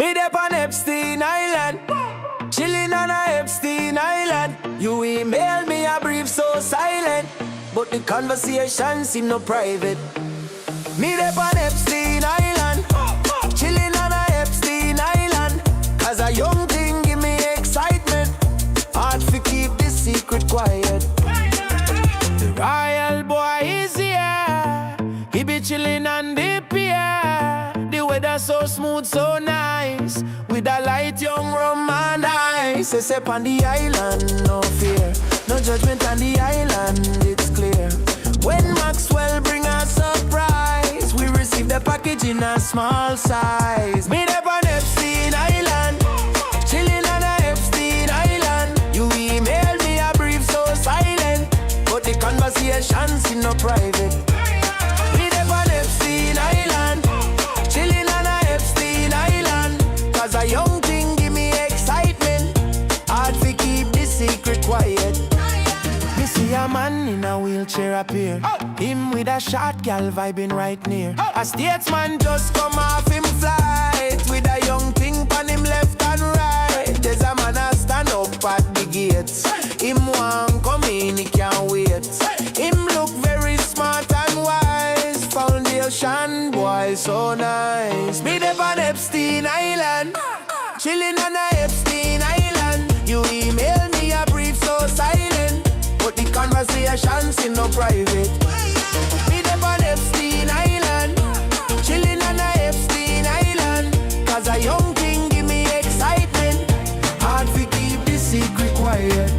Me dep on Epstein Island, chilling on a Epstein Island. You email me a brief so silent, but the conversation seem no private. Me dep on Epstein Island, chilling on a Epstein Island. As a young thing give me excitement, hard to keep this secret quiet. The royal boy is here, he be chilling on the pier. The weather so smooth, so nice, with a light young rum and ice. They say on the island, no fear, no judgment on the island, it's clear. When Maxwell bring a surprise, we receive the package in a small size. Me up on Epstein Island, chilling on a Epstein Island. You email me a brief so silent, but the conversation seem no private. Me up on Epstein Island, chilling on a Epstein Island. Cause a young thing give me excitement, hard to keep this secret quiet. Me see a man in a wheelchair appear, him with a short gal vibing right near. A statesman just come off him flight, with a young thing on him left and right. There's a man a stand up at the gates, him want come in, he can't wait. Him look very smart and wise, foundation boy so nice. Me up on Epstein Island, chilling on a Epstein Island. You email me a brief so silent, but the conversation seem no private. Me up on Epstein Island, chilling on a Epstein Island. Cause a young king give me excitement, hard to keep this secret quiet.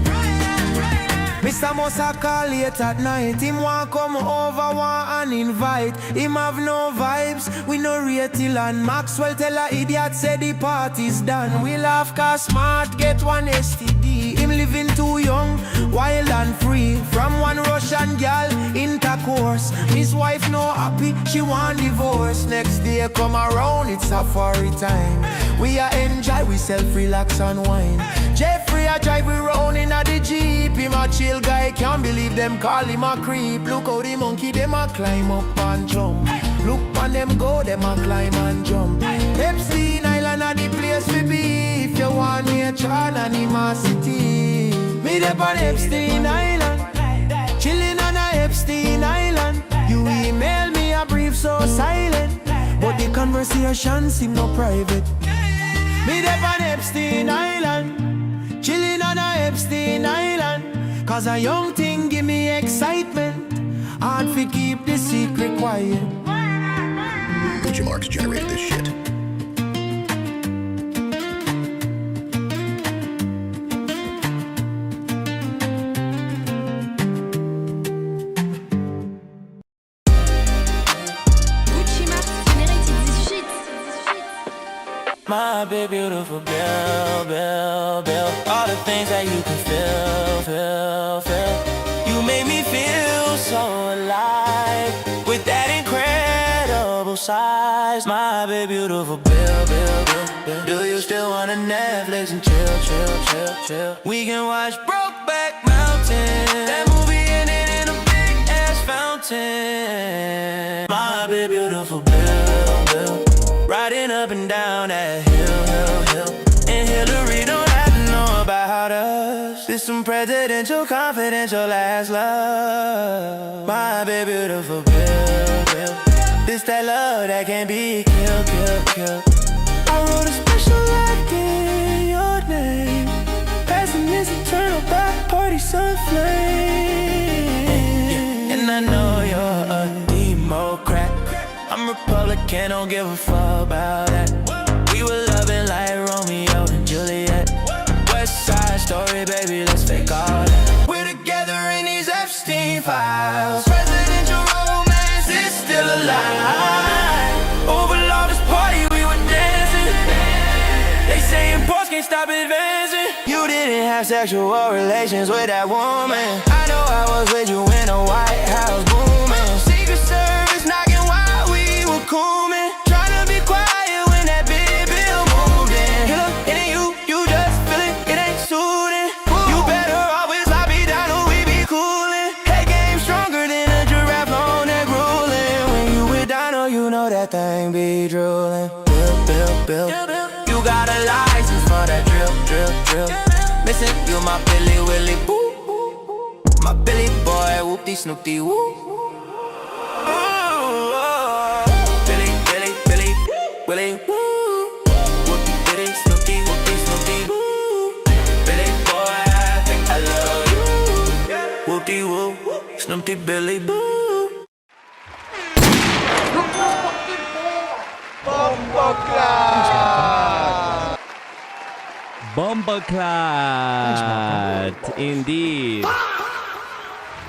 Mr. Musa call late at night, him want come over, want an invite. Him have no vibes, we no rate till. And Maxwell tell a idiot say the party's done. We laugh cause smart get one STD. Him living too young, wild and free. From one Russian gal, intercourse. His wife no happy, she want divorce. Next day come around, it's safari time. We a enjoy, we self-relax and wine. Jeffrey a drive we round in a the Jeep. Him a chill guy, can't believe them call him a creep. Look how the monkey them a climb up and jump. Look on them go, them a climb and jump. Epstein Island a the place we be, if you want nature and animosity. Me up on Epstein Island, chilling on a Epstein Island. You email me a brief so silent, but the conversation seem no private. Me up on Epstein Island, chilling on a Epstein Island. Cause a young thing give me excitement, hard to keep the secret quiet. Gucci Marks generated this shit. My big beautiful Belle, Belle, Belle. All the things that you can feel, feel, feel. You make me feel so alive, with that incredible size. My big beautiful Belle, Belle, Belle, Belle. Do you still wanna Netflix and chill, chill, chill, chill? We can watch Brokeback Mountain, that movie ended in a big ass fountain. My big beautiful Belle, Belle. Riding up and down that hill, hill, hill. And Hillary don't have to know about us. This some presidential, confidential ass love. My baby, beautiful Bill, Bill. This that love that can't be killed, killed, killed. I wrote a special like in your name. Passing this eternal back party sun flame. And I know you're a Democrat, I'm Republican, don't give a fuck about that. We were loving like Romeo and Juliet. West Side Story, baby, let's fake all that. We're together in these Epstein files. Presidential romance is still alive. Over this party, we were dancing. They saying boys can't stop advancing. You didn't have sexual relations with that woman. I know I was with you in a White House booming. Secret Service knocking while we were coolin'. Tryna be quiet when that big bill moved in. Look, it ain't you just feel it, it ain't suiting. You better always lie me down or we be coolin'. Hey, game stronger than a giraffe on that grueling. When you with Dino, you know that thing be drooling. Bill, Bill, Bill, you got a license for that drill, drill, drill. Missing you, my Billy Willy, boo. My Billy boy, whoop-dee, snoop-dee, whoop. Billy, Billy, Billy, Willy, woo. Whoop-dee, Billy, Snoopy, whoop-dee, Snoopy, woo. Billy boy, I think I love you. Whoop-dee, whoop, Snoopy, Billy, boo. Bombaclat, indeed.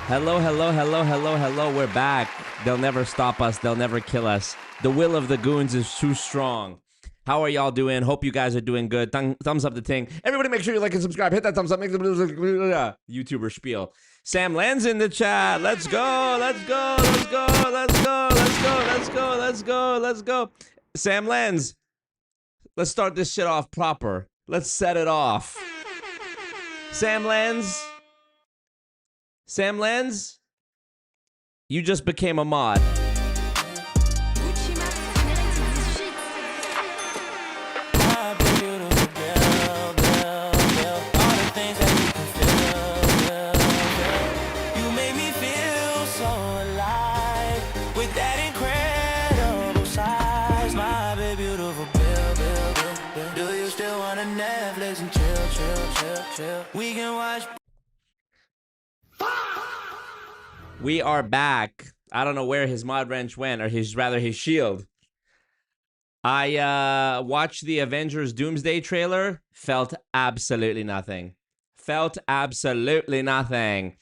Hello, hello, hello, hello, hello. We're back. They'll never stop us. They'll never kill us. The will of the goons is too strong. How are y'all doing? Hope you guys are doing good. Thumbs up the thing. Everybody make sure you like and subscribe. Hit that thumbs up. Make the YouTuber spiel. Sam Land's in the chat. Let's go. Let's go. Let's go. Let's go. Let's go. Let's go. Let's go. Let's go. Sam Lands. Let's start this shit off proper. Let's set it off. Sam Lands. Sam Lands. You just became a mod. We can watch. We are back. I don't know where his mod wrench went, or his shield. I watched the Avengers Doomsday trailer. Felt absolutely nothing. Felt absolutely nothing.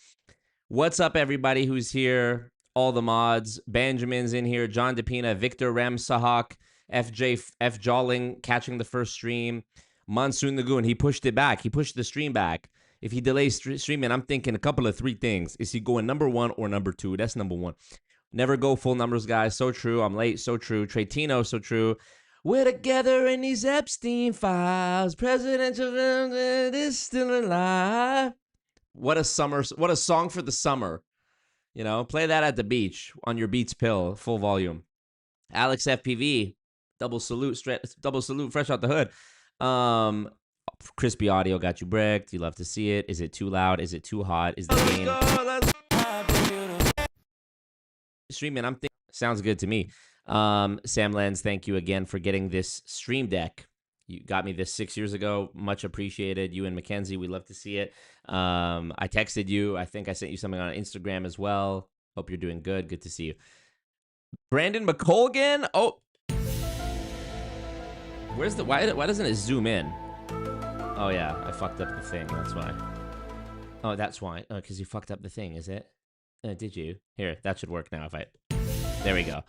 What's up, everybody who's here? All the mods. Benjamin's in here. John DePina, Victor Rem Sahak, FJ F Jolling catching the first stream. Monsoon Lagoon, he pushed it back. He pushed the stream back. If he delays streaming, I'm thinking a couple of three things. Is he going number 1 or number 2? That's number 1. Never go full numbers, guys. So true. I'm late. So true. Tretino, so true. We're together in these Epstein files. Presidential is still alive. What a summer. What a song for the summer. You know, play that at the beach on your Beats pill, full volume. Alex FPV, double salute, fresh out the hood. Crispy audio got you bricked. You love to see it. Is it too loud? Is it too hot? Is the gain streaming? I'm thinking sounds good to me. Sam Lenz, thank you again for getting this stream deck. You got me this 6 years ago. Much appreciated. You and Mackenzie, we love to see it. I texted you. I think I sent you something on Instagram as well. Hope you're doing good. Good to see you. Brandon McColgan. Oh, where's the why doesn't it zoom in? Oh yeah, I fucked up the thing. That's why. Oh, that's why. Oh, because you fucked up the thing, is it? Did you? Here, that should work now. There we go.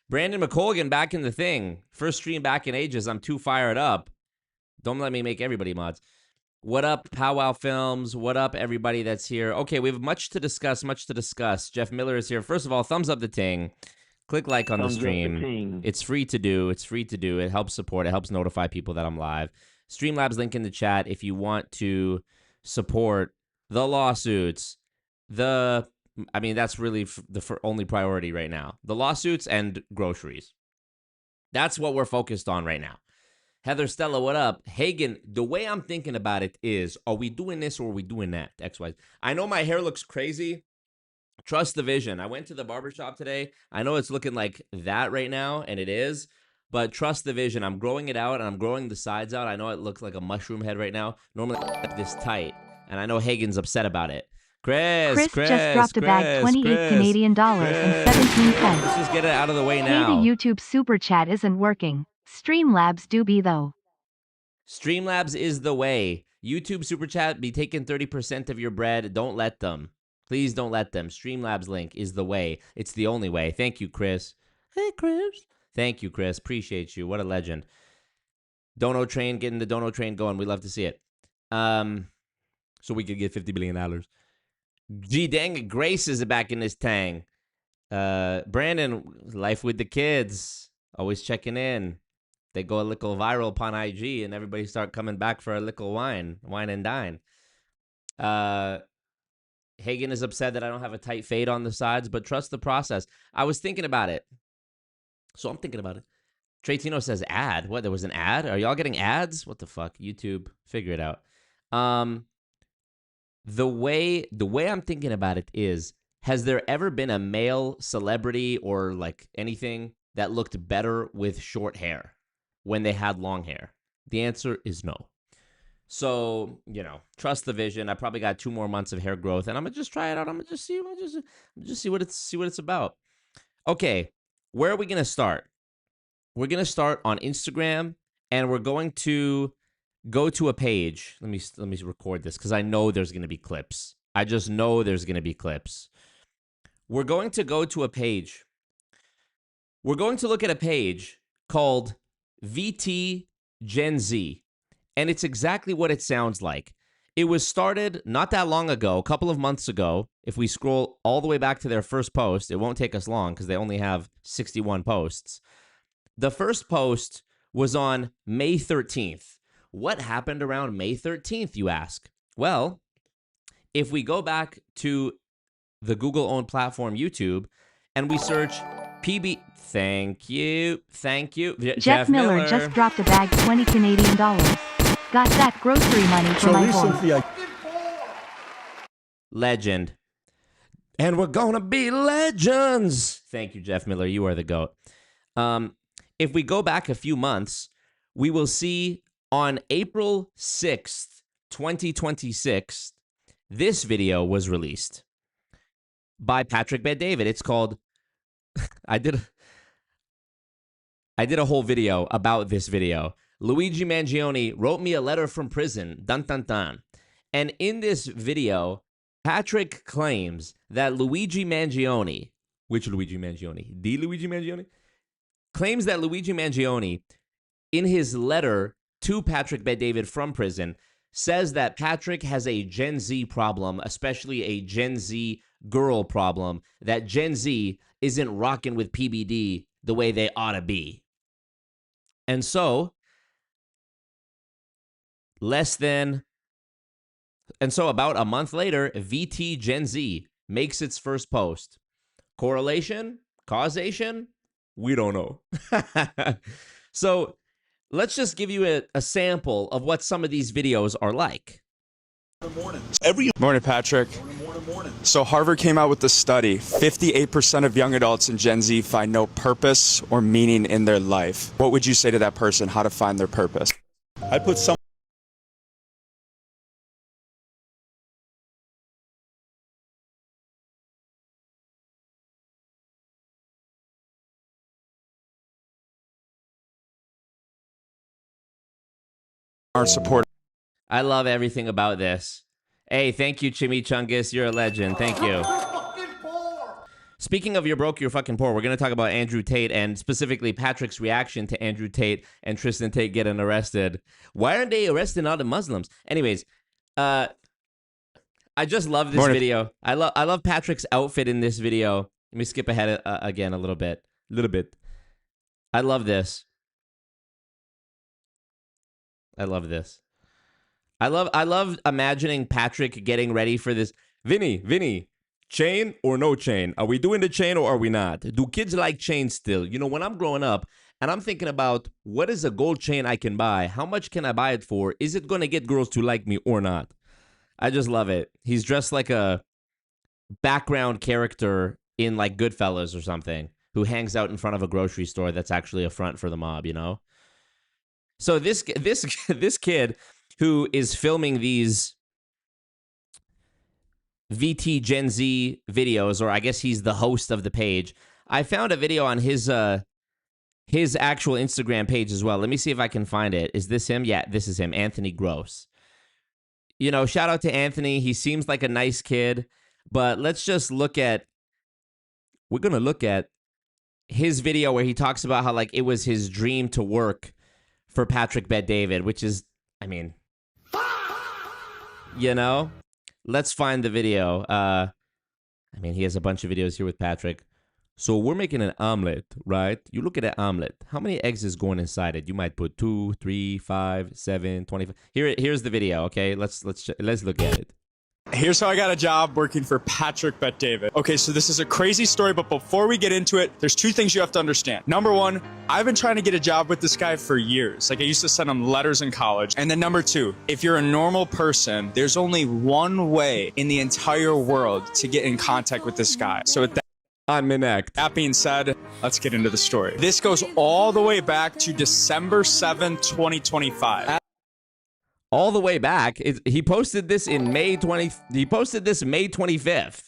Brandon McColgan back in the thing. First stream back in ages. I'm too fired up. Don't let me make everybody mods. What up, Powwow Films? What up, everybody that's here? Okay, we have much to discuss. Jeff Miller is here. First of all, thumbs up the ting. Click like on the stream. It's free to do. It helps support. It helps notify people that I'm live. Streamlabs link in the chat if you want to support the lawsuits. That's really the only priority right now. The lawsuits and groceries. That's what we're focused on right now. Heather Stella, what up? Hagen, the way I'm thinking about it is, are we doing this or are we doing that? XY. I know my hair looks crazy. Trust the vision. I went to the barbershop today. I know it's looking like that right now, and it is. But trust the vision. I'm growing it out, and I'm growing the sides out. I know it looks like a mushroom head right now. Normally, I this tight, and I know Hagen's upset about it. Chris just dropped a bag, 28 Canadian dollars and 17 cents. Let's just get it out of the way now. Hey, the YouTube super chat isn't working. Streamlabs do be though. Streamlabs is the way. YouTube super chat be taking 30% of your bread. Don't let them. Please don't let them. Streamlabs link is the way. It's the only way. Thank you, Chris. Hey, Chris. Thank you, Chris. Appreciate you. What a legend. Dono Train, getting the Dono Train going. We love to see it. So we could get $50 billion. Gee, dang it. Grace is back in this tang. Brandon, life with the kids. Always checking in. They go a little viral upon IG, and everybody start coming back for a little wine and dine. Hagen is upset that I don't have a tight fade on the sides, but trust the process. I was thinking about it. So I'm thinking about it. Tretino says ad. What? There was an ad? Are y'all getting ads? What the fuck? YouTube, figure it out. The way I'm thinking about it is, has there ever been a male celebrity or like anything that looked better with short hair when they had long hair? The answer is no. So, you know, trust the vision. I probably got 2 more months of hair growth, and I'm gonna just try it out. I'm gonna just see what it's about. Okay, where are we gonna start? We're gonna start on Instagram, and we're going to go to a page. Let me record this because I know there's gonna be clips. I just know there's gonna be clips. We're going to go to a page. We're going to look at a page called VT Gen Z. And it's exactly what it sounds like. It was started not that long ago, a couple of months ago. If we scroll all the way back to their first post, it won't take us long because they only have 61 posts. The first post was on May 13th. What happened around May 13th, you ask? Well, if we go back to the Google-owned platform YouTube and we search PB... Thank you. Jeff Miller just dropped a bag, 20 Canadian dollars. Got that grocery money for my home. Legend. And we're gonna be legends. Thank you, Jeff Miller. You are the GOAT. If we go back a few months, we will see on April 6th, 2026, this video was released by Patrick Bet-David. It's called... I did a whole video about this video. Luigi Mangione wrote me a letter from prison. Dun dun dun. And in this video, Patrick claims that Luigi Mangione, which Luigi Mangione? The Luigi Mangione? Claims that Luigi Mangione, in his letter to Patrick Bet-David from prison, says that Patrick has a Gen Z problem, especially a Gen Z girl problem, that Gen Z isn't rocking with PBD the way they ought to be. And so, about a month later, VT Gen Z makes its first post. Correlation? Causation? We don't know. So, let's just give you a sample of what some of these videos are like. Morning, Patrick. Morning. So Harvard came out with this study. 58% of young adults in Gen Z find no purpose or meaning in their life. What would you say to that person, how to find their purpose? I'd put some Aren't supportive. I love everything about this. Hey, thank you, Chimichungus. You're a legend. Thank you. Speaking of you're broke, you're fucking poor, we're going to talk about Andrew Tate and specifically Patrick's reaction to Andrew Tate and Tristan Tate getting arrested. Why aren't they arresting all the Muslims? Anyways, I just love this video. I love Patrick's outfit in this video. Let me skip ahead again a little bit. I love this. I love imagining Patrick getting ready for this. Vinny, chain or no chain? Are we doing the chain or are we not? Do kids like chains still? You know, when I'm growing up and I'm thinking about what is a gold chain I can buy? How much can I buy it for? Is it going to get girls to like me or not? I just love it. He's dressed like a background character in like Goodfellas or something who hangs out in front of a grocery store that's actually a front for the mob, you know? So this kid who is filming these VT Gen Z videos, or I guess he's the host of the page. I found a video on his actual Instagram page as well. Let me see if I can find it. Is this him? Yeah, this is him, Anthony Gross. You know, shout out to Anthony. He seems like a nice kid, but let's just we're going to look at his video where he talks about how like it was his dream to work for Patrick Bet-David, which is, I mean, you know, let's find the video. I mean, he has a bunch of videos here with Patrick. So we're making an omelet, right? You look at an omelet. How many eggs is going inside it? You might put 2, 3, 5, 7, 25. Here's the video, okay? Let's look at it. Here's how I got a job working for Patrick Bet David. Okay, so this is a crazy story, but before we get into it, there's two things you have to understand. Number one, I've been trying to get a job with this guy for years. Like I used to send him letters in college. And then number two, if you're a normal person, there's only one way in the entire world to get in contact with this guy. So with that being said, let's get into the story. This goes all the way back to December 7, 2025. All the way back. He posted this in May 20. He posted this May 25th.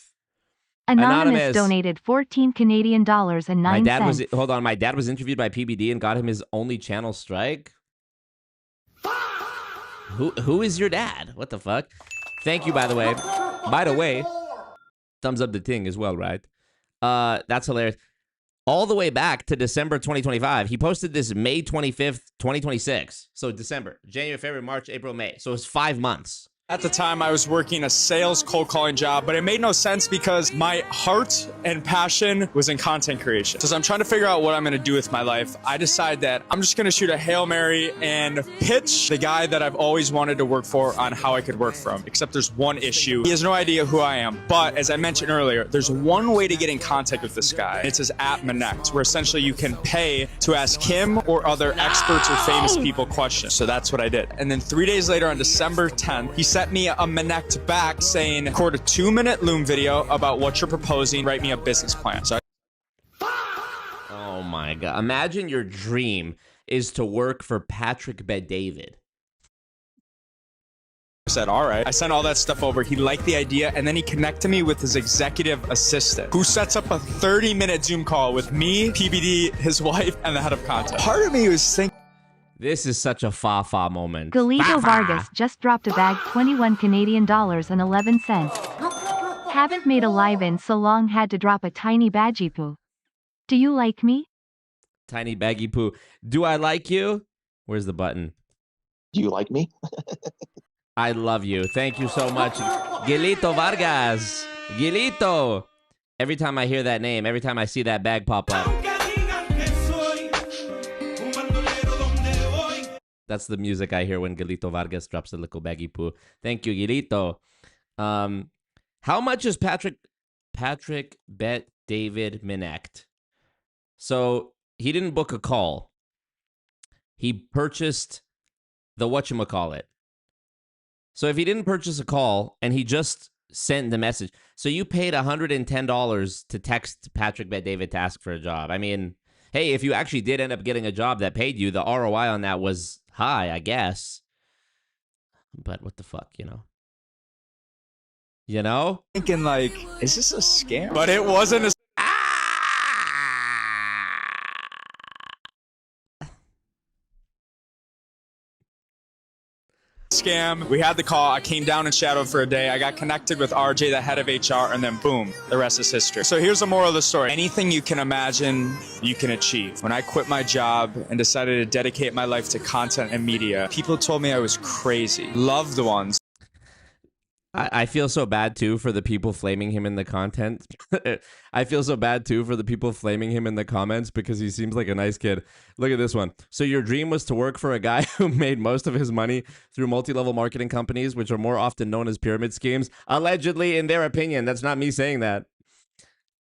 Anonymous donated 14 Canadian dollars and 9 cents. Hold on. My dad was interviewed by PBD and got him his only channel strike. Who is your dad? What the fuck? Thank you, by the way. By the way, thumbs up the thing as well, right? That's hilarious. All the way back to December 2025. He posted this May 25th, 2026. So December, January, February, March, April, May. So it's 5 months. At the time, I was working a sales cold calling job, but it made no sense because my heart and passion was in content creation. So as I'm trying to figure out what I'm going to do with my life, I decide that I'm just going to shoot a Hail Mary and pitch the guy that I've always wanted to work for on how I could work for him. Except there's one issue. He has no idea who I am. But as I mentioned earlier, there's one way to get in contact with this guy. It's his app Monect, where essentially you can pay to ask him or other experts or famous people questions. So that's what I did. And then 3 days later on December 10th, he sent me a Monect back saying, record a 2-minute Loom video about what you're proposing, write me a business plan. So Oh my God. Imagine your dream is to work for Patrick Bet David. I said, all right. I sent all that stuff over. He liked the idea, and then he connected me with his executive assistant, who sets up a 30-minute Zoom call with me, PBD, his wife, and the head of content. Part of me was thinking, This is such a fa-fa moment. Galito Vargas just dropped a bag 21 Canadian dollars and 11 cents. Haven't made a live in so long, had to drop a tiny baggy poo. Do you like me? Tiny baggy poo. Do I like you? Where's the button? Do you like me? I love you. Thank you so much. Galito Vargas. Galito. Every time I hear that name, every time I see that bag pop up. That's the music I hear when Galito Vargas drops a little baggy poo. Thank you, Galito. How much is Patrick Bet David Monect? So he didn't book a call. He purchased the whatchamacallit. So if he didn't purchase a call and he just sent the message, so you paid $110 to text Patrick Bet David to ask for a job. I mean, hey, if you actually did end up getting a job that paid you, the ROI on that was high, I guess. But what the fuck, you know? You know? Thinking like, is this a scam? But it wasn't a scam. We had the call. I came down in shadow for a day. I got connected with RJ, the head of HR, and then boom, the rest is history. So here's the moral of the story. Anything you can imagine, you can achieve. When I quit my job and decided to dedicate my life to content and media, people told me I was crazy. Loved ones. I feel so bad, too, for the people flaming him in the content. I feel so bad, too, for the people flaming him in the comments because he seems like a nice kid. Look at this one. So your dream was to work for a guy who made most of his money through multi-level marketing companies, which are more often known as pyramid schemes. Allegedly, in their opinion. That's not me saying that.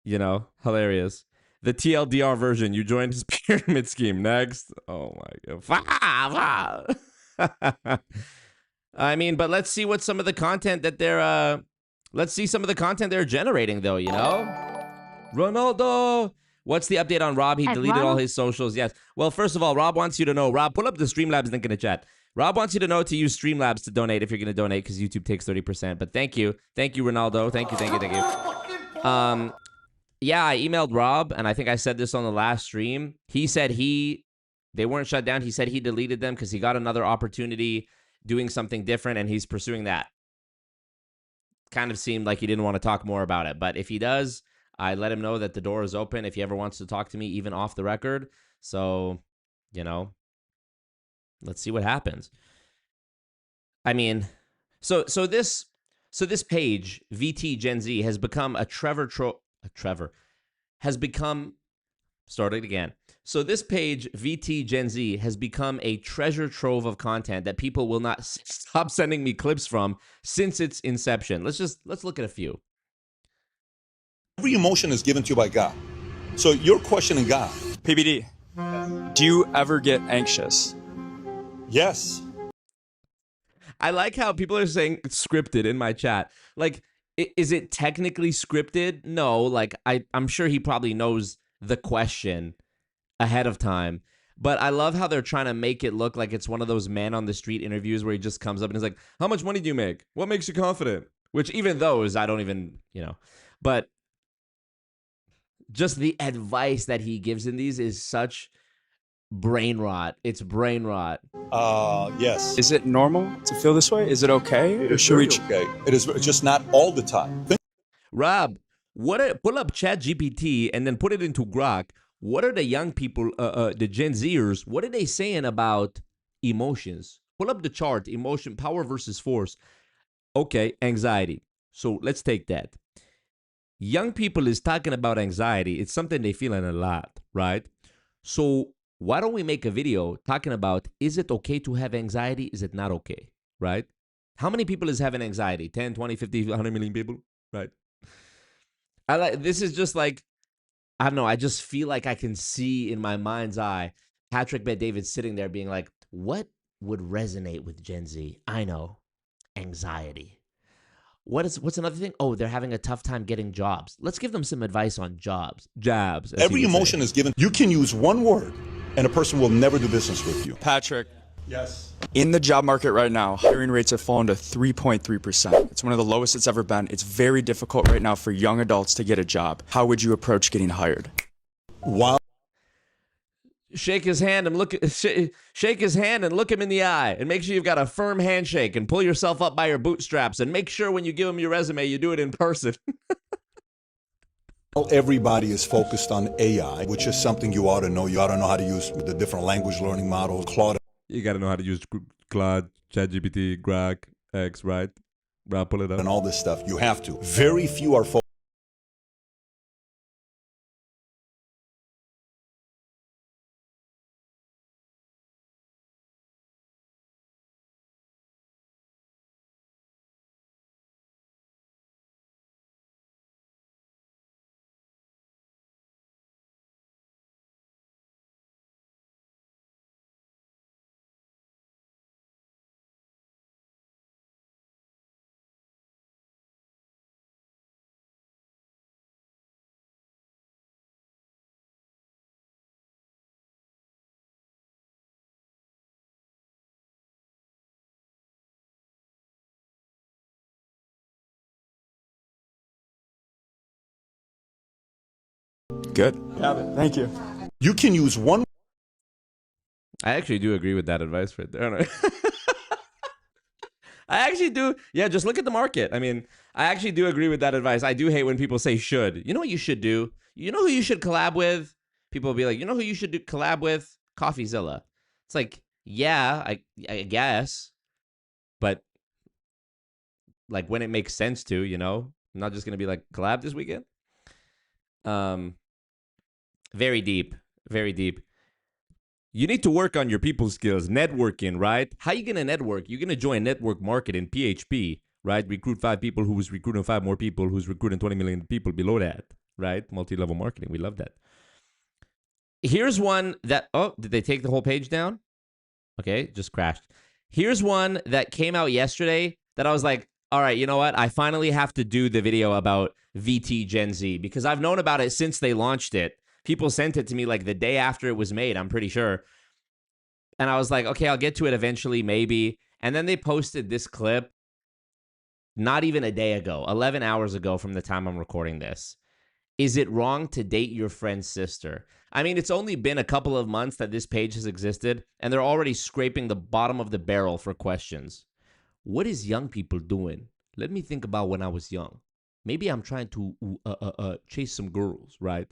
You know, hilarious. The TLDR version. You joined his pyramid scheme. Next. Oh, my God. I mean, but let's see what some of the content that they're, let's see some of the content they're generating, though, you know? Ronaldo! What's the update on Rob? He deleted all his socials. Yes. Well, first of all, Rob wants you to know. Rob, pull up the Streamlabs link in the chat. Rob wants you to know to use Streamlabs to donate if you're going to donate because YouTube takes 30%. But thank you. Thank you, Ronaldo. Thank you, thank you, thank you. Yeah, I emailed Rob, and I think I said this on the last stream. He said they weren't shut down. He said he deleted them because he got another opportunity doing something different, and he's pursuing that. Kind of seemed like he didn't want to talk more about it. But if he does, I let him know that the door is open if he ever wants to talk to me, even off the record. So, you know, let's see what happens. I mean, so this page, VT Gen Z, has become has become Start it again. So this page, VT Gen Z, has become a treasure trove of content that people will not stop sending me clips from since its inception. Let's look at a few. Every emotion is given to you by God. So you're questioning God. PBD, do you ever get anxious? Yes. I like how people are saying it's scripted in my chat. Like, is it technically scripted? No, like I'm sure he probably knows the question ahead of time. But I love how they're trying to make it look like it's one of those man on the street interviews where he just comes up and is like, how much money do you make? What makes you confident? Which even those, I don't even, but just the advice that he gives in these is such brain rot. It's brain rot. Yes. Is it normal to feel this way? Is it okay? Or should we? Okay. It is just not all the time. Rob, pull up ChatGPT and then put it into Grok. What are the young people, the Gen Zers, what are they saying about emotions? Pull up the chart, emotion, power versus force. Okay, anxiety. So let's take that. Young people is talking about anxiety. It's something they feeling a lot, right? So why don't we make a video talking about, is it okay to have anxiety? Is it not okay, right? How many people is having anxiety? 10, 20, 50, 100 million people, right? This is just like, I don't know. I just feel like I can see in my mind's eye Patrick Bet-David sitting there being like, what would resonate with Gen Z? I know, anxiety. What's another thing? Oh, they're having a tough time getting jobs. Let's give them some advice on jobs. Jabs. Every emotion is given. You can use one word and a person will never do business with you. Patrick, Yes. in the job market right now, hiring rates have fallen to 3.3%. It's one of the lowest it's ever been. It's very difficult right now for young adults to get a job. How would you approach getting hired? While Shake his hand and shake his hand and look him in the eye, and make sure you've got a firm handshake and pull yourself up by your bootstraps, and make sure when you give him your resume, you do it in person. everybody is focused on AI, which is something you ought to know. You ought to know how to use the different language learning models, Claude. You got to know how to use Claude, ChatGPT, Grok, X, right? Rob, pull it up. And all this stuff. You have to. Very few are focused. Good. Thank you. You can use one. I actually do agree with that advice right there. I actually do. Yeah, just look at the market. I mean, I actually do agree with that advice. I do hate when people say should. You know what you should do? You know who you should collab with? People will be like, you know who you should collab with? CoffeeZilla. It's like, yeah, I guess. But like when it makes sense to, I'm not just going to be like, collab this weekend. Very deep. Very deep. You need to work on your people skills, networking, right? How you going to network? You're going to join network marketing, PHP, right? Recruit 5 people who's recruiting 5 more people who's recruiting 20 million people below that, right? Multi-level marketing. We love that. Here's one that, oh, did they take the whole page down? Okay, just crashed. Here's one that came out yesterday that I was like, all right, you know what? I finally have to do the video about VT Gen Z because I've known about it since they launched it. People sent it to me like the day after it was made, I'm pretty sure. And I was like, okay, I'll get to it eventually, maybe. And then they posted this clip not even a day ago, 11 hours ago from the time I'm recording this. Is it wrong to date your friend's sister? I mean, it's only been a couple of months that this page has existed, and they're already scraping the bottom of the barrel for questions. What is young people doing? Let me think about when I was young. Maybe I'm trying to chase some girls, right?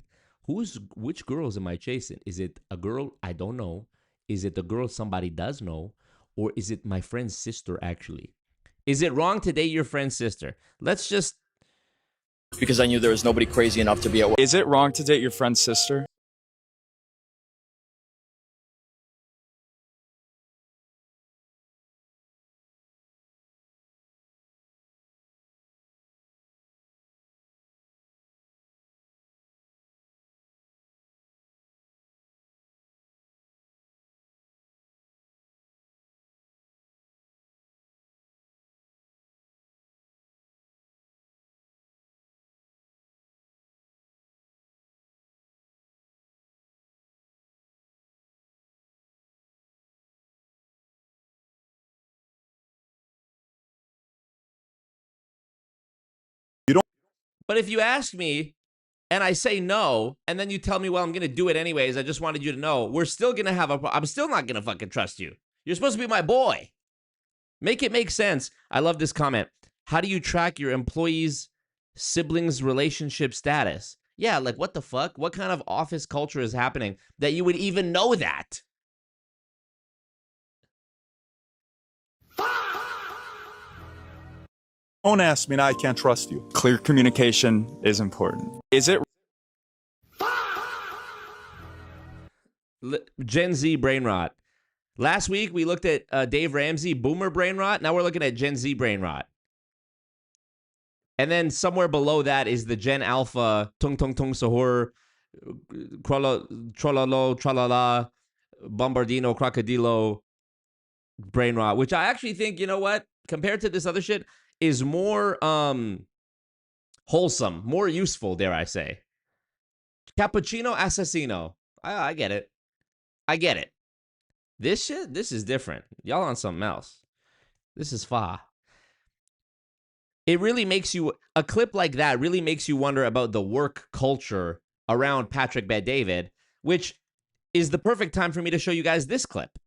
Which girls am I chasing? Is it a girl I don't know? Is it a girl somebody does know? Or is it my friend's sister, actually? Is it wrong to date your friend's sister? Let's just... Because I knew there was nobody crazy enough to be at work. Is it wrong to date your friend's sister? But if you ask me and I say no, and then you tell me, well, I'm going to do it anyways, I just wanted you to know, we're still going to have I'm still not going to fucking trust you. You're supposed to be my boy. Make it make sense. I love this comment. How do you track your employees' siblings' relationship status? Yeah, like what the fuck? What kind of office culture is happening that you would even know that? Don't ask me, now I can't trust you. Clear communication is important. Is it Gen Z brain rot. Last week, we looked at Dave Ramsey, boomer brain rot. Now we're looking at Gen Z brain rot. And then somewhere below that is the Gen Alpha, tung tung tung sahur, trololo, tralala, bombardino, crocodilo, brain rot, which I actually think, you know what, compared to this other shit, is more wholesome, more useful, dare I say. Cappuccino assassino. I get it. I get it. This shit, this is different. Y'all on something else. This is fa. It really makes you, a clip like that really makes you wonder about the work culture around Patrick Bet-David, which is the perfect time for me to show you guys this clip.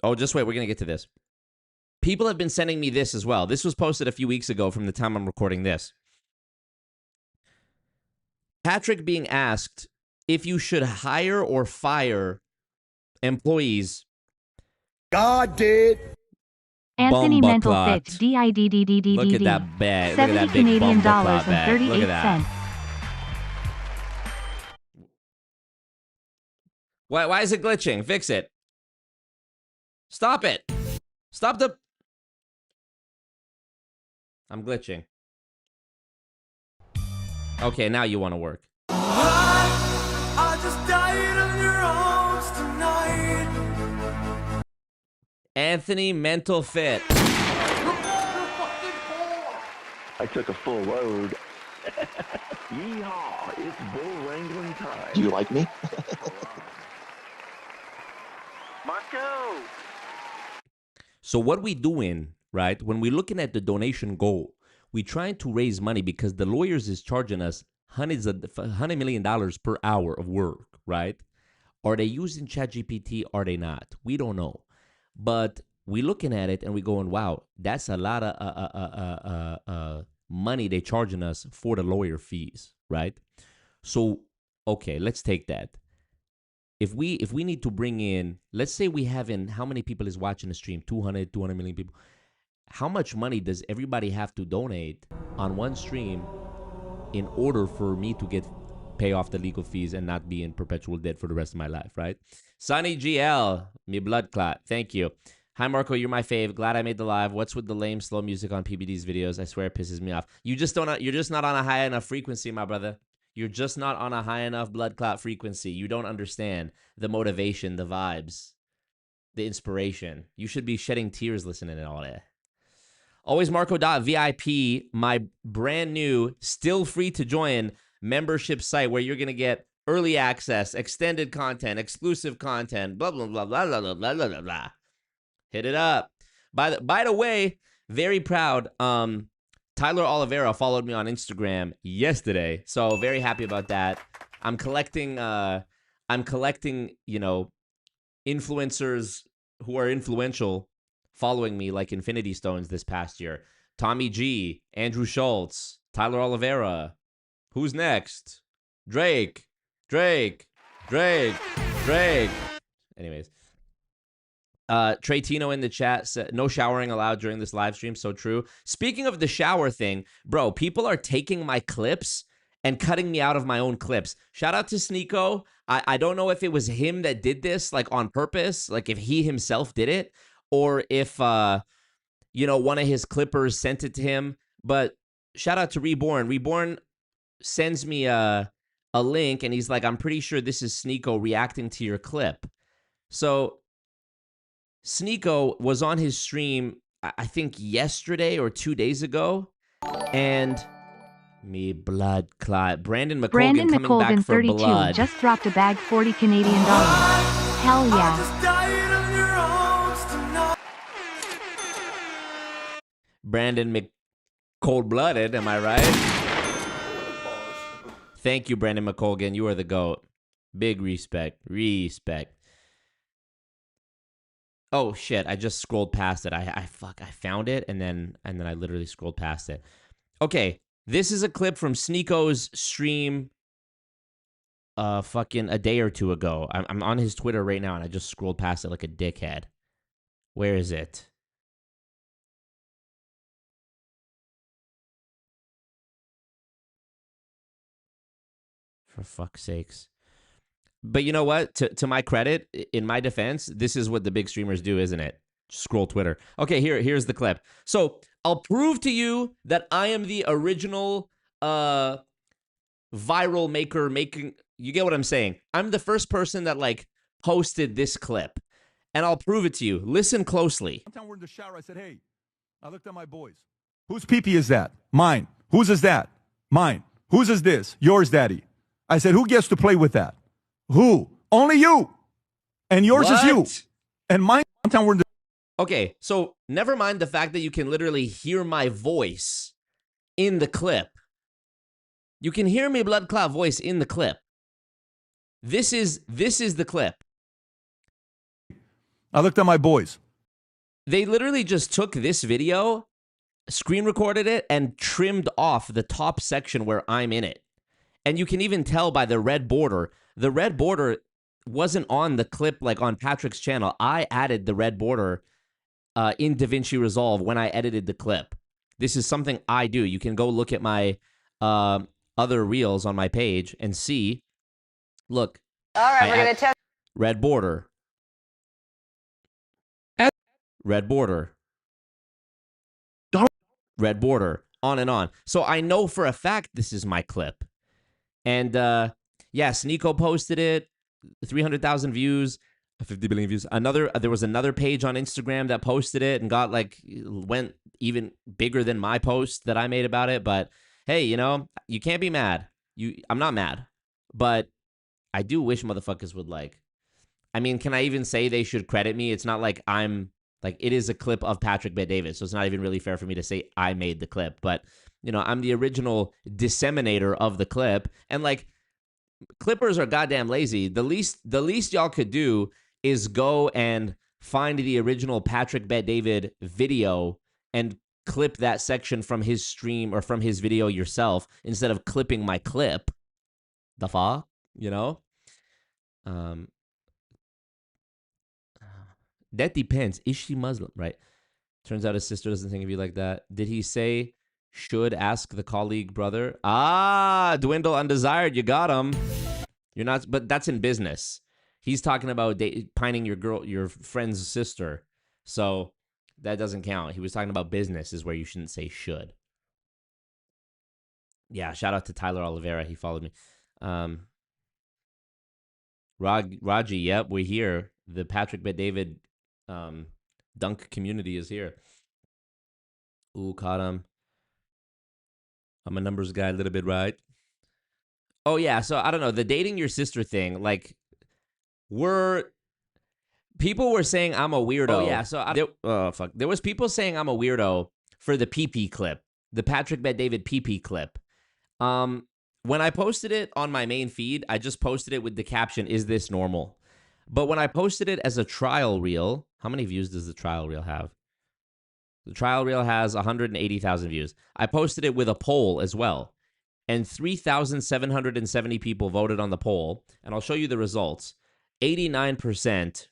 Oh, just wait, we're going to get to this. People have been sending me this as well. This was posted a few weeks ago from the time I'm recording this. Patrick being asked if you should hire or fire employees. God did. Anthony Mental Bumbleclot. Fit DIDDDDD. Look at that bag. Look at 70 that big Canadian Bumbleclot dollars and bag. 38 Look at that. cents. Why is it glitching? Fix it. Stop it. Stop the... I'm glitching. Okay, now you want to work. I just died on your arms tonight. Anthony Mental Fit. I took a full load. Yeehaw, it's bull wrangling time. Do you like me? Marco! So what we doing, right, when we're looking at the donation goal, we trying to raise money because the lawyers is charging us $100 million per hour of work, right? Are they using ChatGPT? Are they not? We don't know. But we looking at it and we going, wow, that's a lot of money they charging us for the lawyer fees, right? So, okay, let's take that. If we need to bring in, let's say we have in, how many people is watching the stream? 200 million people. How much money does everybody have to donate on one stream in order for me to pay off the legal fees and not be in perpetual debt for the rest of my life, right? Sonny GL, me blood clot. Thank you. Hi, Marco. You're my fave. Glad I made the live. What's with the lame, slow music on PBD's videos? I swear it pisses me off. You're just not on a high enough frequency, my brother. You're just not on a high enough blood clot frequency. You don't understand the motivation, the vibes, the inspiration. You should be shedding tears listening to all that. Always Marco.VIP, my brand new, still free to join membership site where you're going to get early access, extended content, exclusive content, blah, blah, blah, blah, blah, blah, blah, blah, blah. Hit it up. By the way, very proud. Tyler Oliveira followed me on Instagram yesterday, so very happy about that. I'm collecting, you know, influencers who are influential following me like Infinity Stones this past year. Tommy G, Andrew Schultz, Tyler Oliveira. Who's next? Drake. Anyways. Trey Tino in the chat said, no showering allowed during this live stream. So true. Speaking of the shower thing, bro, people are taking my clips and cutting me out of my own clips. Shout out to Sneeko. I don't know if it was him that did this, like on purpose, like if he himself did it, or if, you know, one of his clippers sent it to him. But shout out to Reborn. Reborn sends me a link, and he's like, I'm pretty sure this is Sneeko reacting to your clip. So Sneeko was on his stream, I think yesterday or 2 days ago, and me blood clot. Brandon McColgan coming back for 32 blood. just dropped a bag 40 Canadian dollars. Hell yeah. Brandon Cold-blooded, am I right? Thank you, Brandon McColgan. You are the GOAT. Big respect. Respect. Oh shit! I just scrolled past it. I found it and then I literally scrolled past it. Okay, this is a clip from Sneako's stream. Fucking a day or two ago. I'm on his Twitter right now and I just scrolled past it like a dickhead. Where is it? For fuck's sakes. But you know what? To my credit, in my defense, this is what the big streamers do, isn't it? Scroll Twitter. Okay, here's the clip. So I'll prove to you that I am the original viral maker making. You get what I'm saying? I'm the first person that like posted this clip, and I'll prove it to you. Listen closely. One time we're in the shower, I said, hey, I looked at my boys. Whose pee-pee is that? Mine. Whose is that? Mine. Whose is this? Yours, Daddy. I said, who gets to play with that? Who? Only you. And yours is you. And mine. One time we're in the Okay, so never mind the fact that you can literally hear my voice in the clip. You can hear me blood clot voice in the clip. This is the clip. I looked at my boys. They literally just took this video, screen recorded it, and trimmed off the top section where I'm in it. And you can even tell by the red border. The red border wasn't on the clip like on Patrick's channel. I added the red border in DaVinci Resolve when I edited the clip. This is something I do. You can go look at my other reels on my page and see. Look. All right, we're going to test. Red border. Red border. Red border. On and on. So I know for a fact this is my clip. And yeah, Sneeko posted it. 300,000 views. 50 billion views. There was another page on Instagram that posted it and got like, went even bigger than my post that I made about it. But hey, you know, you can't be mad. I'm not mad. But I do wish motherfuckers would like, I mean, can I even say they should credit me? It's not like I'm, like, it is a clip of Patrick Bet-David, so it's not even really fair for me to say I made the clip. But, you know, I'm the original disseminator of the clip. And, like, clippers are goddamn lazy. The least y'all could do is go and find the original Patrick Bet-David video and clip that section from his stream or from his video yourself instead of clipping my clip. The fuck? You know? That depends. Is she Muslim? Right. Turns out his sister doesn't think of you like that. Did he say should ask the colleague brother? Ah, dwindle undesired. You got him. You're not, but that's in business. He's talking about pining your friend's sister. So that doesn't count. He was talking about business is where you shouldn't say should. Yeah. Shout out to Tyler Oliveira. He followed me. Raji, yep, we're here. The Patrick Bet-David dunk community is here. Ooh, caught him. I'm a numbers guy a little bit, right? Oh, yeah, so I don't know. The dating your sister thing, like, people were saying I'm a weirdo. Oh, yeah, so fuck. There was people saying I'm a weirdo for the PP clip, the Patrick Bet-David PP clip. When I posted it on my main feed, I just posted it with the caption, "Is this normal?" But when I posted it as a trial reel, how many views does the trial reel have? The trial reel has 180,000 views. I posted it with a poll as well. And 3,770 people voted on the poll. And I'll show you the results. 89%,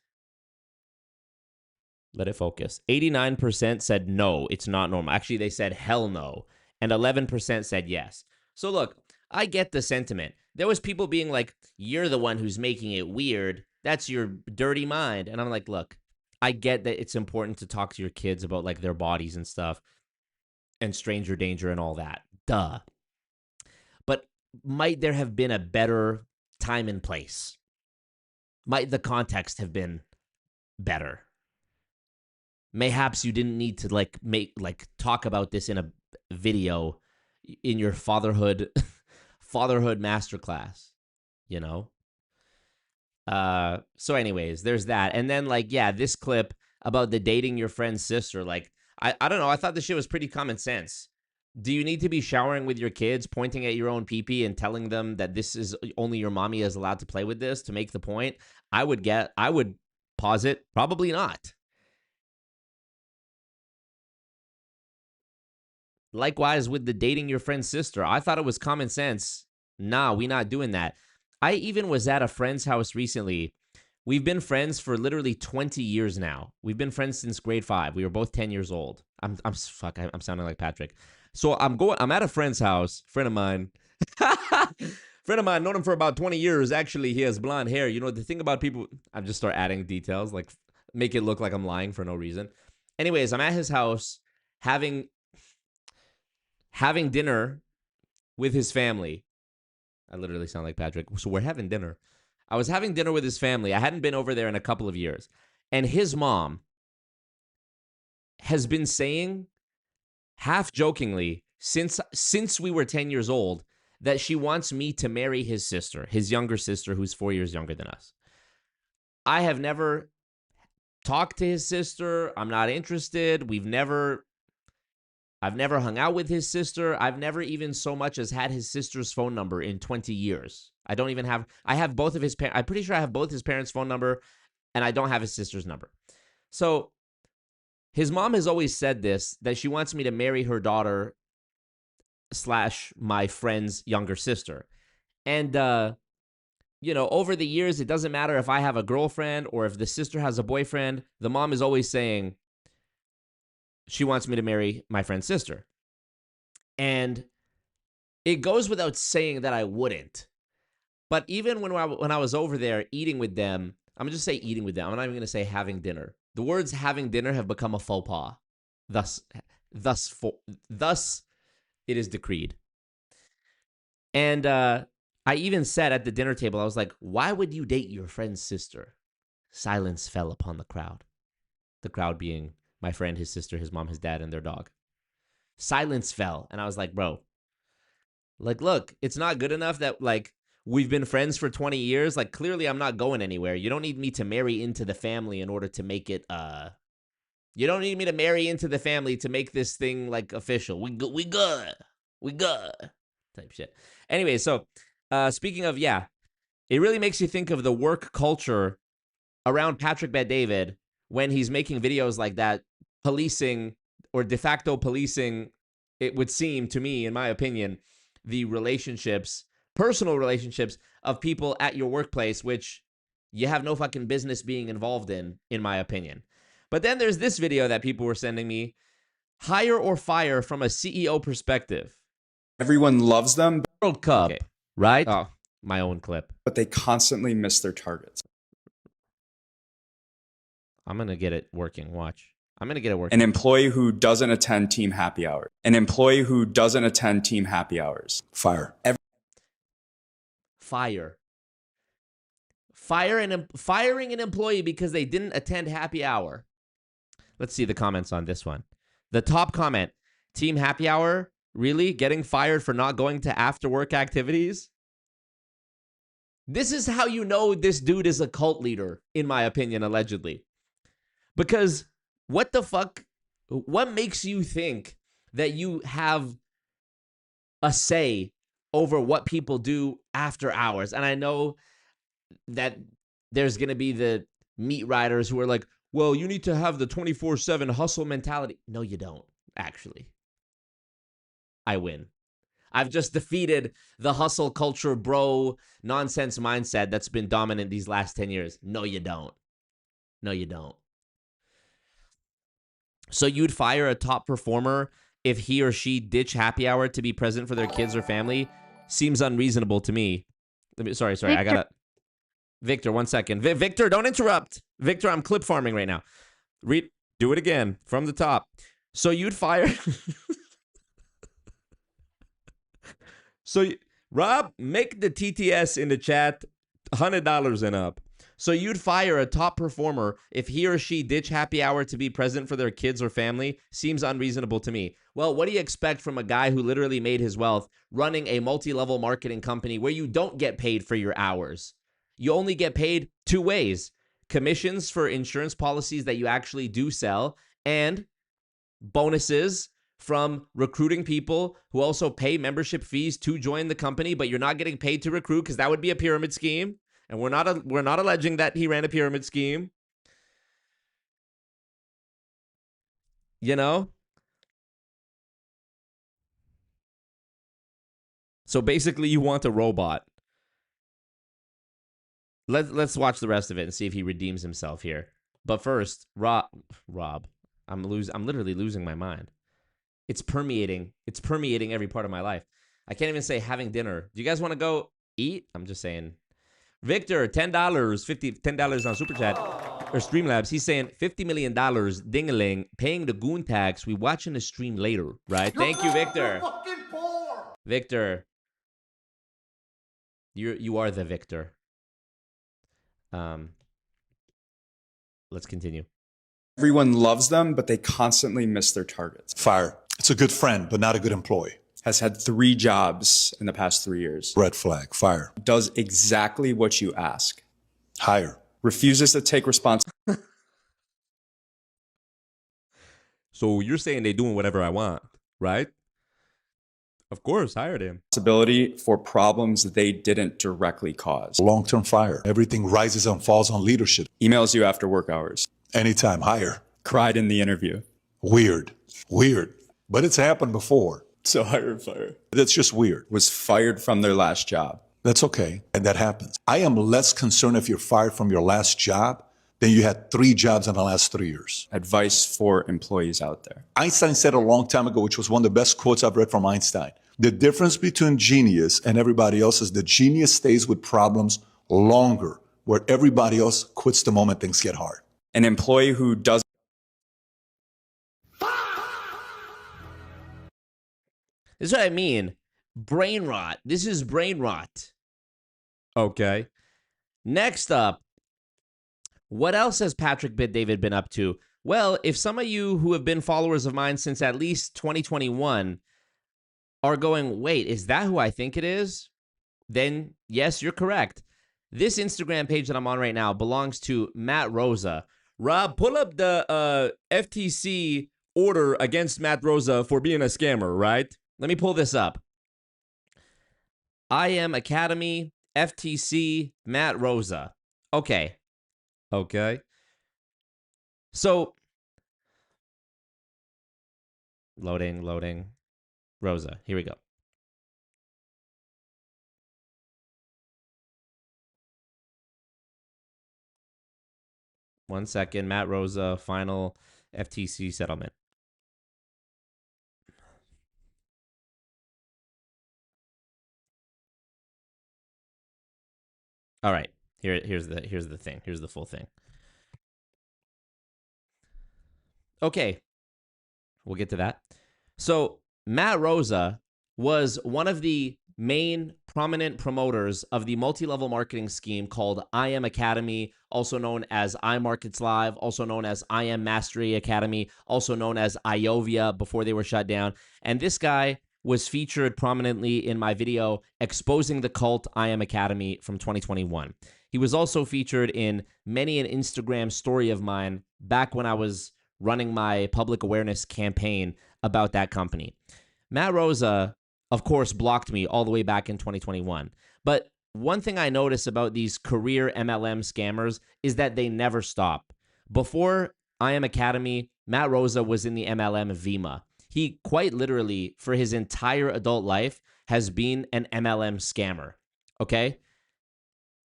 let it focus. 89% said no, it's not normal. Actually, they said hell no. And 11% said yes. So look, I get the sentiment. There was people being like, you're the one who's making it weird. That's your dirty mind. And I'm like, look, I get that it's important to talk to your kids about like their bodies and stuff and stranger danger and all that. Duh. But might there have been a better time and place? Might the context have been better? Mayhaps you didn't need to talk about this in a video in your fatherhood masterclass, you know? So anyways, there's that. And then like, yeah, this clip about the dating your friend's sister, like, I don't know. I thought this shit was pretty common sense. Do you need to be showering with your kids, pointing at your own pee-pee and telling them that this is only your mommy is allowed to play with this to make the point? I would posit probably not. Likewise with the dating your friend's sister. I thought it was common sense. Nah, we not doing that. I even was at a friend's house recently. We've been friends for literally 20 years now. We've been friends since grade 5. We were both 10 years old. I'm sounding like Patrick. So I'm at a friend's house, friend of mine. Friend of mine, known him for about 20 years. Actually, he has blonde hair. You know, the thing about people, I just start adding details, like make it look like I'm lying for no reason. Anyways, I'm at his house having dinner with his family. I literally sound like Patrick. So we're having dinner. I was having dinner with his family. I hadn't been over there in a couple of years. And his mom has been saying, half jokingly, since we were 10 years old, that she wants me to marry his sister, his younger sister, who's 4 years younger than us. I have never talked to his sister. I'm not interested. I've never hung out with his sister. I've never even so much as had his sister's phone number in 20 years. I have both of his parents. I'm pretty sure I have both his parents' phone number, and I don't have his sister's number. So his mom has always said this, that she wants me to marry her daughter / my friend's younger sister. And, over the years, it doesn't matter if I have a girlfriend or if the sister has a boyfriend. The mom is always saying she wants me to marry my friend's sister. And it goes without saying that I wouldn't. But even when I was over there eating with them, I'm going to just say eating with them. I'm not even going to say having dinner. The words having dinner have become a faux pas. Thus it is decreed. And I even said at the dinner table, I was like, why would you date your friend's sister? Silence fell upon the crowd. The crowd being my friend, his sister, his mom, his dad, and their dog. Silence fell. And I was like, bro, like, look, it's not good enough that, like, we've been friends for 20 years. Like, clearly I'm not going anywhere. You don't need me to marry into the family in order to make it, you don't need me to marry into the family to make this thing, like, official. We good. Type shit. Anyway, so, speaking of, yeah, it really makes you think of the work culture around Patrick Bet-David when he's making videos like that, policing or de facto policing, it would seem to me, in my opinion, the relationships, personal relationships of people at your workplace, which you have no fucking business being involved in my opinion. But then there's this video that people were sending me, hire or fire from a CEO perspective. Everyone loves them, World Cup, okay, right? Oh, my own clip. but they constantly miss their targets. I'm going to get it working. Watch. I'm going to get it working. An employee who doesn't attend team happy hours. Fire. Firing an employee because they didn't attend happy hour. Let's see the comments on this one. The top comment, team happy hour? Really? Getting fired for not going to after work activities? This is how you know this dude is a cult leader, in my opinion, allegedly. Because what the fuck? What makes you think that you have a say over what people do after hours? And I know that there's going to be the meat riders who are like, well, you need to have the 24/7 hustle mentality. No, you don't, actually. I win. I've just defeated the hustle culture bro nonsense mindset that's been dominant these last 10 years. No, you don't. No, you don't. So you'd fire a top performer if he or she ditch happy hour to be present for their kids or family? Seems unreasonable to me. Sorry. Victor. I gotta... Victor, 1 second. Victor, don't interrupt. Victor, I'm clip farming right now. Do it again from the top. So you'd fire... Rob, make the TTS in the chat $100 and up. So you'd fire a top performer if he or she ditch happy hour to be present for their kids or family? Seems unreasonable to me. Well, what do you expect from a guy who literally made his wealth running a multi-level marketing company where you don't get paid for your hours? You only get paid 2 ways. Commissions for insurance policies that you actually do sell, and bonuses from recruiting people who also pay membership fees to join the company, but you're not getting paid to recruit because that would be a pyramid scheme. And we're not alleging that he ran a pyramid scheme. You know? So basically you want a robot. Let's watch the rest of it and see if he redeems himself here. But first, Rob, I'm literally losing my mind. It's permeating every part of my life. I can't even say having dinner. Do you guys want to go eat? I'm just saying. Victor, $10 on Super Chat or Streamlabs. He's saying $50 million, ding-a-ling, paying the goon tax. We watching the stream later, right? Thank you, Victor. Victor, you are the victor. Let's continue. Everyone loves them, but they constantly miss their targets. Fire. It's a good friend, but not a good employee. Has had 3 jobs in the past 3 years. Red flag. Fire. Does exactly what you ask. Hire. Refuses to take responsibility. So you're saying they doing whatever I want, right? Of course, hired him. For problems they didn't directly cause. Long-term fire. Everything rises and falls on leadership. Emails you after work hours. Anytime. Hire. Cried in the interview. Weird. But it's happened before. So hire, fire. That's just weird. Was fired from their last job. That's okay. And that happens. I am less concerned if you're fired from your last job than you had 3 jobs in the last 3 years. Advice for employees out there. Einstein said a long time ago, which was one of the best quotes I've read from Einstein. The difference between genius and everybody else is the genius stays with problems longer, where everybody else quits the moment things get hard. An employee who doesn't. This is what I mean. Brain rot. This is brain rot. Okay. Next up, what else has Patrick Bet-David been up to? Well, if some of you who have been followers of mine since at least 2021 are going, wait, is that who I think it is? Then, yes, you're correct. This Instagram page that I'm on right now belongs to Matt Rosa. Rob, pull up the FTC order against Matt Rosa for being a scammer, right? Let me pull this up. I Am Academy, FTC, Matt Rosa. Okay. So, loading. Rosa, here we go. One second, Matt Rosa, final FTC settlement. All right, here's the thing. Here's the full thing. Okay, we'll get to that. So Matt Rosa was one of the main prominent promoters of the multi-level marketing scheme called I Am Academy, also known as iMarkets Live, also known as I Am Mastery Academy, also known as Iovia before they were shut down. And this guy was featured prominently in my video exposing the cult I Am Academy from 2021. He was also featured in many an Instagram story of mine back when I was running my public awareness campaign about that company. Matt Rosa, of course, blocked me all the way back in 2021. But one thing I notice about these career MLM scammers is that they never stop. Before I Am Academy, Matt Rosa was in the MLM Vima. He quite literally, for his entire adult life, has been an MLM scammer, okay?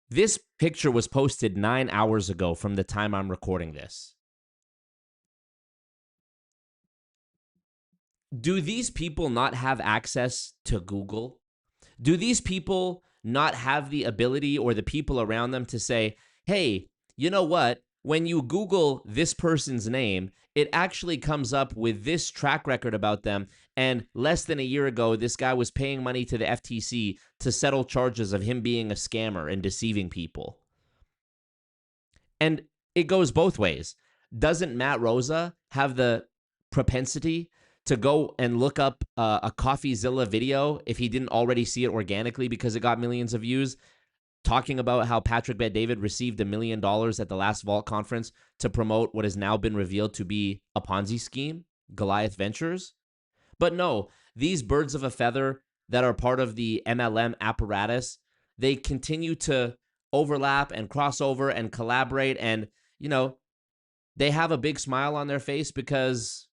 This picture was posted 9 hours ago from the time I'm recording this. Do these people not have access to Google? Do these people not have the ability or the people around them to say, hey, you know what? When you Google this person's name, it actually comes up with this track record about them. And less than a year ago, this guy was paying money to the FTC to settle charges of him being a scammer and deceiving people. And it goes both ways. Doesn't Matt Rosa have the propensity to go and look up a CoffeeZilla video if he didn't already see it organically because it got millions of views, talking about how Patrick Bet-David received $1 million at the last Vault conference to promote what has now been revealed to be a Ponzi scheme, Goliath Ventures? But no, these birds of a feather that are part of the MLM apparatus, they continue to overlap and cross over and collaborate. And, you know, they have a big smile on their face because,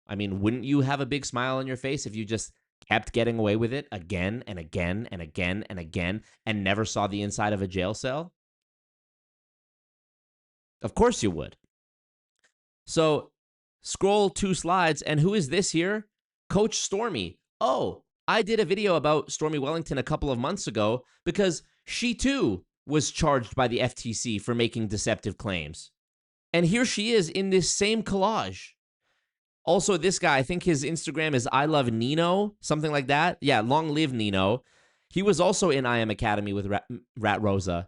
I mean, wouldn't you have a big smile on your face if you just kept getting away with it again and again and again and again and never saw the inside of a jail cell? Of course you would. So scroll 2 slides, and who is this here? Coach Stormy. Oh, I did a video about Stormy Wellington a couple of months ago because she too was charged by the FTC for making deceptive claims. And here she is in this same collage. Also, this guy, I think his Instagram is I Love Nino, something like that. Yeah, long live Nino. He was also in I Am Academy with Rat Rosa.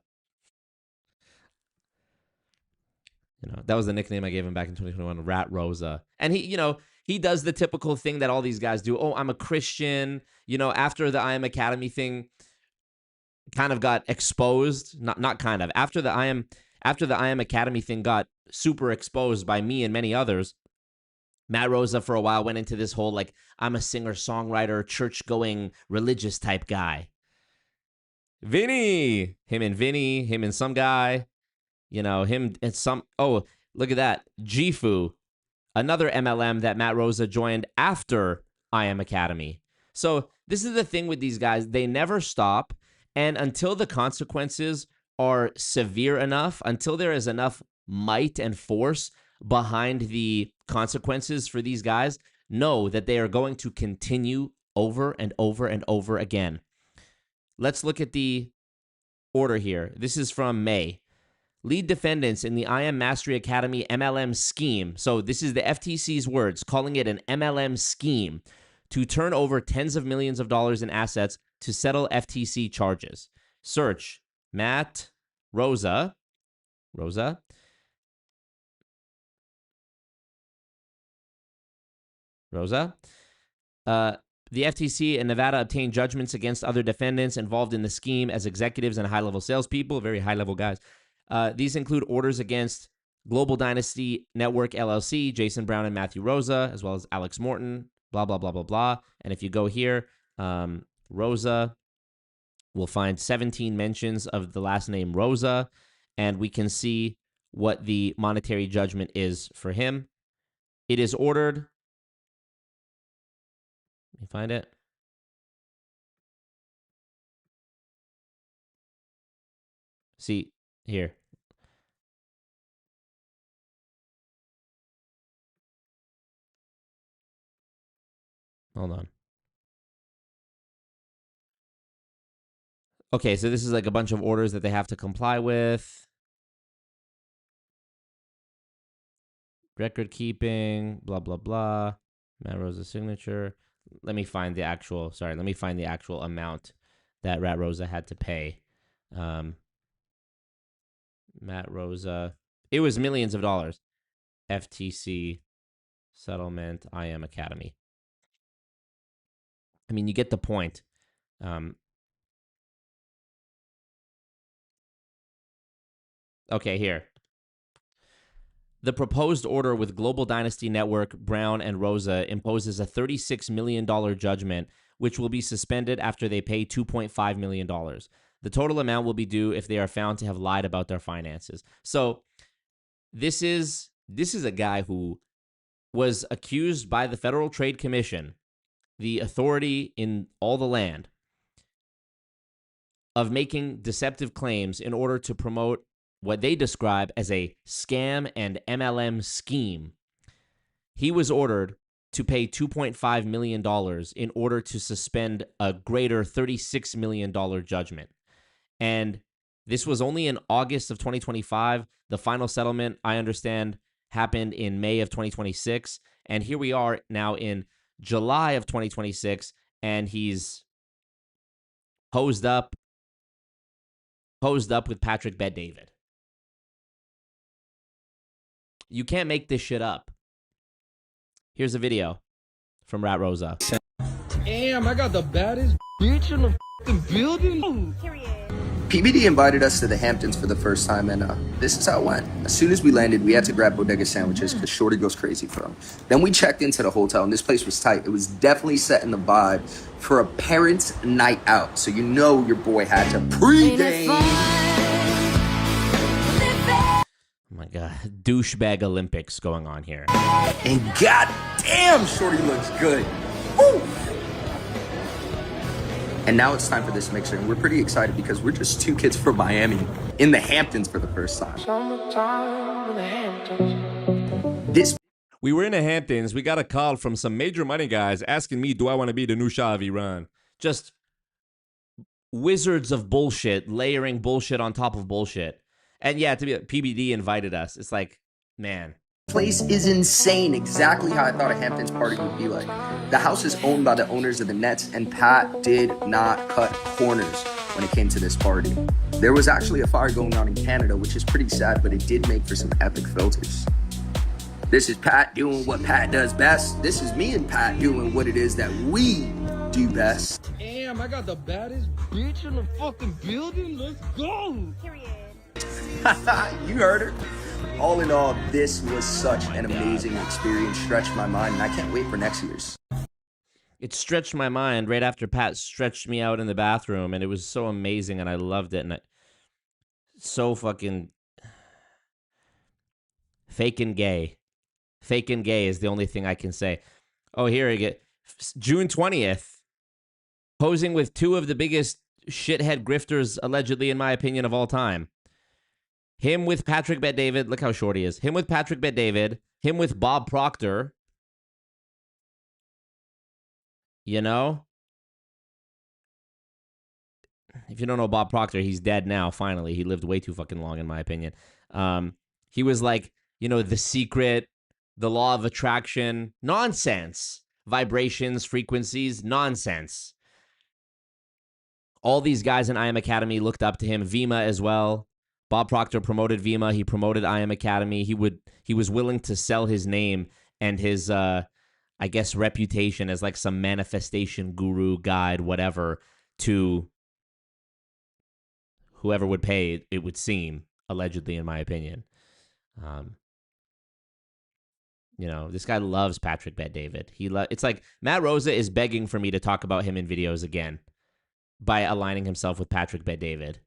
You know, that was the nickname I gave him back in 2021, Rat Rosa. And he, you know, he does the typical thing that all these guys do. Oh, I'm a Christian. You know, after the I Am Academy thing kind of got exposed, not kind of. After the I Am Academy thing got super exposed by me and many others, Matt Rosa for a while went into this whole like, I'm a singer-songwriter, church-going, religious type guy. Vinny, him and some guy. You know, him and some, oh, look at that. Gifu, another MLM that Matt Rosa joined after I Am Academy. So this is the thing with these guys. They never stop. And until the consequences are severe enough, until there is enough might and force behind the consequences for these guys, know that they are going to continue over and over and over again. Let's look at the order here. This is from May. Lead defendants in the I Am Mastery Academy MLM scheme. So this is the FTC's words, calling it an MLM scheme to turn over tens of millions of dollars in assets to settle FTC charges. Search Matt Rosa. The FTC and Nevada obtained judgments against other defendants involved in the scheme as executives and high-level salespeople, very high-level guys. These include orders against Global Dynasty Network LLC, Jason Brown and Matthew Rosa, as well as Alex Morton, blah, blah, blah, blah, blah. And if you go here, Rosa, we'll find 17 mentions of the last name Rosa, and we can see what the monetary judgment is for him. It is ordered. Let me find it. See, here. Hold on. Okay, so this is like a bunch of orders that they have to comply with. Record keeping, blah, blah, blah. Matt Rosa's signature. Let me find the actual amount that Rat Rosa had to pay. Matt Rosa. It was millions of dollars. FTC settlement, I Am Academy. I mean, you get the point. Okay, here. The proposed order with Global Dynasty Network, Brown, and Rosa imposes a $36 million judgment, which will be suspended after they pay $2.5 million. The total amount will be due if they are found to have lied about their finances. So this is a guy who was accused by the Federal Trade Commission, the authority in all the land, of making deceptive claims in order to promote what they describe as a scam and MLM scheme. He was ordered to pay $2.5 million in order to suspend a greater $36 million judgment. And this was only in August of 2025. The final settlement, I understand, happened in May of 2026. And here we are now in July of 2026, and he's hosed up with Patrick Bet-David. You can't make this shit up. Here's a video from Rat Rosa. Damn, I got the baddest bitch in the building. Period. PBD invited us to the Hamptons for the first time, and this is how it went. As soon as we landed, we had to grab bodega sandwiches because Shorty goes crazy for them. Then we checked into the hotel, and this place was tight. It was definitely setting the vibe for a parents' night out. So you know your boy had to pregame. Oh my god, douchebag Olympics going on here. And goddamn, Shorty looks good. Woo! And now it's time for this mixer, and we're pretty excited because we're just two kids from Miami in the Hamptons for the first time. We were in the Hamptons. We got a call from some major money guys asking me, do I want to be the new Shah of Iran? Just wizards of bullshit, layering bullshit on top of bullshit. And yeah, to be PBD invited us. It's like, man. Place is insane, exactly how I thought a Hamptons party would be like. The house is owned by the owners of the Nets, and Pat did not cut corners when it came to this party. There was actually a fire going on in Canada, which is pretty sad, but it did make for some epic filters. This is Pat doing what Pat does best. This is me and Pat doing what it is that we do best. Damn, I got the baddest bitch in the fucking building. Let's go. Period. You heard her. All in all, this was such an amazing experience, stretched my mind, and I can't wait for next year's. It stretched my mind right after Pat stretched me out in the bathroom, and it was so amazing, and I loved it, and so fucking faking gay. Faking gay is the only thing I can say. Oh, here we get June 20th, posing with two of the biggest shithead grifters, allegedly, in my opinion, of all time. Him with Patrick Bet-David. Look how short he is. Him with Patrick Bet-David. Him with Bob Proctor. You know? If you don't know Bob Proctor, he's dead now, finally. He lived way too fucking long, in my opinion. He was like, you know, The Secret, The Law of Attraction. Nonsense. Vibrations, frequencies, nonsense. All these guys in I Am Academy looked up to him. Vima as well. Bob Proctor promoted Vima. He promoted I Am Academy. He was willing to sell his name and his, I guess, reputation as like some manifestation guru, guide, whatever, to whoever would pay, it would seem, allegedly, in my opinion. You know, this guy loves Patrick Bet-David. It's like Matt Rosa is begging for me to talk about him in videos again by aligning himself with Patrick Bet-David.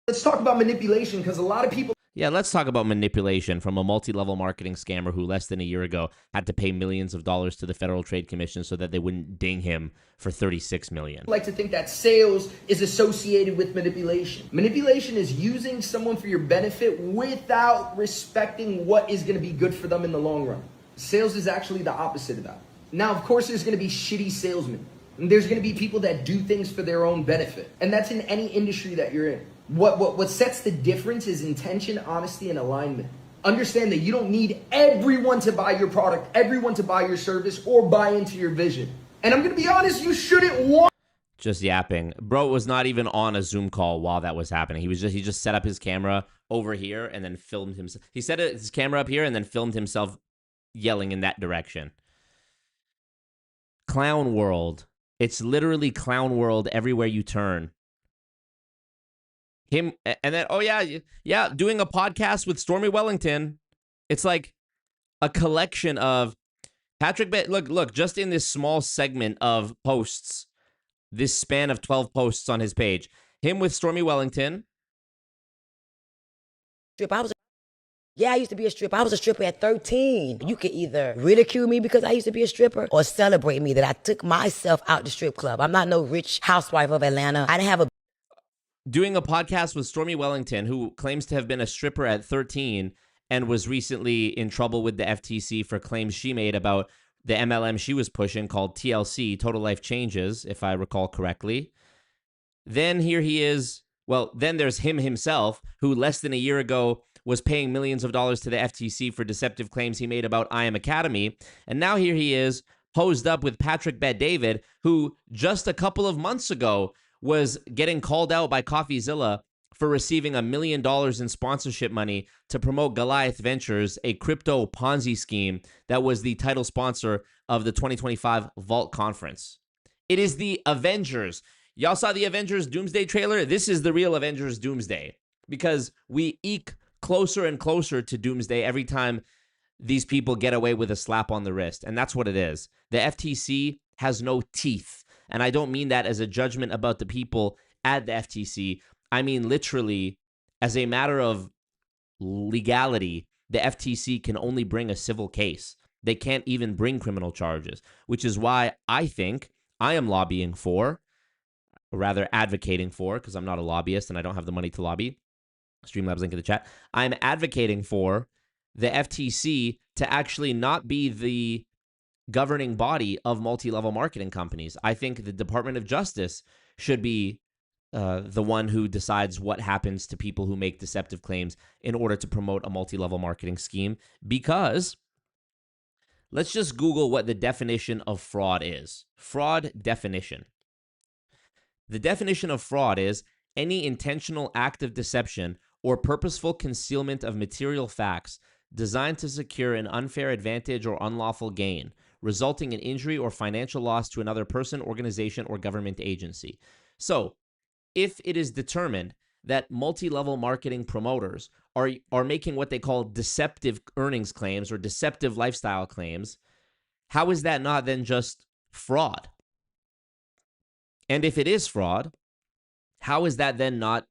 Let's talk about manipulation, because a lot of people... Yeah, let's talk about manipulation from a multi-level marketing scammer who less than a year ago had to pay millions of dollars to the Federal Trade Commission so that they wouldn't ding him for $36 million. like to think that sales is associated with manipulation. Manipulation is using someone for your benefit without respecting what is going to be good for them in the long run. Sales is actually the opposite of that. Now, of course, there's going to be shitty salesmen. And there's going to be people that do things for their own benefit. And that's in any industry that you're in. What sets the difference is intention, honesty, and alignment. Understand that you don't need everyone to buy your product, everyone to buy your service, or buy into your vision. And I'm going to be honest, you shouldn't want... Just yapping. Bro was not even on a Zoom call while that was happening. He just set up his camera over here and then filmed himself. He set his camera up here and then filmed himself yelling in that direction. Clown world. It's literally clown world everywhere you turn. Him, and then, oh yeah, doing a podcast with Stormy Wellington. It's like a collection of Patrick look, just in this small segment of posts, this span of 12 posts on his page. Him with Stormy Wellington. I used to be a stripper. I was a stripper at 13. You could either ridicule me because I used to be a stripper or celebrate me that I took myself out the strip club. I'm not no rich housewife of Atlanta. I didn't have a... Doing a podcast with Stormy Wellington, who claims to have been a stripper at 13 and was recently in trouble with the FTC for claims she made about the MLM she was pushing called TLC, Total Life Changes, if I recall correctly. Then here he is. Well, then there's him himself, who less than a year ago was paying millions of dollars to the FTC for deceptive claims he made about I Am Academy. And now here he is, posed up with Patrick Bet-David, who just a couple of months ago was getting called out by CoffeeZilla for receiving $1 million in sponsorship money to promote Goliath Ventures, a crypto Ponzi scheme that was the title sponsor of the 2025 Vault Conference. It is the Avengers. Y'all saw the Avengers Doomsday trailer? This is the real Avengers Doomsday, because we eke closer and closer to Doomsday every time these people get away with a slap on the wrist. And that's what it is. The FTC has no teeth. And I don't mean that as a judgment about the people at the FTC. I mean literally as a matter of legality, the FTC can only bring a civil case. They can't even bring criminal charges, which is why I think I am lobbying for, or rather advocating for, because I'm not a lobbyist and I don't have the money to lobby. Streamlabs link in the chat. I'm advocating for the FTC to actually not be the governing body of multi-level marketing companies. I think the Department of Justice should be the one who decides what happens to people who make deceptive claims in order to promote a multi-level marketing scheme, because let's just Google what the definition of fraud is. Fraud definition. The definition of fraud is any intentional act of deception or purposeful concealment of material facts designed to secure an unfair advantage or unlawful gain, resulting in injury or financial loss to another person, organization, or government agency. So, if it is determined that multi-level marketing promoters are making what they call deceptive earnings claims or deceptive lifestyle claims, how is that not then just fraud? And if it is fraud, how is that then not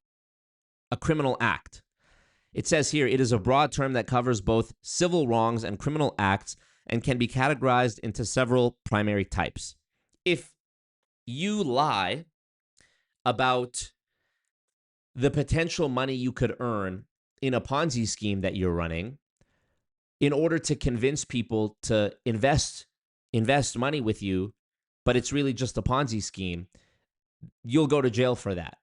a criminal act? It says here, it is a broad term that covers both civil wrongs and criminal acts and can be categorized into several primary types. If you lie about the potential money you could earn in a Ponzi scheme that you're running in order to convince people to invest money with you, but it's really just a Ponzi scheme, you'll go to jail for that.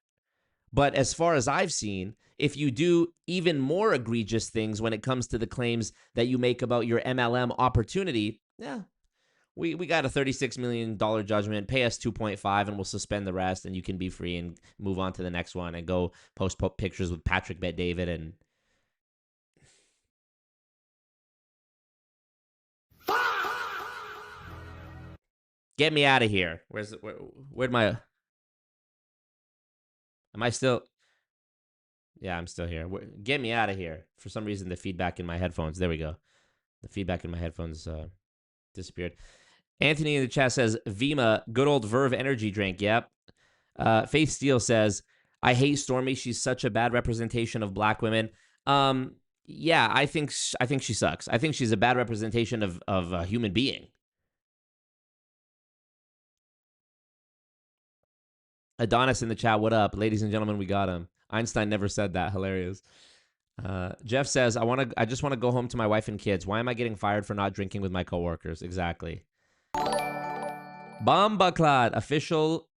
But as far as I've seen, if you do even more egregious things when it comes to the claims that you make about your MLM opportunity, we got a $36 million judgment, pay us 2.5 and we'll suspend the rest and you can be free and move on to the next one and go post pictures with Patrick Bet-David and... Get me out of here. Where'd my... Am I still... Yeah, I'm still here. Get me out of here. For some reason, the feedback in my headphones... There we go. The feedback in my headphones disappeared. Anthony in the chat says, Vima, good old Verve energy drink. Yep. Faith Steele says, I hate Stormy. She's such a bad representation of black women. Yeah, I think she sucks. I think she's a bad representation of a human being. Adonis in the chat, what up? Ladies and gentlemen, we got him. Einstein never said that. Hilarious. Jeff says, I just want to go home to my wife and kids. Why am I getting fired for not drinking with my coworkers? Exactly. Bombaclad, official.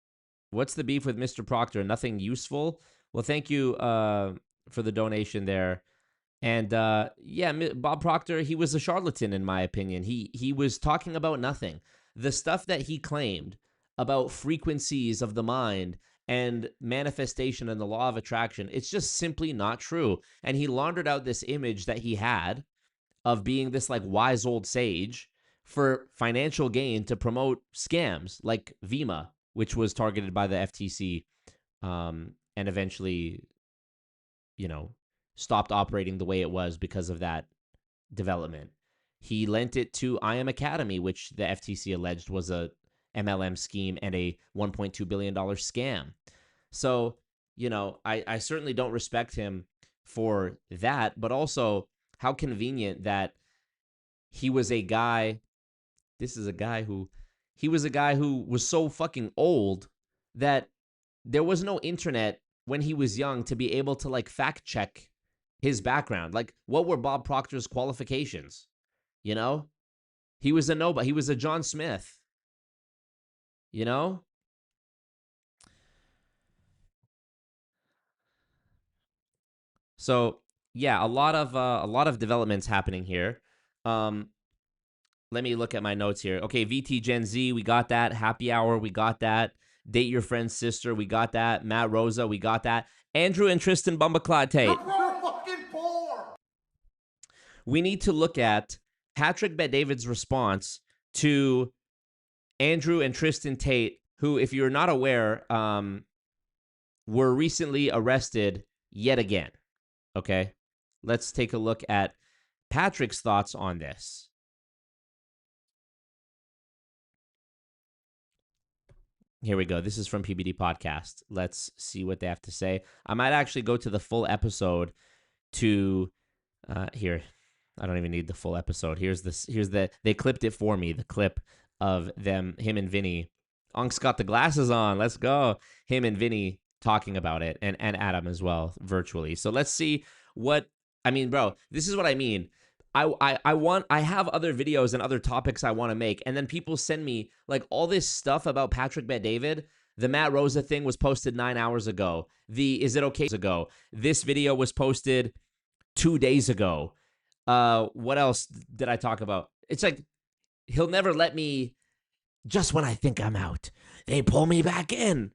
What's the beef with Mr. Proctor? Nothing useful? Well, thank you for the donation there. And yeah, Bob Proctor, he was a charlatan in my opinion. He was talking about nothing. The stuff that he claimed about frequencies of the mind and manifestation and the law of attraction, it's just simply not true. And he laundered out this image that he had of being this like wise old sage for financial gain to promote scams like Vima, which was targeted by the FTC and eventually, you know, stopped operating the way it was because of that development. He lent it to IM Academy, which the FTC alleged was a MLM scheme and a $1.2 billion scam. So, you know, I certainly don't respect him for that, but also how convenient that he was a guy. This is a guy who, he was a guy who was so fucking old that there was no internet when he was young to be able to like fact check his background. Like, what were Bob Proctor's qualifications? You know, he was a nobody. He was a John Smith. You know? So, yeah, a lot of developments happening here. Let me look at my notes here. Okay, VT Gen Z, we got that. Happy Hour, we got that. Date Your Friend's Sister, we got that. Matt Rosa, we got that. Andrew and Tristan Bumbaclad Tate. We need to look at Patrick Bet-David's response to Andrew and Tristan Tate who, if you're not aware, were recently arrested yet again. Okay? Let's take a look at Patrick's thoughts on this. Here we go. This is from PBD Podcast. Let's see what they have to say. I might actually go to the full episode to here. I don't even need the full episode. Here's they clipped it for me. The clip of him and Vinny. Unk's got the glasses on. Let's go. Him and Vinny talking about it, and Adam as well, virtually. So let's see what I mean, bro. This is what I mean. I have other videos and other topics I want to make, and then people send me like all this stuff about Patrick Bet-David. The Matt Rosa thing was posted 9 hours ago. The Is It Okay ago. This video was posted 2 days ago. What else did I talk about? It's like he'll never let me. Just when I think I'm out, they pull me back in.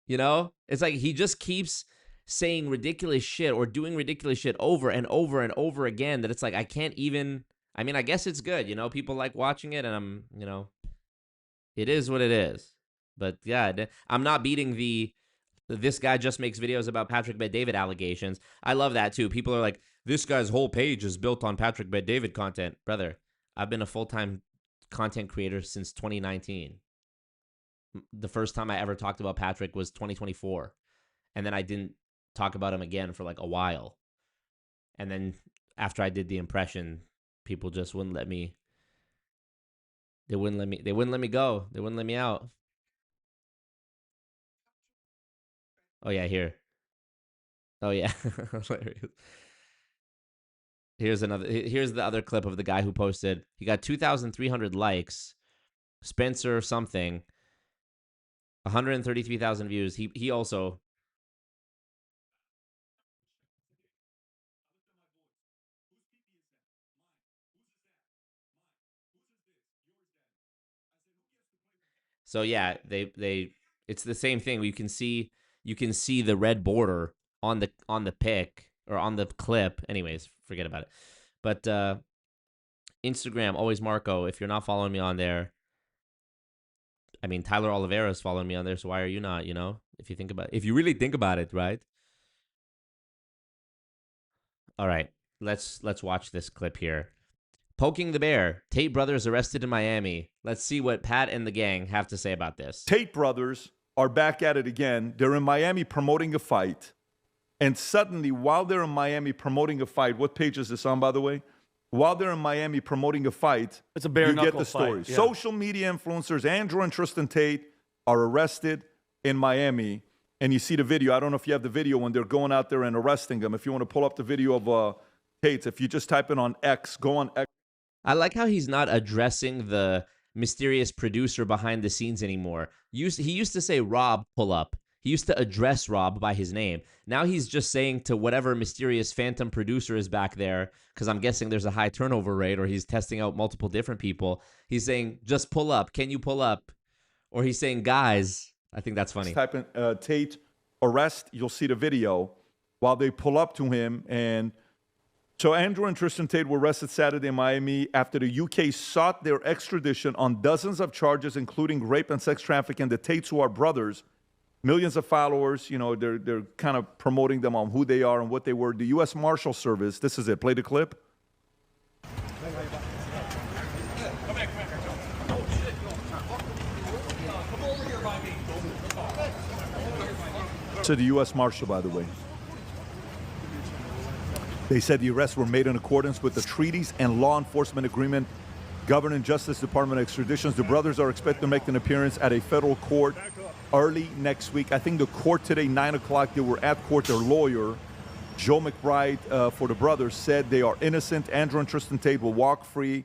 You know, it's like he just keeps saying ridiculous shit or doing ridiculous shit over and over and over again that it's like I can't even. I mean, I guess it's good, you know, people like watching it, and I'm, you know, it is what it is. But yeah, I'm not beating this guy just makes videos about Patrick Bet-David allegations. I love that too. People are like, this guy's whole page is built on Patrick Bet-David content. Brother, I've been a full-time content creator since 2019. The first time I ever talked about Patrick was 2024. And then I didn't talk about him again for like a while. And then after I did the impression, people just wouldn't let me. They wouldn't let me go. They wouldn't let me out. Oh yeah, here. Oh yeah. Here's the other clip of the guy who posted. He got 2,300 likes. Spencer something. 133,000 views. He also. So yeah, they it's the same thing. You can see the red border on the pic or on the clip. Anyways, forget about it. But Instagram, always Marco. If you're not following me on there, I mean, Tyler Oliveira is following me on there, so why are you not? You know, if you really think about it, right? All right, let's watch this clip here. Poking the bear. Tate brothers arrested in Miami. Let's see what Pat and the gang have to say about this. Tate brothers are back at it again. They're in Miami promoting a fight. And suddenly, while they're in Miami promoting a fight, what page is this on, by the way? While they're in Miami promoting a fight, it's a bare you get the story. Fight, yeah. Social media influencers, Andrew and Tristan Tate, are arrested in Miami. And you see the video. I don't know if you have the video when they're going out there and arresting them. If you want to pull up the video of Tate's, if you just type it on X, go on X. I like how he's not addressing the mysterious producer behind the scenes anymore. He used to say, Rob, pull up. He used to address Rob by his name. Now he's just saying to whatever mysterious phantom producer is back there, because I'm guessing there's a high turnover rate, or he's testing out multiple different people. He's saying, just pull up. Can you pull up? Or he's saying, guys. I think that's funny. Type in Tate arrest. You'll see the video while they pull up to him. And so Andrew and Tristan Tate were arrested Saturday in Miami after the UK sought their extradition on dozens of charges, including rape and sex trafficking. The Tates, who are brothers, millions of followers, you know, they're kind of promoting them on who they are and what they were. The U.S. Marshal Service, this is it. Play the clip. To the U.S. Marshal, by the way. They said the arrests were made in accordance with the treaties and law enforcement agreement governing Justice Department extraditions. The brothers are expected to make an appearance at a federal court early next week. I think the court today, 9 o'clock, they were at court. Their lawyer, Joe McBride, for the brothers, said they are innocent. Andrew and Tristan Tate will walk free.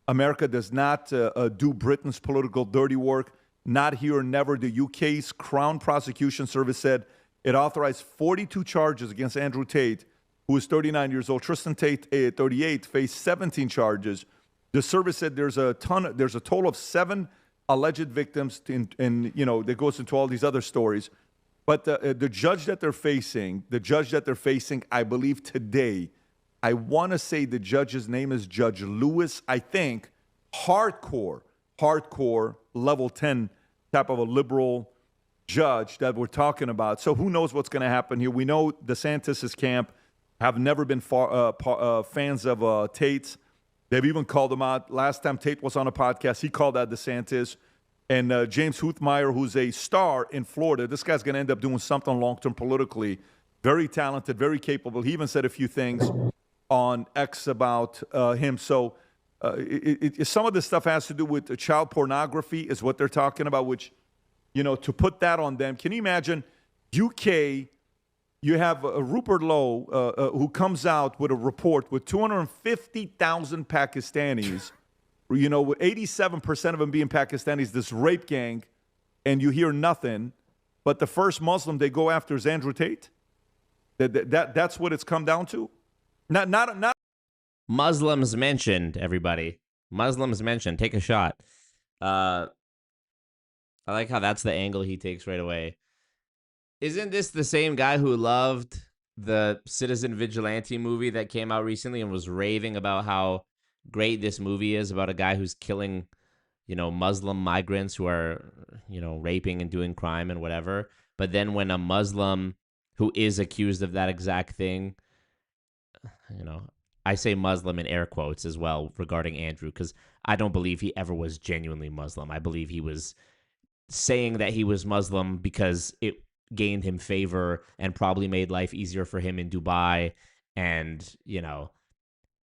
America does not do Britain's political dirty work. Not here, never. The UK's Crown Prosecution Service said it authorized 42 charges against Andrew Tate, who is 39 years old. Tristan Tate, 38, faced 17 charges. The service said there's a total of 7 alleged victims, and you know, that goes into all these other stories. But the judge that they're facing, I believe today, I want to say the judge's name is Judge Lewis. I think hardcore level 10 type of a liberal judge that we're talking about. So who knows what's going to happen here? We know DeSantis' camp have never been fans of Tate's. They've even called him out. Last time Tate was on a podcast, he called out DeSantis. And James Huthmeyer, who's a star in Florida, this guy's going to end up doing something long-term politically. Very talented, very capable. He even said a few things on X about him. So some of this stuff has to do with child pornography is what they're talking about, which, you know, to put that on them. Can you imagine UK, you have Rupert Lowe who comes out with a report with 250,000 Pakistanis, you know, with 87% of them being Pakistanis, this rape gang, and you hear nothing. But the first Muslim they go after is Andrew Tate. That's what it's come down to. Not. Muslims mentioned, everybody. Muslims mentioned. Take a shot. I like how that's the angle he takes right away. Isn't this the same guy who loved the Citizen Vigilante movie that came out recently and was raving about how great this movie is about a guy who's killing, you know, Muslim migrants who are, you know, raping and doing crime and whatever. But then when a Muslim who is accused of that exact thing, you know, I say Muslim in air quotes as well regarding Andrew, because I don't believe he ever was genuinely Muslim. I believe he was saying that he was Muslim because it gained him favor and probably made life easier for him in Dubai. And, you know,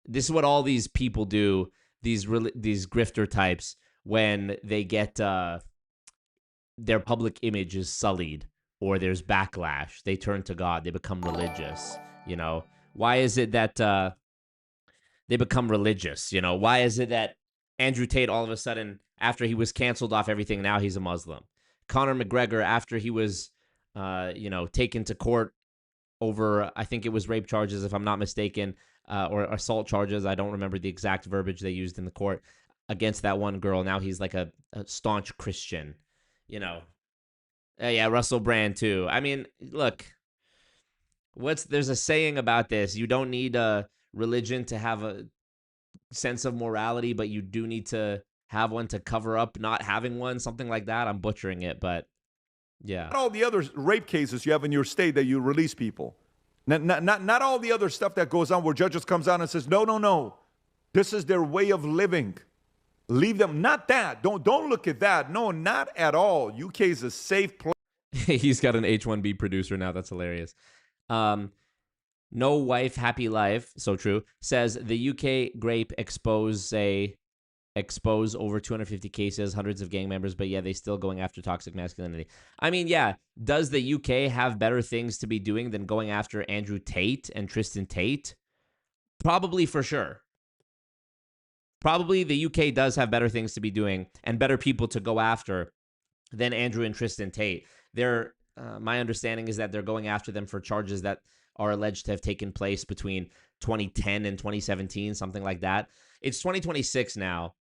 this is what all these people do, these grifter types, when they get their public image is sullied or there's backlash. They turn to God. They become religious, you know. Why is it that they become religious, you know? Why is it that Andrew Tate, all of a sudden, after he was canceled off everything, now he's a Muslim? Conor McGregor, after he was, you know, taken to court over, I think it was rape charges, if I'm not mistaken, or assault charges. I don't remember the exact verbiage they used in the court against that one girl. Now he's like a staunch Christian, you know. Yeah, Russell Brand too. I mean, look, there's a saying about this. You don't need a religion to have a sense of morality, but you do need to have one to cover up not having one, something like that. I'm butchering it, but yeah. Not all the other rape cases you have in your state that you release people. Not all the other stuff that goes on where judges comes out and says, no. This is their way of living. Leave them. Not that. Don't look at that. No, not at all. UK is a safe place. He's got an H-1B producer now. That's hilarious. No Wife, Happy Life, so true, says the UK grape expose over 250 cases, hundreds of gang members, but yeah, they still going after toxic masculinity. I mean, yeah, does the UK have better things to be doing than going after Andrew Tate and Tristan Tate? Probably, for sure. Probably the UK does have better things to be doing and better people to go after than Andrew and Tristan Tate. My understanding is that they're going after them for charges that are alleged to have taken place between 2010 and 2017, something like that. It's 2026 now.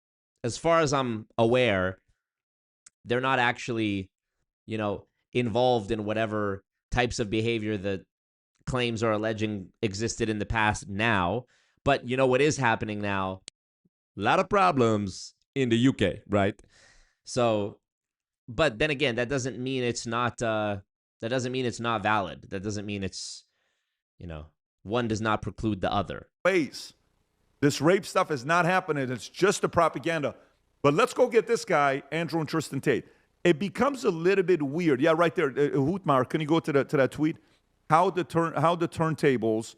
As far as I'm aware, they're not actually, you know, involved in whatever types of behavior the claims are alleging existed in the past now. But you know what is happening now? A lot of problems in the UK, right? So, but then again, that doesn't mean it's not. That doesn't mean it's not valid. That doesn't mean it's, you know, one does not preclude the other. This rape stuff is not happening. It's just a propaganda. But let's go get this guy, Andrew and Tristan Tate. It becomes a little bit weird. Yeah, right there. Hootmar, can you go to that tweet? How the turntables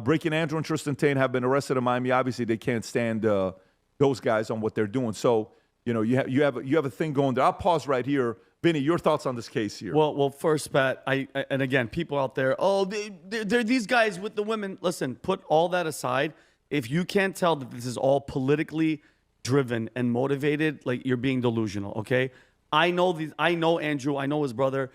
breaking Andrew and Tristan Tate have been arrested in Miami. Obviously, they can't stand those guys on what they're doing. So, you know, you have a thing going there. I'll pause right here. Vinny, your thoughts on this case here? Well, first, Pat, and again, people out there, they're these guys with the women. Listen, put all that aside. If you can't tell that this is all politically driven and motivated, like, you're being delusional, okay? I know Andrew. I know his brother.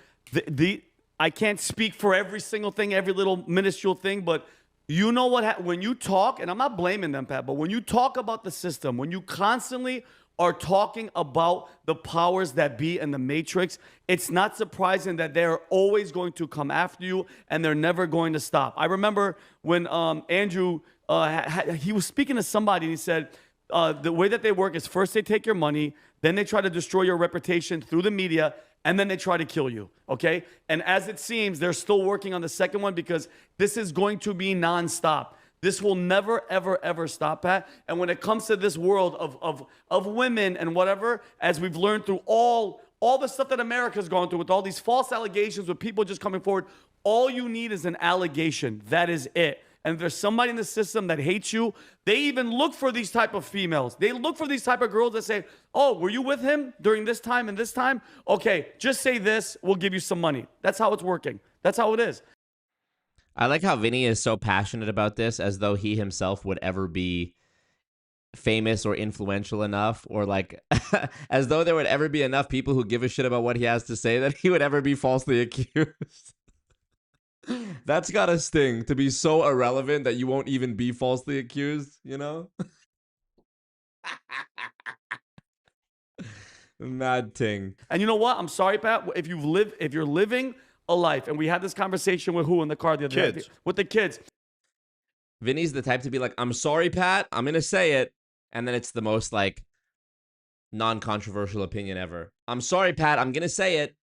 I can't speak for every single thing, every little minuscule thing, but you know what? When you talk, and I'm not blaming them, Pat, but when you talk about the system, when you constantly are talking about the powers that be and the matrix, it's not surprising that they're always going to come after you and they're never going to stop. I remember when Andrew, he was speaking to somebody and he said, The way that they work is first they take your money, then they try to destroy your reputation through the media, and then they try to kill you, okay? And as it seems, they're still working on the second one because this is going to be nonstop. This will never, ever, ever stop, Pat. And when it comes to this world of women and whatever, as we've learned through all the stuff that America's gone through with all these false allegations with people just coming forward, all you need is an allegation. That is it. And if there's somebody in the system that hates you, they even look for these type of females. They look for these type of girls that say, oh, were you with him during this time and this time? Okay, just say this, we'll give you some money. That's how it's working. That's how it is. I like how Vinny is so passionate about this, as though he himself would ever be famous or influential enough, or like as though there would ever be enough people who give a shit about what he has to say that he would ever be falsely accused. That's gotta sting, to be so irrelevant that you won't even be falsely accused, you know? Mad ting. And you know what? I'm sorry, Pat. If you're living a life, and we had this conversation with who in the car the other day? With the kids. Vinny's the type to be like, I'm sorry, Pat, I'm gonna say it. And then it's the most like non-controversial opinion ever. I'm sorry, Pat, I'm gonna say it.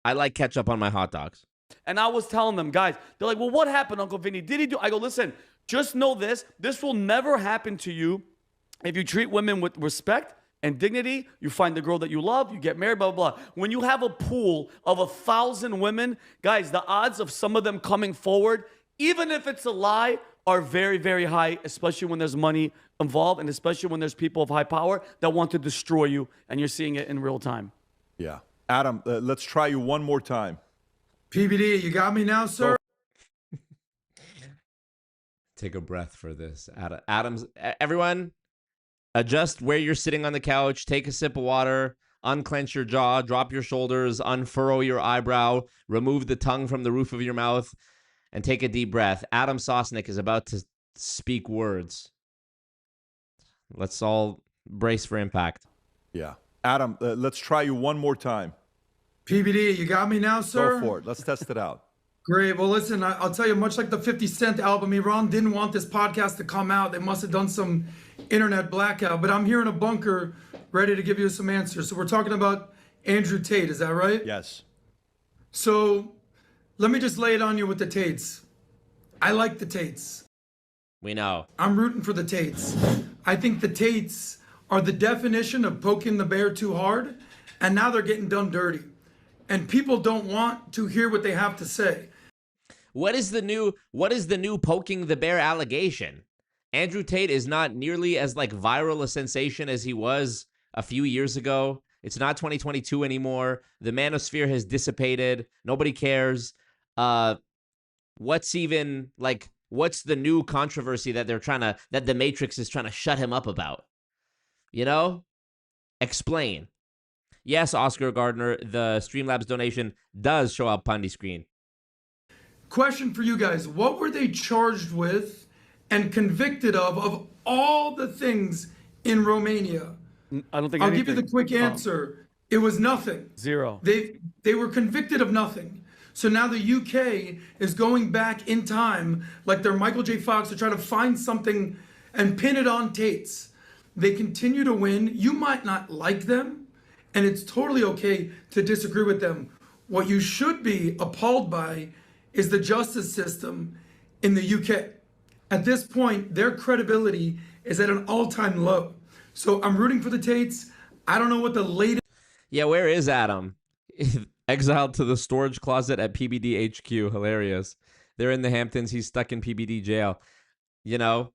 I like ketchup on my hot dogs. And I was telling them, guys, they're like, well, what happened, Uncle Vinny? Did he do? I go, listen, just know this. This will never happen to you if you treat women with respect and dignity. You find the girl that you love, you get married, blah, blah, blah. When you have a pool of 1,000 women, guys, the odds of some of them coming forward, even if it's a lie, are very, very high, especially when there's money involved and especially when there's people of high power that want to destroy you, and you're seeing it in real time. Yeah. Adam, let's try you one more time. PBD, you got me now, sir? Take a breath for this. Adam's, everyone, adjust where you're sitting on the couch, take a sip of water, unclench your jaw, drop your shoulders, unfurrow your eyebrow, remove the tongue from the roof of your mouth, and take a deep breath. Adam Sosnick is about to speak words. Let's all brace for impact. Yeah. Adam, let's try you one more time. PBD, you got me now, sir? Go for it. Let's test it out. Great. Well, listen, I'll tell you, much like the 50 Cent album, Iran didn't want this podcast to come out. They must have done some internet blackout. But I'm here in a bunker ready to give you some answers. So we're talking about Andrew Tate. Is that right? Yes. So let me just lay it on you with the Tates. I like the Tates. We know. I'm rooting for the Tates. I think the Tates are the definition of poking the bear too hard, and now they're getting done dirty. And people don't want to hear what they have to say. What is the new poking the bear allegation? Andrew Tate is not nearly as like viral a sensation as he was a few years ago. It's not 2022 anymore. The manosphere has dissipated. Nobody cares. What's the new controversy that that the Matrix is trying to shut him up about? You know? Explain. Yes, Oscar Gardner, the Streamlabs donation does show up on the screen. Question for you guys. What were they charged with and convicted of all the things in Romania? I don't think I'll give you the quick answer. It was nothing. Zero. They were convicted of nothing. So now the UK is going back in time like they're Michael J. Fox to try to find something and pin it on Tates. They continue to win. You might not like them, and it's totally okay to disagree with them. What you should be appalled by is the justice system in the UK. At this point, their credibility is at an all-time low. So I'm rooting for the Tates. I don't know what the latest... Yeah, where is Adam? Exiled to the storage closet at PBD HQ. Hilarious. They're in the Hamptons. He's stuck in PBD jail. You know,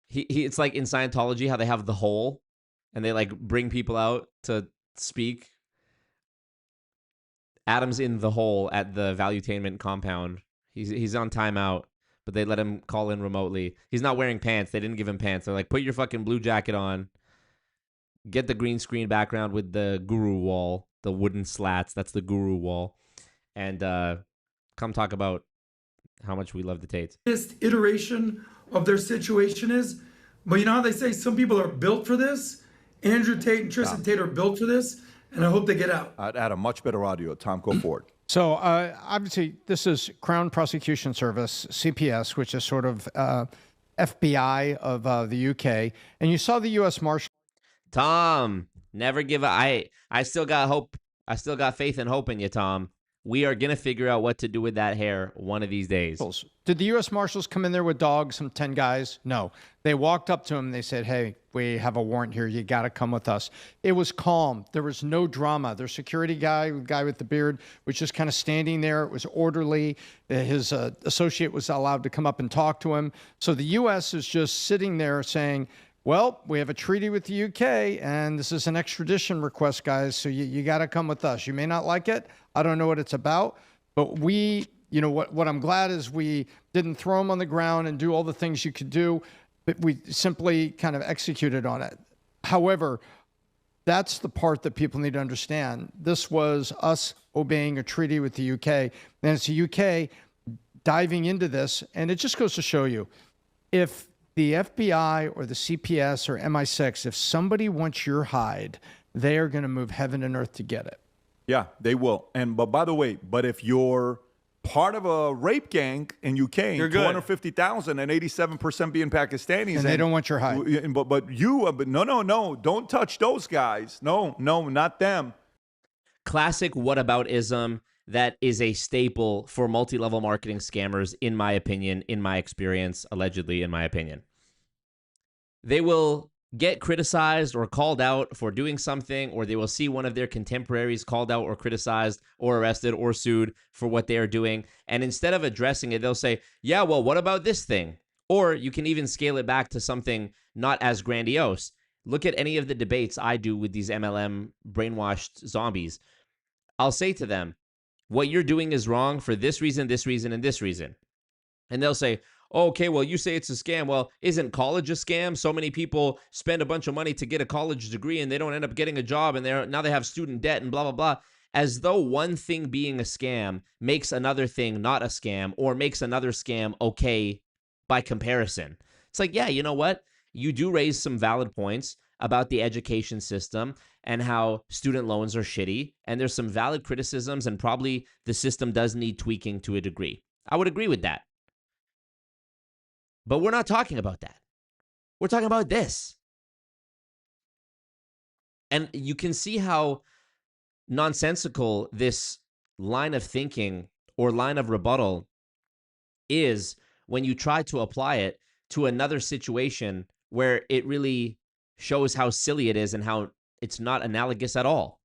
it's like in Scientology how they have the hole and they like bring people out to speak. Adam's in the hole at the Valuetainment compound. He's on timeout, but they let him call in remotely. He's not wearing pants. They didn't give him pants. They're like, put your fucking blue jacket on. Get the green screen background with the guru wall, the wooden slats. That's the guru wall. And come talk about how much we love the Tates. iteration of their situation is. But you know how they say some people are built for this? Andrew Tate and Tristan Tate are built for this, and I hope they get out. Adam, much better audio. Tom, go for it. So obviously this is Crown Prosecution Service, CPS, which is sort of FBI of the UK, and you saw the U.S. Marshal. Tom, never give up. I still got hope. I still got faith and hope in you, Tom. We are going to figure out what to do with that hair one of these days. Did the U.S. Marshals come in there with dogs, some 10 guys? No. They walked up to him. They said, hey, we have a warrant here. You got to come with us. It was calm. There was no drama. Their security guy, the guy with the beard, was just kind of standing there. It was orderly. His associate was allowed to come up and talk to him. So the U.S. is just sitting there saying, well, we have a treaty with the UK, and this is an extradition request, guys, so you got to come with us. You may not like it. I don't know what it's about, but we, you know, what I'm glad is we didn't throw him on the ground and do all the things you could do, but we simply kind of executed on it. However, that's the part that people need to understand. This was us obeying a treaty with the UK, and it's the UK diving into this, and it just goes to show you, if the FBI or the CPS or MI6, if somebody wants your hide, they are going to move heaven and earth to get it. Yeah, they will. But by the way, if you're part of a rape gang in UK, You're good. 250,000 and 87% being Pakistanis, And they don't want your hide. But no, don't touch those guys. No, not them. Classic whataboutism that is a staple for multi-level marketing scammers, in my opinion, in my experience, allegedly, in my opinion. They will get criticized or called out for doing something, or they will see one of their contemporaries called out or criticized or arrested or sued for what they are doing. And instead of addressing it, they'll say, yeah, well, what about this thing? Or you can even scale it back to something not as grandiose. Look at any of the debates I do with these MLM brainwashed zombies. I'll say to them, what you're doing is wrong for this reason, and this reason. And they'll say, oh, okay, well, you say it's a scam. Well, isn't college a scam? So many people spend a bunch of money to get a college degree and they don't end up getting a job, and now they have student debt and blah, blah, blah. As though one thing being a scam makes another thing not a scam, or makes another scam okay by comparison. It's like, yeah, you know what? You do raise some valid points about the education system and how student loans are shitty, and there's some valid criticisms, and probably the system does need tweaking to a degree. I would agree with that. But we're not talking about that. We're talking about this. And you can see how nonsensical this line of thinking or line of rebuttal is when you try to apply it to another situation where it really shows how silly it is and how it's not analogous at all.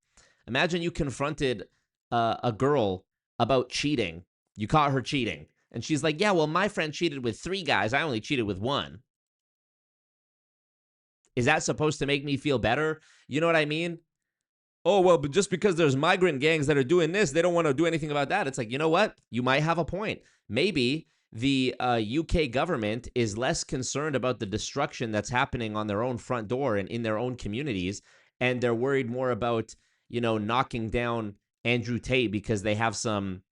Imagine you confronted a girl about cheating. You caught her cheating. And she's like, yeah, well, my friend cheated with 3 guys. I only cheated with 1. Is that supposed to make me feel better? You know what I mean? Oh, well, but just because there's migrant gangs that are doing this, they don't want to do anything about that. It's like, you know what? You might have a point. Maybe the UK government is less concerned about the destruction that's happening on their own front door and in their own communities, and they're worried more about, you know, knocking down Andrew Tate because they have some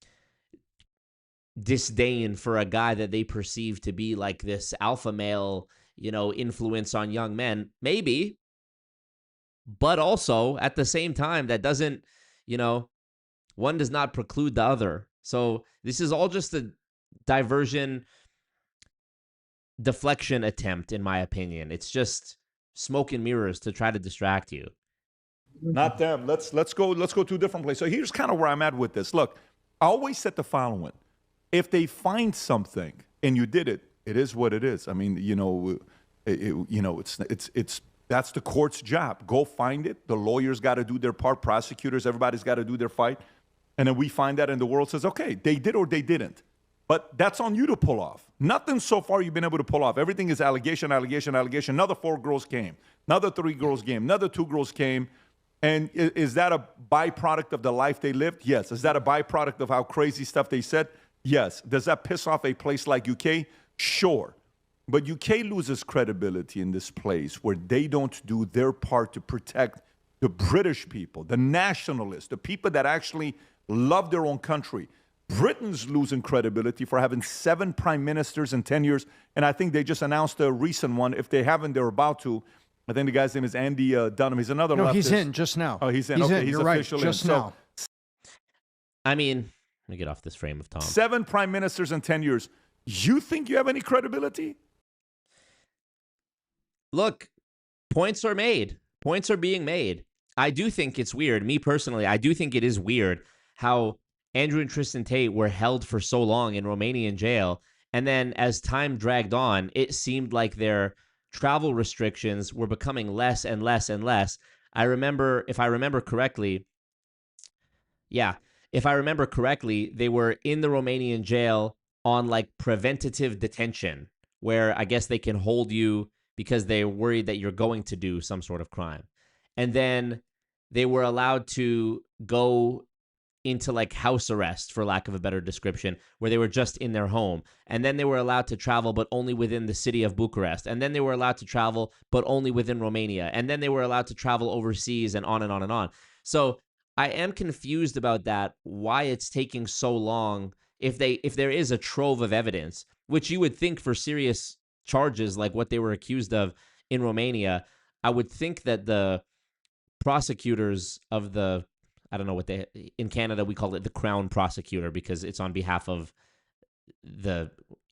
disdain for a guy that they perceive to be like this alpha male, you know, influence on young men. Maybe. But also, at the same time, that doesn't, you know, one does not preclude the other. So this is all just a diversion, deflection attempt, in my opinion. It's just smoke and mirrors to try to distract you. Not them. Let's go to a different place. So here's kind of where I'm at with this. Look, I always said the following. If they find something and you did it, it is what it is. I mean, it's that's the court's job. Go find it. The lawyers got to do their part. Prosecutors, everybody's got to do their fight. And then we find that, and the world says, okay, they did or they didn't. But that's on you to pull off. Nothing so far you've been able to pull off. Everything is allegation, allegation, allegation. Another 4 girls came. Another 3 girls came. Another 2 girls came. And is that a byproduct of the life they lived? Yes. Is that a byproduct of how crazy stuff they said? Yes. Does that piss off a place like UK? Sure. But UK loses credibility in this place where they don't do their part to protect the British people, the nationalists, the people that actually love their own country. Britain's losing credibility for having 7 prime ministers in 10 years. And I think they just announced a recent one. If they haven't, they're about to. I think the guy's name is Andy Dunham. He's another leftist. No, he's in just now. Oh, he's in. Okay, he's You're right, officially just in. now. I mean, let me get off this frame of Tom. 7 prime ministers in 10 years. You think you have any credibility? look, points are made. Points are being made. I do think it's weird. Me personally, I do think it is weird how Andrew and Tristan Tate were held for so long in Romanian jail. And then as time dragged on, it seemed like their travel restrictions were becoming less and less and less. I remember, if I remember correctly, they were in the Romanian jail on like preventative detention, where I guess they can hold you because they're worried that you're going to do some sort of crime. And then they were allowed to go into like house arrest, for lack of a better description, where they were just in their home. And then they were allowed to travel, but only within the city of Bucharest. And then they were allowed to travel, but only within Romania. And then they were allowed to travel overseas and on and on and on. So I am confused about that, why it's taking so long if there is a trove of evidence, which you would think for serious charges like what they were accused of in Romania, I would think that the prosecutors of the, I don't know what in Canada we call it the Crown Prosecutor because it's on behalf of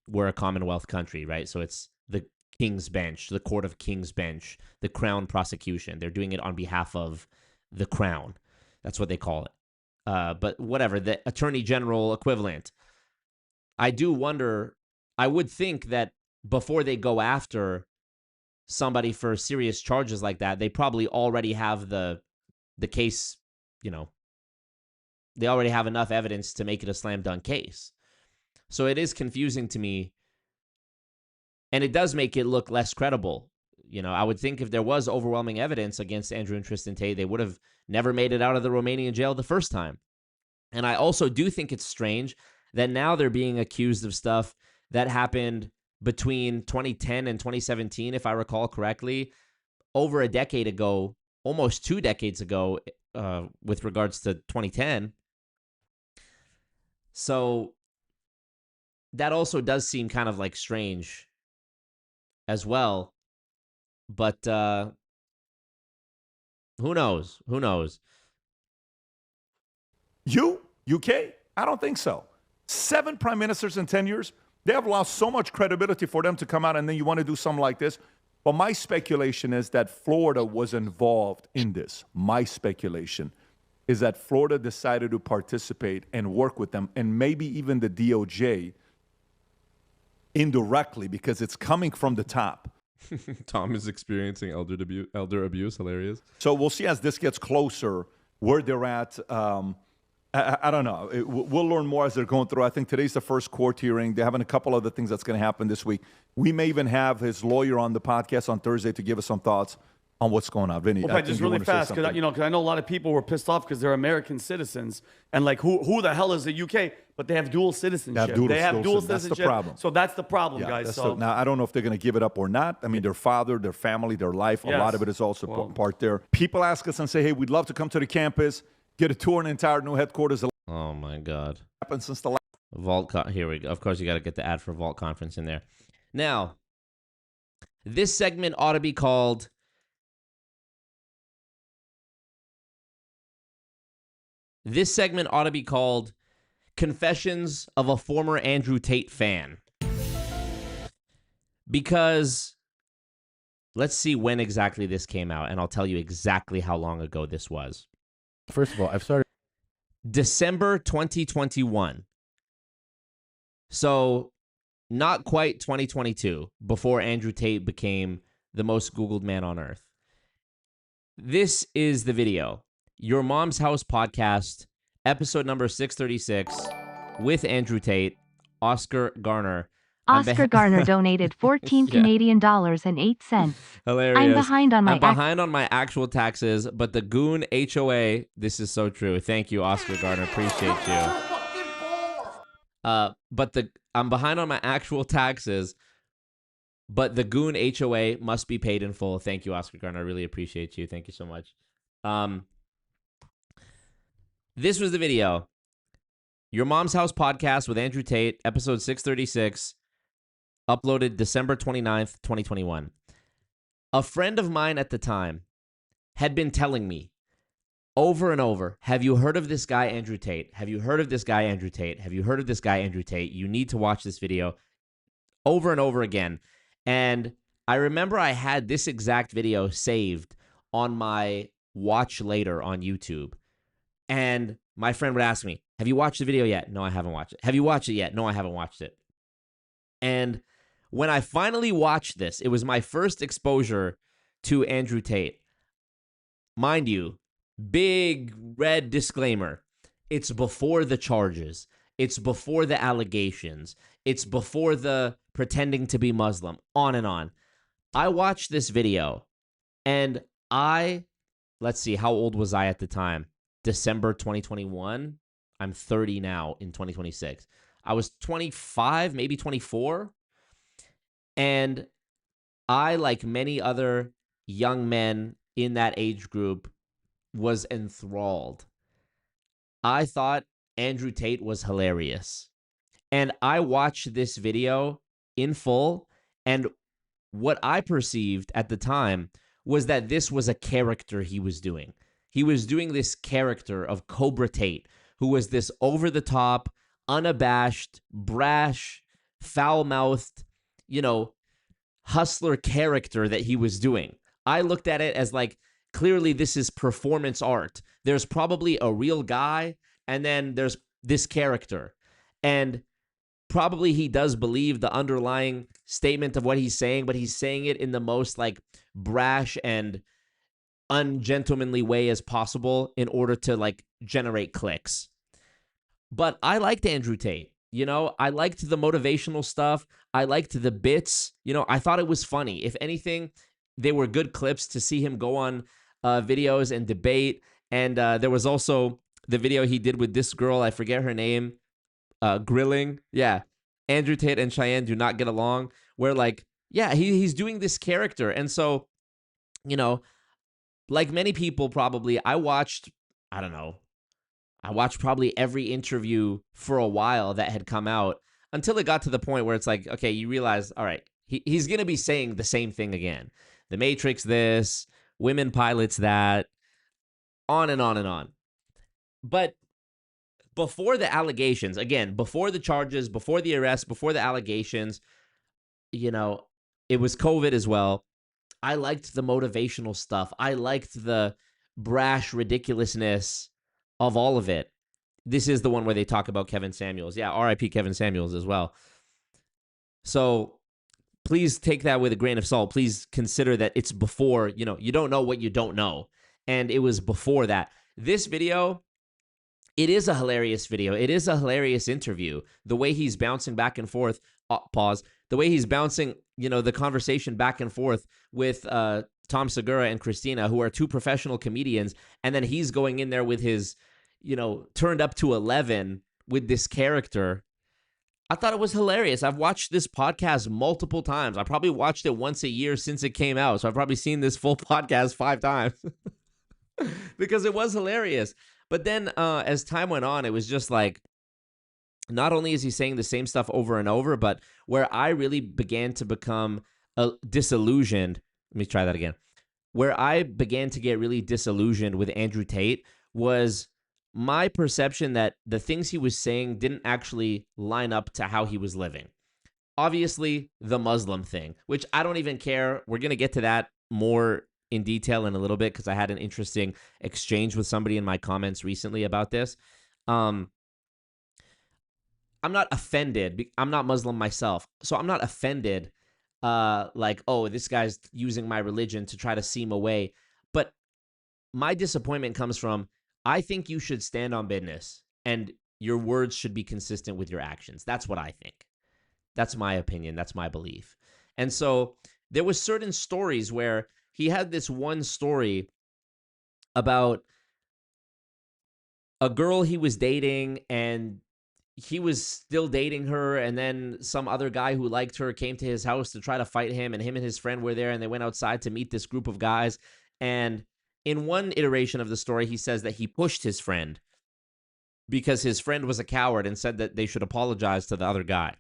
we're a Commonwealth country, right? So it's the King's Bench, the Court of King's Bench, the Crown Prosecution. They're doing it on behalf of the Crown. That's what they call it. But whatever, the Attorney General equivalent. I do wonder, I would think that before they go after somebody for serious charges like that, they probably already have the case, they already have enough evidence to make it a slam dunk case. So it is confusing to me, and it does make it look less credible. I would think if there was overwhelming evidence against Andrew and Tristan Tate, they would have never made it out of the Romanian jail the first time. And I also do think it's strange that now they're being accused of stuff that happened between 2010 and 2017, if I recall correctly, over a decade ago, almost 2 decades ago, with regards to 2010. So that also does seem kind of like strange as well. But who knows? Who knows? UK? I don't think so. 7 prime ministers in 10 years. They have lost so much credibility for them to come out and then you want to do something like this. But my speculation is that Florida was involved in this. My speculation is that Florida decided to participate and work with them, and maybe even the DOJ indirectly because it's coming from the top. Tom is experiencing elder abuse. Hilarious. So we'll see as this gets closer where they're at. I don't know. We'll learn more as they're going through. I think today's the first court hearing. They're having a couple other things that's going to happen this week. We may even have his lawyer on the podcast on Thursday to give us some thoughts on what's going on. Vinny, well, just really fast, because I know a lot of people were pissed off because they're American citizens, and like who the hell is the UK? But they have dual citizenship. They have dual citizenship. That's the problem. So that's the problem, guys. Now I don't know if they're going to give it up or not. I mean, their father, their family, their life, a lot of it is also part there. People ask us and say, "Hey, we'd love to come to the campus, get a tour, an entire new headquarters." Oh my God! Happened since the Vault. Here we go. Of course, you got to get the ad for Vault Conference in there. Now, this segment ought to be called Confessions of a Former Andrew Tate Fan. Because let's see when exactly this came out, and I'll tell you exactly how long ago this was. First of all, I've started December 2021. So not quite 2022, before Andrew Tate became the most Googled man on earth. This is the video. Your Mom's House podcast, episode number 636, with Andrew Tate, Oscar Garner. Oscar Garner donated 14 Canadian dollars and 8 cents. Hilarious. I'm behind on my actual taxes, but the Goon HOA, this is so true. Thank you, Oscar Garner. Appreciate you. I'm behind on my actual taxes, but the Goon HOA must be paid in full. Thank you, Oscar Garner. I really appreciate you. Thank you so much. This was the video. Your Mom's House podcast with Andrew Tate, episode 636. Uploaded December 29th, 2021. A friend of mine at the time had been telling me over and over, have you heard of this guy, Andrew Tate? Have you heard of this guy, Andrew Tate? Have you heard of this guy, Andrew Tate? You need to watch this video over and over again. And I remember I had this exact video saved on my watch later on YouTube. And my friend would ask me, have you watched the video yet? No, I haven't watched it. Have you watched it yet? No, I haven't watched it. And when I finally watched this, it was my first exposure to Andrew Tate. Mind you, big red disclaimer. It's before the charges. It's before the allegations. It's before the pretending to be Muslim, on and on. I watched this video and let's see, how old was I at the time? December 2021. I'm 30 now in 2026. I was 25, maybe 24. And I, like many other young men in that age group, was enthralled. I thought Andrew Tate was hilarious. And I watched this video in full, and what I perceived at the time was that this was a character he was doing. He was doing this character of Cobra Tate, who was this over-the-top, unabashed, brash, foul-mouthed, hustler character that he was doing. I looked at it as like, clearly this is performance art. There's probably a real guy, and then there's this character. And probably he does believe the underlying statement of what he's saying, but he's saying it in the most like brash and ungentlemanly way as possible in order to like generate clicks. But I liked Andrew Tate. I liked the motivational stuff. I liked the bits. I thought it was funny. If anything, they were good clips to see him go on videos and debate. And there was also the video he did with this girl, I forget her name, grilling. Yeah, Andrew Tate and Cheyenne do not get along. Where like, yeah, he's doing this character. And so, like many people probably, I watched probably every interview for a while that had come out until it got to the point where it's like, okay, you realize, all right, he's going to be saying the same thing again. The Matrix this, women pilots that, on and on and on. But before the allegations, again, before the charges, before the arrest, before the allegations, it was COVID as well. I liked the motivational stuff. I liked the brash ridiculousness of all of it. This is the one where they talk about Kevin Samuels. Yeah, R.I.P. Kevin Samuels as well. So please take that with a grain of salt. Please consider that it's before, you don't know what you don't know. And it was before that. This video, it is a hilarious video. It is a hilarious interview. The way he's bouncing back and forth, pause, the way he's bouncing, the conversation back and forth with Tom Segura and Christina, who are two professional comedians, and then he's going in there with his, turned up to 11 with this character. I thought it was hilarious. I've watched this podcast multiple times. I probably watched it once a year since it came out, so I've probably seen this full podcast 5 times because it was hilarious. But then as time went on, it was just like, not only is he saying the same stuff over and over, but where I really began to become disillusioned. Let me try that again. Where I began to get really disillusioned with Andrew Tate was my perception that the things he was saying didn't actually line up to how he was living. Obviously, the Muslim thing, which I don't even care. We're going to get to that more in detail in a little bit because I had an interesting exchange with somebody in my comments recently about this. I'm not offended. I'm not Muslim myself, so I'm not offended like, oh, this guy's using my religion to try to seem away. But my disappointment comes from, I think you should stand on business and your words should be consistent with your actions. That's what I think. That's my opinion. That's my belief. And so there was certain stories where he had this one story about a girl he was dating, and he was still dating her, and then some other guy who liked her came to his house to try to fight him, and him and his friend were there, and they went outside to meet this group of guys. And in one iteration of the story, he says that he pushed his friend because his friend was a coward and said that they should apologize to the other guy.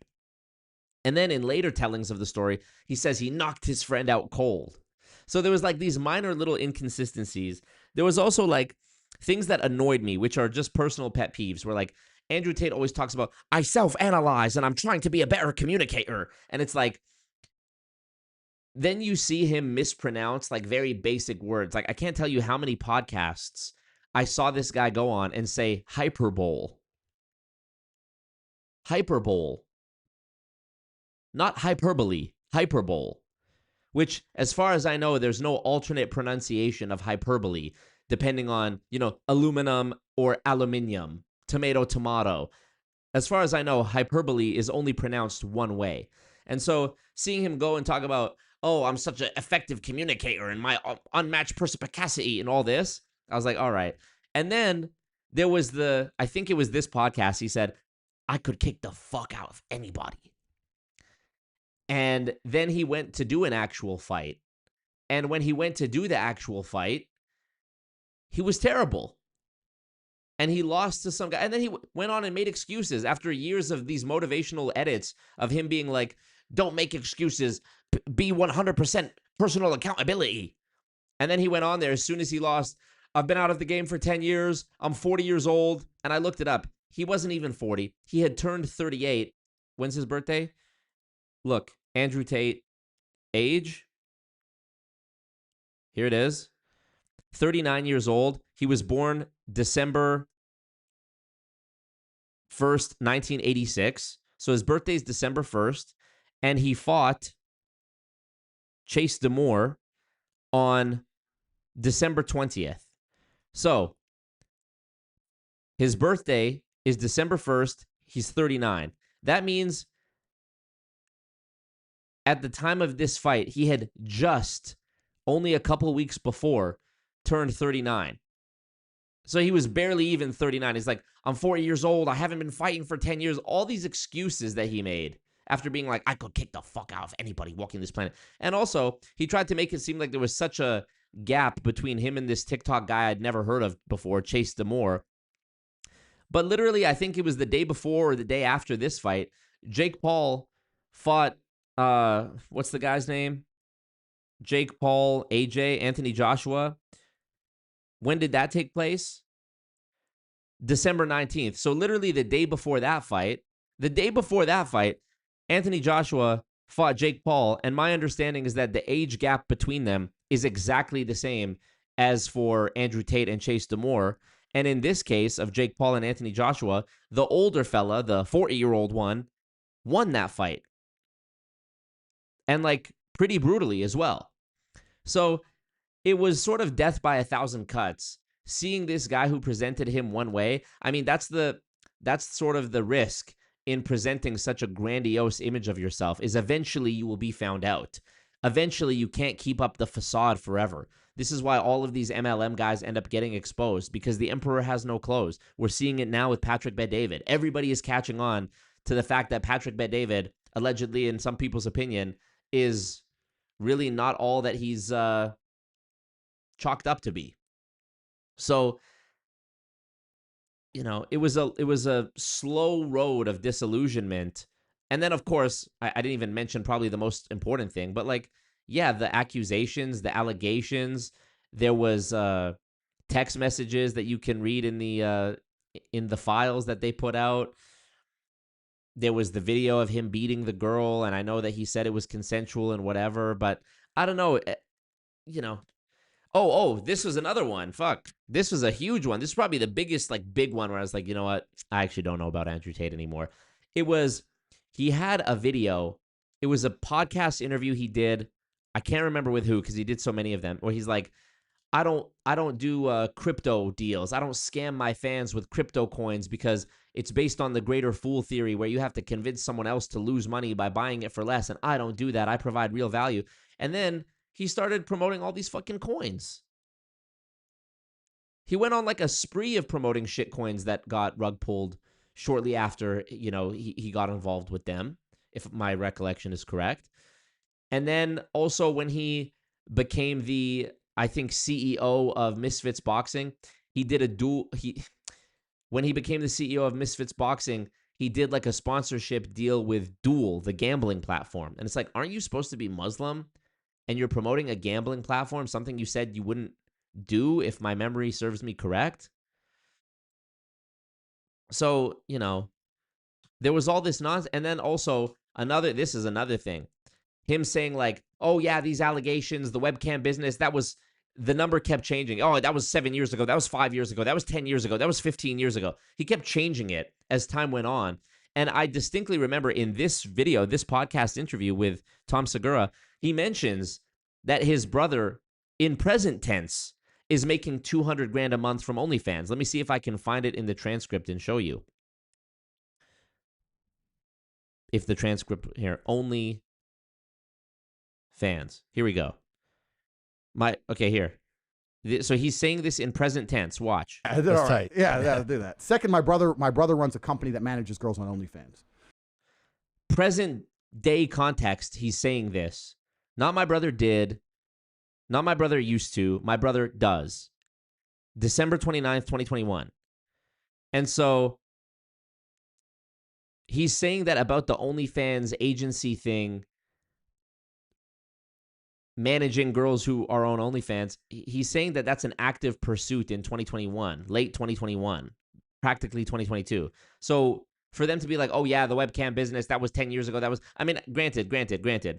And then in later tellings of the story, he says he knocked his friend out cold. So there was like these minor little inconsistencies. There was also like things that annoyed me, which are just personal pet peeves, where like Andrew Tate always talks about, I self-analyze and I'm trying to be a better communicator. And it's like, then you see him mispronounce like very basic words. Like I can't tell you how many podcasts I saw this guy go on and say hyperbole. Hyperbole. Not hyperbole, hyperbole. Which, as far as I know, there's no alternate pronunciation of hyperbole, depending on, aluminum or aluminium, tomato. As far as I know, hyperbole is only pronounced one way. And so seeing him go and talk about, oh, I'm such an effective communicator and my unmatched perspicacity and all this, I was like, all right. And then there was I think it was this podcast, he said, I could kick the fuck out of anybody. And then he went to do an actual fight. And when he went to do the actual fight, he was terrible. And he lost to some guy. And then he went on and made excuses after years of these motivational edits of him being like, don't make excuses, be 100% personal accountability. And then he went on there as soon as he lost. I've been out of the game for 10 years. I'm 40 years old. And I looked it up. He wasn't even 40. He had turned 38. When's his birthday? Look, Andrew Tate, age. Here it is. 39 years old. He was born December 1st, 1986. So his birthday is December 1st. And he fought Chase Demore on December 20th. So his birthday is December 1st. He's 39. That means at the time of this fight, he had just, only a couple weeks before, turned 39. So he was barely even 39. He's like, I'm 40 years old. I haven't been fighting for 10 years. All these excuses that he made after being like, I could kick the fuck out of anybody walking this planet. And also, he tried to make it seem like there was such a gap between him and this TikTok guy I'd never heard of before, Chase Demore. But literally, I think it was the day before or the day after this fight, Jake Paul fought, what's the guy's name? Jake Paul, AJ, Anthony Joshua. When did that take place? December 19th. So literally the day before that fight, Anthony Joshua fought Jake Paul. And my understanding is that the age gap between them is exactly the same as for Andrew Tate and Chase Demore. And in this case of Jake Paul and Anthony Joshua, the older fella, the 40-year-old one, won that fight. And like pretty brutally as well. So it was sort of death by 1,000 cuts. Seeing this guy who presented him one way, I mean, that's sort of the risk in presenting such a grandiose image of yourself, is eventually you will be found out. Eventually you can't keep up the facade forever. This is why all of these MLM guys end up getting exposed, because the emperor has no clothes. We're seeing it now with Patrick Bet-David. Everybody is catching on to the fact that Patrick Bet-David, allegedly in some people's opinion, is really not all that he's chalked up to be. So, it was a slow road of disillusionment. And then, of course, I didn't even mention probably the most important thing, but like, yeah, the accusations, the allegations, there was text messages that you can read in the files that they put out. There was the video of him beating the girl, and I know that he said it was consensual and whatever, but I don't know, Oh, this was another one. Fuck. This was a huge one. This is probably the biggest, big one where I was like, you know what? I actually don't know about Andrew Tate anymore. He had a video. It was a podcast interview he did. I can't remember with who, because he did so many of them, where he's like, I don't do crypto deals. I don't scam my fans with crypto coins because it's based on the greater fool theory where you have to convince someone else to lose money by buying it for less. And I don't do that. I provide real value. And then he started promoting all these fucking coins. He went on like a spree of promoting shit coins that got rug pulled shortly after, he got involved with them, if my recollection is correct. And then also when he became the, I think, CEO of Misfits Boxing, when he became the CEO of Misfits Boxing, he did like a sponsorship deal with Duel, the gambling platform. And it's like, aren't you supposed to be Muslim? And you're promoting a gambling platform, something you said you wouldn't do, if my memory serves me correct. So, there was all this nonsense. And then also this is another thing. Him saying like, oh yeah, these allegations, the webcam business, the number kept changing. Oh, that was 7 years ago. That was 5 years ago. That was 10 years ago. That was 15 years ago. He kept changing it as time went on. And I distinctly remember in this video, this podcast interview with Tom Segura, he mentions that his brother, in present tense, is making 200 grand a month from OnlyFans. Let me see if I can find it in the transcript and show you. If the transcript here, OnlyFans. Here we go. Okay, here. So he's saying this in present tense. Watch. That's tight. Yeah, I'll do that. Second, my brother runs a company that manages girls on OnlyFans. Present day context, he's saying this. Not my brother did. Not my brother used to. My brother does. December 29th, 2021. And so he's saying that about the OnlyFans agency thing, managing girls who are on OnlyFans. He's saying that that's an active pursuit in 2021, late 2021, practically 2022. So for them to be like, oh yeah, the webcam business, that was 10 years ago. That was, I mean, granted,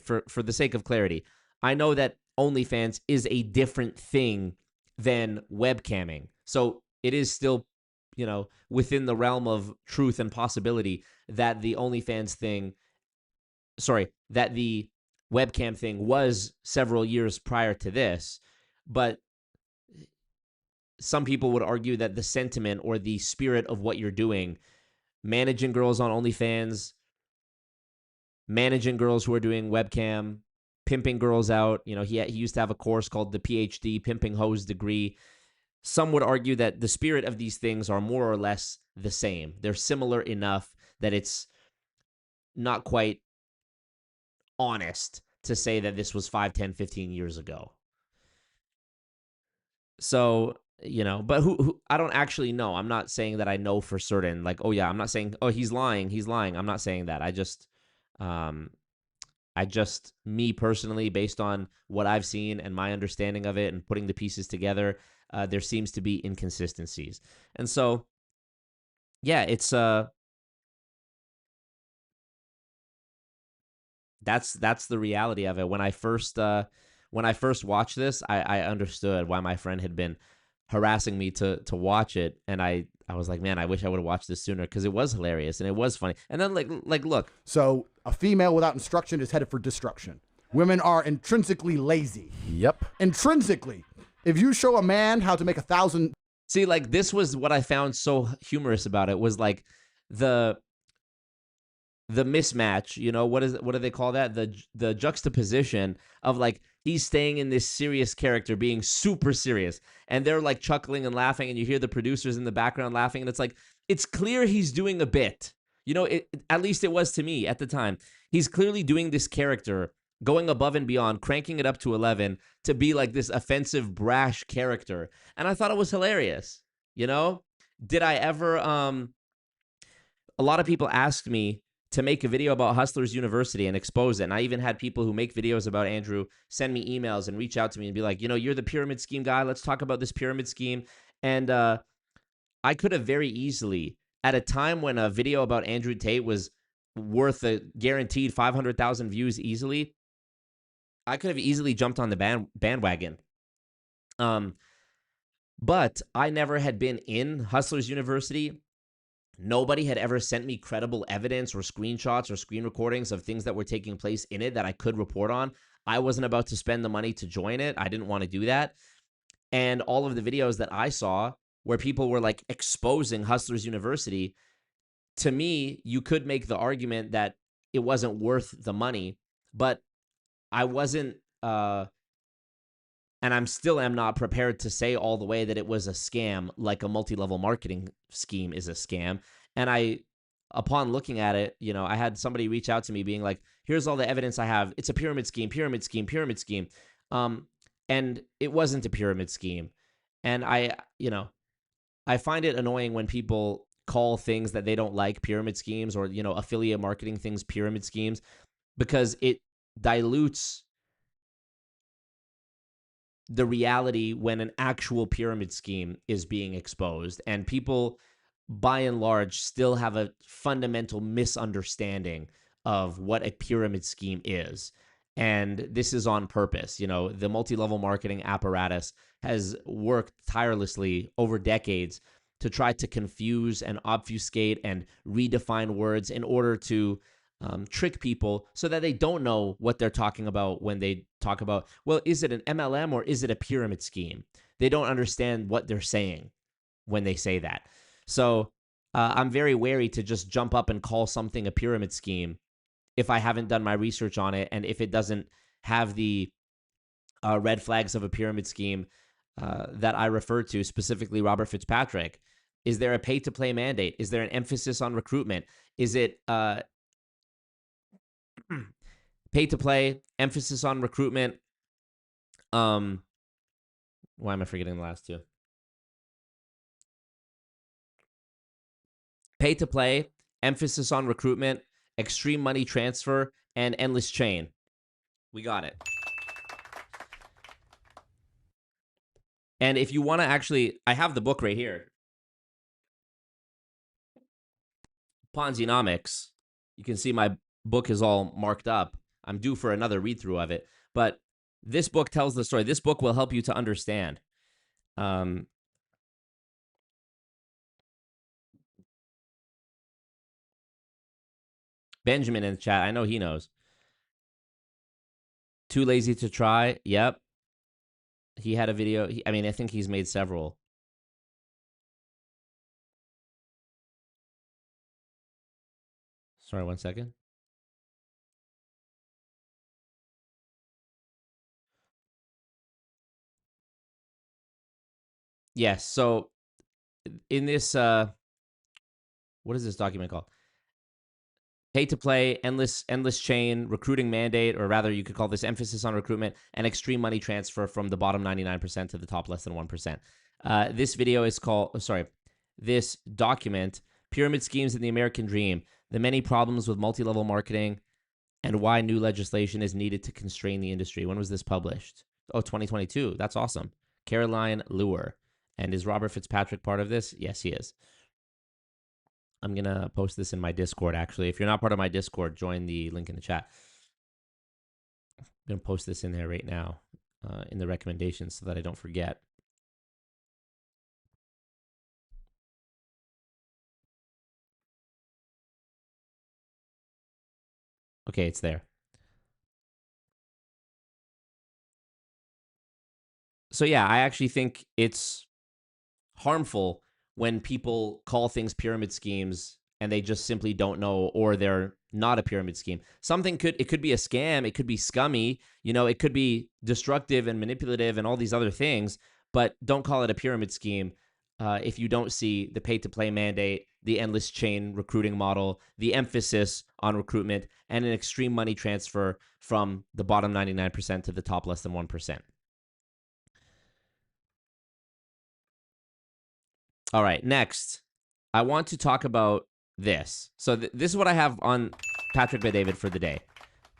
for the sake of clarity, I know that OnlyFans is a different thing than webcamming. So it is still, within the realm of truth and possibility that the OnlyFans thing, that the webcam thing was several years prior to this. But some people would argue that the sentiment or the spirit of what you're doing, managing girls on OnlyFans, managing girls who are doing webcam, pimping girls out. He used to have a course called the PhD, Pimping Hoes Degree. Some would argue that the spirit of these things are more or less the same. They're similar enough that it's not quite honest to say that this was 5, 10, 15 years ago. So, but who I don't actually know. I'm not saying that I know for certain. Like, oh yeah, I'm not saying, oh, he's lying. I'm not saying that. I just, me personally, based on what I've seen and my understanding of it and putting the pieces together, there seems to be inconsistencies. And so, yeah, it's, that's the reality of it. When I first watched this, I understood why my friend had been harassing me to watch it, and I was like, man, I wish I would have watched this sooner, because it was hilarious and it was funny. And then like look, so a female without instruction is headed for destruction. Women are intrinsically lazy. Yep. Intrinsically, if you show a man how to make 1,000. See, like, this was what I found so humorous about it, was like the mismatch, what do they call that? The juxtaposition of, like, he's staying in this serious character, being super serious, and they're like chuckling and laughing, and you hear the producers in the background laughing, and it's like, it's clear he's doing a bit. At least it was to me at the time. He's clearly doing this character, going above and beyond, cranking it up to 11 to be like this offensive, brash character. And I thought it was hilarious. Did I ever, a lot of people asked me to make a video about Hustlers University and expose it. And I even had people who make videos about Andrew send me emails and reach out to me and be like, you're the pyramid scheme guy. Let's talk about this pyramid scheme. And I could have very easily, at a time when a video about Andrew Tate was worth a guaranteed 500,000 views easily, I could have easily jumped on the bandwagon. But I never had been in Hustlers University. Nobody had ever sent me credible evidence or screenshots or screen recordings of things that were taking place in it that I could report on. I wasn't about to spend the money to join it. I didn't want to do that. And all of the videos that I saw where people were like exposing Hustlers University, to me, you could make the argument that it wasn't worth the money, but I wasn't, and I'm still am not prepared to say all the way that it was a scam, like a multi-level marketing scheme is a scam. And upon looking at it, I had somebody reach out to me being like, here's all the evidence I have. It's a pyramid scheme. And it wasn't a pyramid scheme. And I find it annoying when people call things that they don't like pyramid schemes, or, affiliate marketing things pyramid schemes, because it dilutes the reality when an actual pyramid scheme is being exposed. And people, by and large, still have a fundamental misunderstanding of what a pyramid scheme is. And this is on purpose. You know, the multi-level marketing apparatus has worked tirelessly over decades to try to confuse and obfuscate and redefine words in order to trick people so that they don't know what they're talking about when they talk about, well, is it an MLM or is it a pyramid scheme? They don't understand what they're saying when they say that. So I'm very wary to just jump up and call something a pyramid scheme if I haven't done my research on it and if it doesn't have the red flags of a pyramid scheme that I refer to, specifically Robert Fitzpatrick. Is there a pay-to-play mandate? Is there an emphasis on recruitment? Is it pay-to-play, emphasis on recruitment? Why am I forgetting the last two? Pay-to-play, emphasis on recruitment, extreme money transfer, and endless chain. We got it. And if you want to actually, I have the book right here. Ponzinomics. You can see my book is all marked up. I'm due for another read-through of it. But this book tells the story. This book will help you to understand. Benjamin in the chat. I know he knows. Too lazy to try. Yep. He had a video. I mean, I think he's made several. Sorry, 1 second. Yes. So in this, what is this document called? Pay to play, endless chain, recruiting mandate, or rather you could call this emphasis on recruitment, and extreme money transfer from the bottom 99% to the top less than 1%. This video is called, this document, Pyramid Schemes in the American Dream, the many problems with multi-level marketing and why new legislation is needed to constrain the industry. When was this published? Oh, 2022. That's awesome. Caroline Luer. And is Robert Fitzpatrick part of this? Yes, he is. I'm going to post this in my Discord, actually. If you're not part of my Discord, join the link in the chat. I'm going to post this in there right now in the recommendations so that I don't forget. Okay, it's there. So yeah, I actually think it's harmful when people call things pyramid schemes and they just simply don't know, or they're not a pyramid scheme. It could be a scam, it could be scummy, you know, it could be destructive and manipulative and all these other things, but don't call it a pyramid scheme if you don't see the pay-to-play mandate, the endless chain recruiting model, the emphasis on recruitment, and an extreme money transfer from the bottom 99% to the top less than 1%. All right, next, I want to talk about this. So this is what I have on Patrick Bet-David for the day.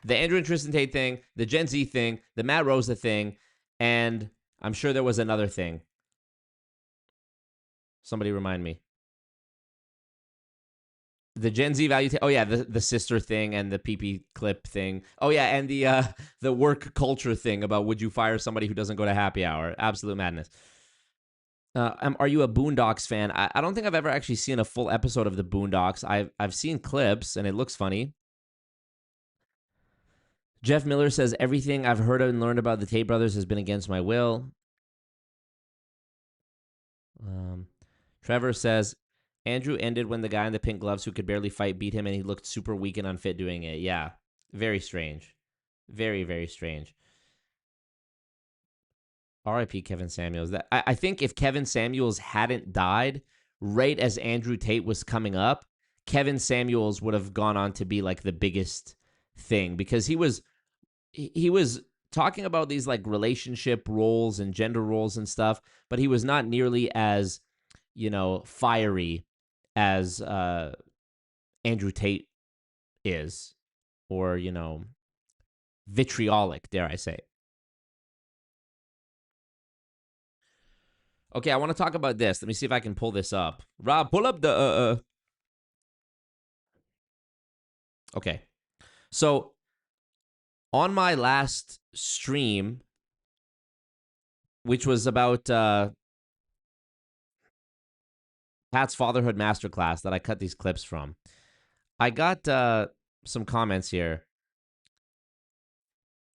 The Andrew and Tristan Tate thing, the Gen Z thing, the Matt Rosa thing, and I'm sure there was another thing. Somebody remind me. The Gen Z value. Oh yeah, the sister thing and the PP clip thing. Oh yeah, and the work culture thing about would you fire somebody who doesn't go to happy hour? Absolute madness. Are you a Boondocks fan? I don't think I've ever actually seen a full episode of the Boondocks. I've seen clips and it looks funny. Jeff Miller says everything I've heard and learned about the Tate brothers has been against my will. Trevor says Andrew ended when the guy in the pink gloves who could barely fight beat him and he looked super weak and unfit doing it. Yeah, very strange. Very, very strange. R.I.P. Kevin Samuels. I think if Kevin Samuels hadn't died right as Andrew Tate was coming up, Kevin Samuels would have gone on to be like the biggest thing, because he was talking about these like relationship roles and gender roles and stuff, but he was not nearly as, you know, fiery as Andrew Tate is, or, you know, vitriolic, dare I say. Okay, I want to talk about this. Let me see if I can pull this up. Rob, pull up the... Okay. So, on my last stream, which was about Pat's Fatherhood Masterclass that I cut these clips from, I got some comments here.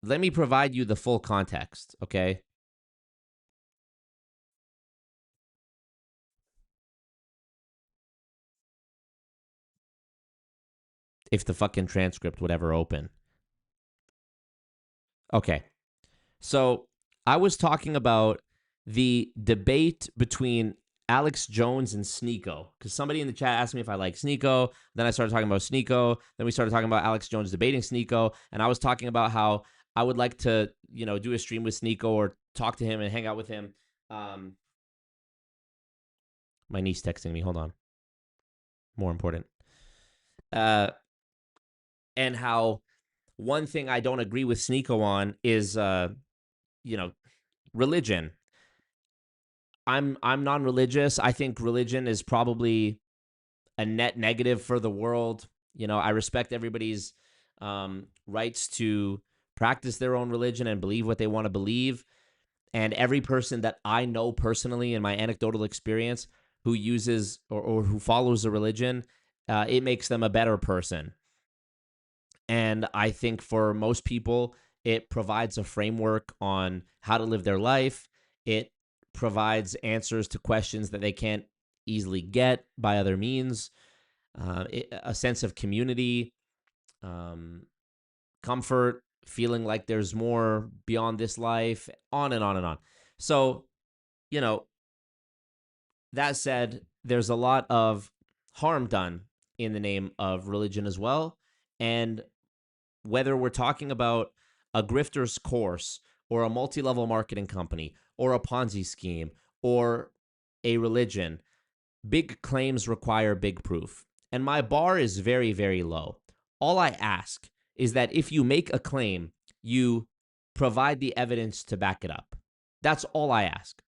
Let me provide you the full context, okay? If the fucking transcript would ever open. Okay. So I was talking about the debate between Alex Jones and Sneako, because somebody in the chat asked me if I like Sneako. Then I started talking about Sneako. Then we started talking about Alex Jones debating Sneako. And I was talking about how I would like to, you know, do a stream with Sneako or talk to him and hang out with him. My niece texting me. Hold on. More important. And how one thing I don't agree with Sneako on is, you know, religion. I'm non-religious. I think religion is probably a net negative for the world. You know, I respect everybody's rights to practice their own religion and believe what they want to believe. And every person that I know personally in my anecdotal experience who uses or who follows a religion, it makes them a better person. And I think for most people, it provides a framework on how to live their life. It provides answers to questions that they can't easily get by other means, a sense of community, comfort, feeling like there's more beyond this life, on and on and on. So, you know, that said, there's a lot of harm done in the name of religion as well. And whether we're talking about a grifter's course or a multi-level marketing company or a Ponzi scheme or a religion, big claims require big proof. And my bar is very, very low. All I ask is that if you make a claim, you provide the evidence to back it up. That's all I ask.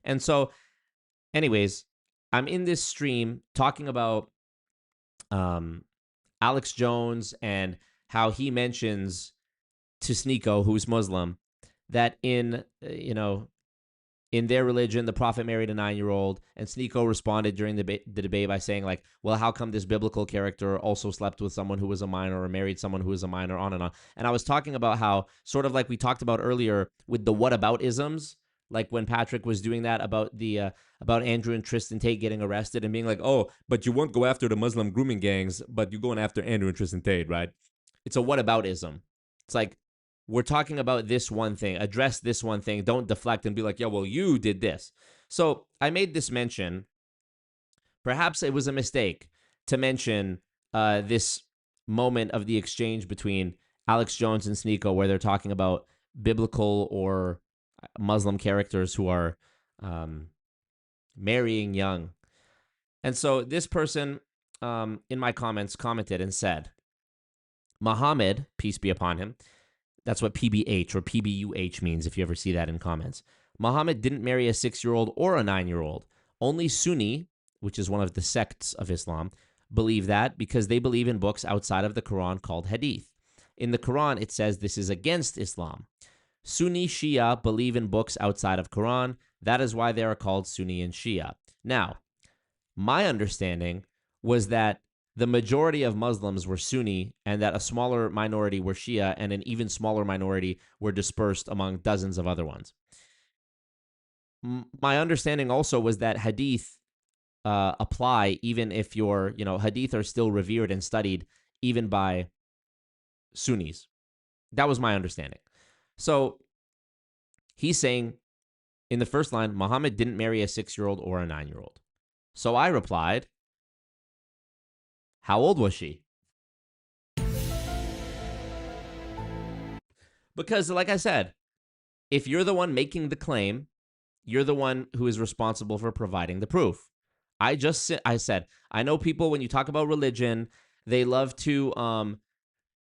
And so, anyways, I'm in this stream talking about Alex Jones and how he mentions to Sneako, who's Muslim, that in, you know, in their religion, the prophet married a 9-year-old, and Sneako responded during the debate by saying, like, well, how come this biblical character also slept with someone who was a minor or married someone who was a minor, on and on. And I was talking about how, sort of like we talked about earlier with the whataboutisms, like when Patrick was doing that about the about Andrew and Tristan Tate getting arrested and being like, oh, but you won't go after the Muslim grooming gangs, but you're going after Andrew and Tristan Tate, right? It's a whataboutism. It's like, we're talking about this one thing. Address this one thing. Don't deflect and be like, yeah, well, you did this. So I made this mention. Perhaps it was a mistake to mention this moment of the exchange between Alex Jones and Sneako, where they're talking about biblical or Muslim characters who are marrying young. And so this person in my comments commented and said, Muhammad, peace be upon him, that's what PBH or PBUH means if you ever see that in comments. Muhammad didn't marry a 6-year-old or a 9-year-old. Only Sunni, which is one of the sects of Islam, believe that because they believe in books outside of the Quran called Hadith. In the Quran, it says this is against Islam. Sunni Shia believe in books outside of Quran. That is why they are called Sunni and Shia. Now, my understanding was that the majority of Muslims were Sunni and that a smaller minority were Shia and an even smaller minority were dispersed among dozens of other ones. My understanding also was that Hadith apply even if your, you know, Hadith are still revered and studied even by Sunnis. That was my understanding. So he's saying in the first line, Muhammad didn't marry a 6-year-old or a 9-year-old. So I replied, how old was she? Because, like I said, if you're the one making the claim, you're the one who is responsible for providing the proof. I said, I know people, when you talk about religion, they love to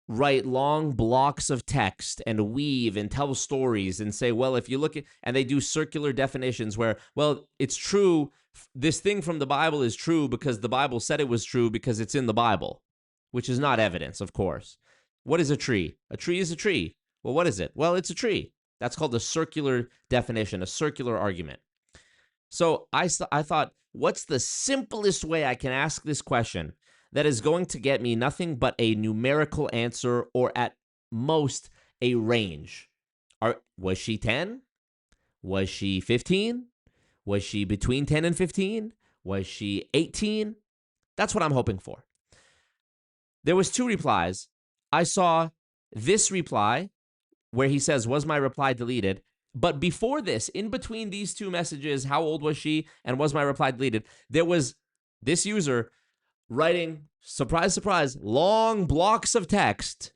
write long blocks of text and weave and tell stories and say, well, if you look at, and they do circular definitions where, well, it's true. This thing from the Bible is true because the Bible said it was true because it's in the Bible, which is not evidence, of course. What is a tree? A tree is a tree. Well, what is it? Well, it's a tree. That's called a circular definition, a circular argument. So I thought, what's the simplest way I can ask this question that is going to get me nothing but a numerical answer, or at most a range? Was she 10? Was she 15? Was she between 10 and 15? Was she 18? That's what I'm hoping for. There was 2 replies. I saw this reply where he says, was my reply deleted? But before this, in between these 2 messages, how old was she and was my reply deleted, there was this user writing, surprise, surprise, long blocks of text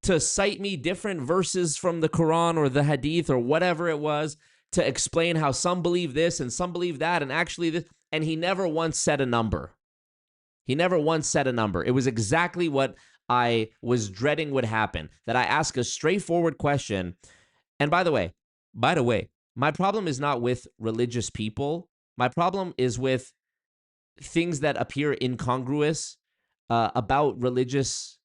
to cite me different verses from the Quran or the Hadith or whatever it was, to explain how some believe this and some believe that, and actually this, and he never once said a number. He never once said a number. It was exactly what I was dreading would happen, that I ask a straightforward question. And by the way, my problem is not with religious people. My problem is with things that appear incongruous about religious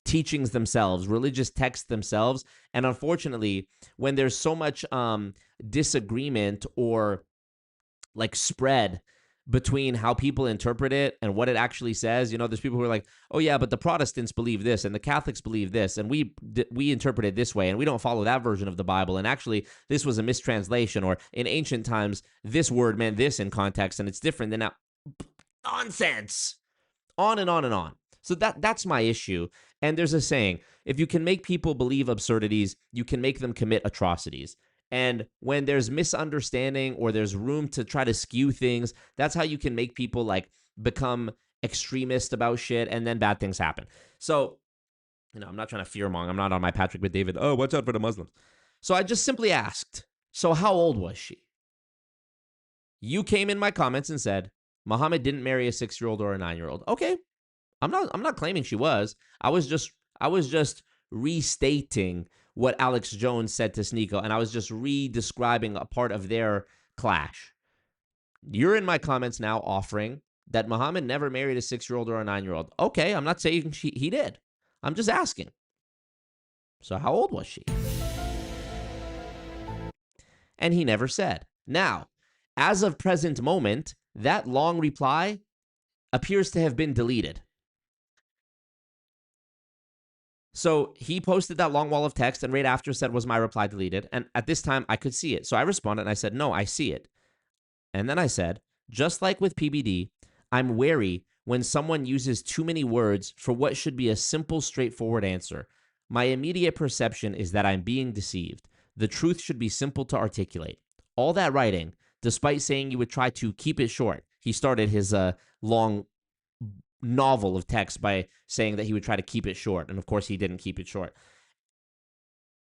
teachings themselves, religious texts themselves. And unfortunately, when there's so much disagreement or like spread between how people interpret it and what it actually says, you know, there's people who are like, oh yeah, but the Protestants believe this and the Catholics believe this, and we interpret it this way, and we don't follow that version of the Bible, and actually this was a mistranslation, or in ancient times this word meant this in context and it's different than now. Nonsense. On and on and on. So that's my issue. And there's a saying, if you can make people believe absurdities, you can make them commit atrocities. And when there's misunderstanding or there's room to try to skew things, that's how you can make people like become extremist about shit, and then bad things happen. So, you know, I'm not trying to fearmonger. I'm not on my Patrick with David, oh, watch out for the Muslims. So I just simply asked, so how old was she? You came in my comments and said, Muhammad didn't marry a 6-year-old or a 9-year-old. Okay. I'm not claiming she was. I was just restating what Alex Jones said to Sneeko, and I was just re-describing a part of their clash. You're in my comments now offering that Muhammad never married a 6-year-old or a 9-year-old. Okay, I'm not saying he did. I'm just asking. So how old was she? And he never said. Now, as of present moment, that long reply appears to have been deleted. So he posted that long wall of text, and right after said, was my reply deleted? And at this time, I could see it. So I responded and I said, no, I see it. And then I said, just like with PBD, I'm wary when someone uses too many words for what should be a simple, straightforward answer. My immediate perception is that I'm being deceived. The truth should be simple to articulate. All that writing, despite saying you would try to keep it short. He started his long novel of text by saying that he would try to keep it short. And of course, he didn't keep it short.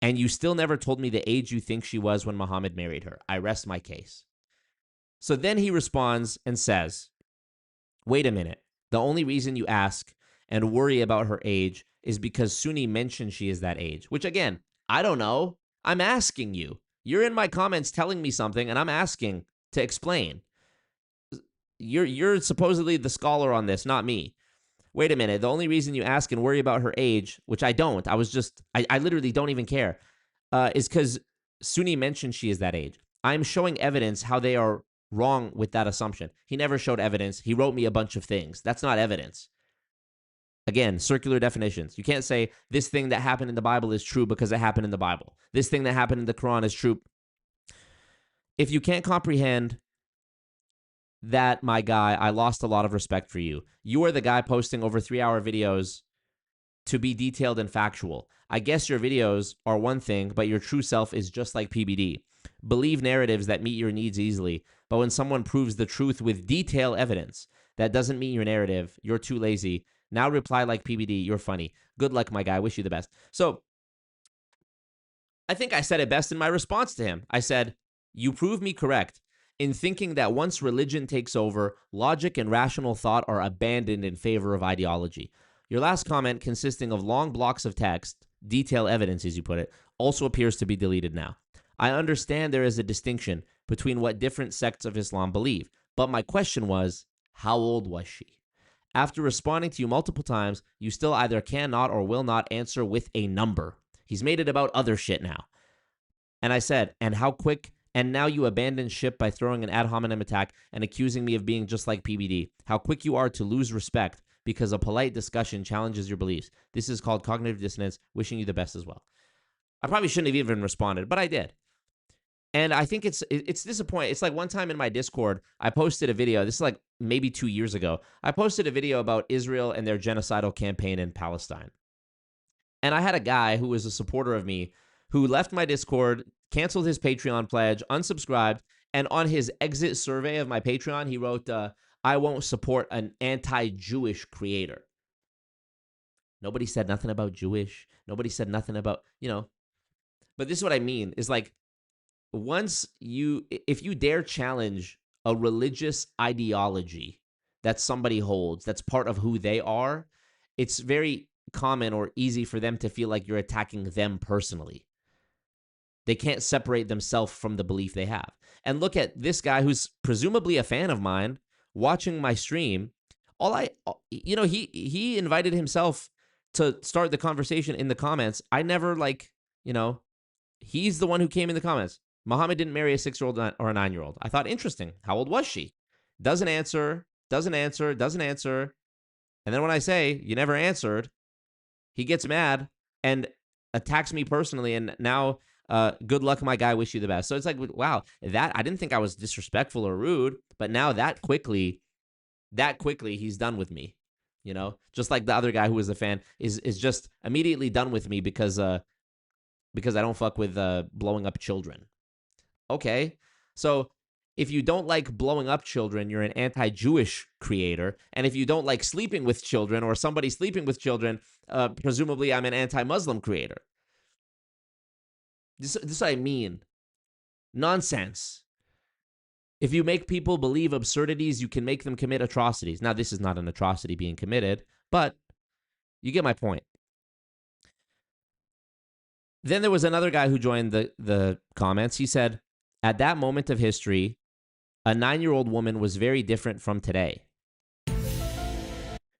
And you still never told me the age you think she was when Muhammad married her. I rest my case. So then he responds and says, wait a minute. The only reason you ask and worry about her age is because Sunni mentioned she is that age. Which again, I don't know. I'm asking you. You're in my comments telling me something, and I'm asking to explain. You're supposedly the scholar on this, not me. Wait a minute. The only reason you ask and worry about her age, which I don't, I literally don't even care, is because Sunni mentioned she is that age. I'm showing evidence how they are wrong with that assumption. He never showed evidence. He wrote me a bunch of things. That's not evidence. Again, circular definitions. You can't say this thing that happened in the Bible is true because it happened in the Bible. This thing that happened in the Quran is true. If you can't comprehend that, my guy, I lost a lot of respect for you. You are the guy posting over 3-hour videos to be detailed and factual. I guess your videos are one thing, but your true self is just like PBD. Believe narratives that meet your needs easily, but when someone proves the truth with detailed evidence that doesn't meet your narrative, you're too lazy. Now reply like PBD, you're funny. Good luck, my guy. Wish you the best. So I think I said it best in my response to him. I said, you prove me correct in thinking that once religion takes over, logic and rational thought are abandoned in favor of ideology. Your last comment, consisting of long blocks of text, detail evidence as you put it, also appears to be deleted now. I understand there is a distinction between what different sects of Islam believe, but my question was, how old was she? After responding to you multiple times, you still either cannot or will not answer with a number. He's made it about other shit now. And I said, and how quick, and now you abandon ship by throwing an ad hominem attack and accusing me of being just like PBD. How quick you are to lose respect because a polite discussion challenges your beliefs. This is called cognitive dissonance. Wishing you the best as well. I probably shouldn't have even responded, but I did. And I think it's disappointing. It's like one time in my Discord, I posted a video. This is like maybe 2 years ago. I posted a video about Israel and their genocidal campaign in Palestine. And I had a guy who was a supporter of me who left my Discord, canceled his Patreon pledge, unsubscribed, and on his exit survey of my Patreon, he wrote, I won't support an anti-Jewish creator. Nobody said nothing about Jewish. Nobody said nothing about, But this is what I mean, is like, if you dare challenge a religious ideology that somebody holds, that's part of who they are, it's very common or easy for them to feel like you're attacking them personally. They can't separate themselves from the belief they have. And look at this guy who's presumably a fan of mine watching my stream. He invited himself to start the conversation in the comments. I never he's the one who came in the comments. Muhammad didn't marry a 6-year-old or a 9-year-old. I thought, interesting. How old was she? Doesn't answer. And then when I say, you never answered, he gets mad and attacks me personally. And now, good luck, my guy. Wish you the best. So it's like, wow, that I didn't think I was disrespectful or rude, but now that quickly he's done with me. Just like the other guy who was a fan is just immediately done with me because I don't fuck with blowing up children. Okay, so if you don't like blowing up children, you're an anti-Jewish creator. And if you don't like sleeping with children or somebody sleeping with children, presumably I'm an anti-Muslim creator. This is what I mean. Nonsense. If you make people believe absurdities, you can make them commit atrocities. Now, this is not an atrocity being committed, but you get my point. Then there was another guy who joined the comments. He said, at that moment of history, a 9-year-old woman was very different from today.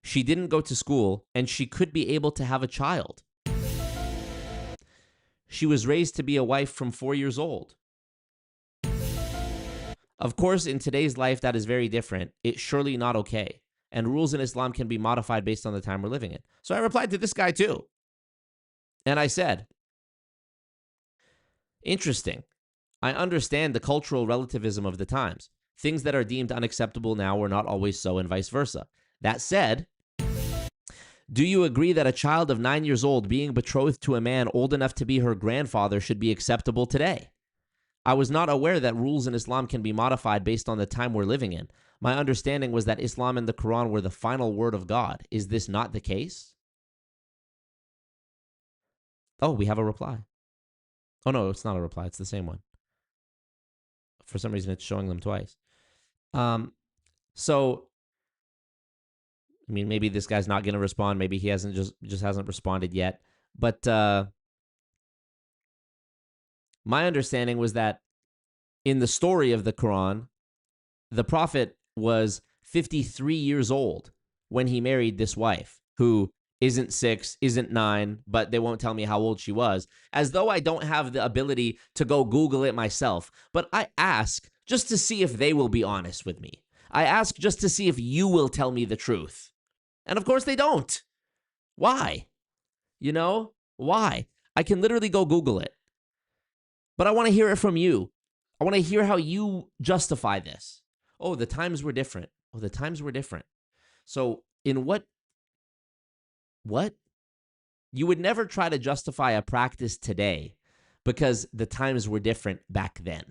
She didn't go to school, and she could be able to have a child. She was raised to be a wife from 4 years old. Of course, in today's life, that is very different. It's surely not okay. And rules in Islam can be modified based on the time we're living in. So I replied to this guy too. And I said, interesting. I understand the cultural relativism of the times. Things that are deemed unacceptable now were not always so, and vice versa. That said, do you agree that a child of 9 years old being betrothed to a man old enough to be her grandfather should be acceptable today? I was not aware that rules in Islam can be modified based on the time we're living in. My understanding was that Islam and the Quran were the final word of God. Is this not the case? Oh, we have a reply. Oh, no, it's not a reply. It's the same one. For some reason, it's showing them twice. So, I mean, maybe this guy's not going to respond. Maybe he hasn't just hasn't responded yet. But my understanding was that in the story of the Quran, the Prophet was 53 years old when he married this wife who isn't 6, isn't 9, but they won't tell me how old she was, as though I don't have the ability to go Google it myself. But I ask just to see if they will be honest with me. I ask just to see if you will tell me the truth. And of course they don't. Why? Why? I can literally go Google it. But I want to hear it from you. I want to hear how you justify this. Oh, the times were different. Oh, the times were different. So in what? You would never try to justify a practice today because the times were different back then.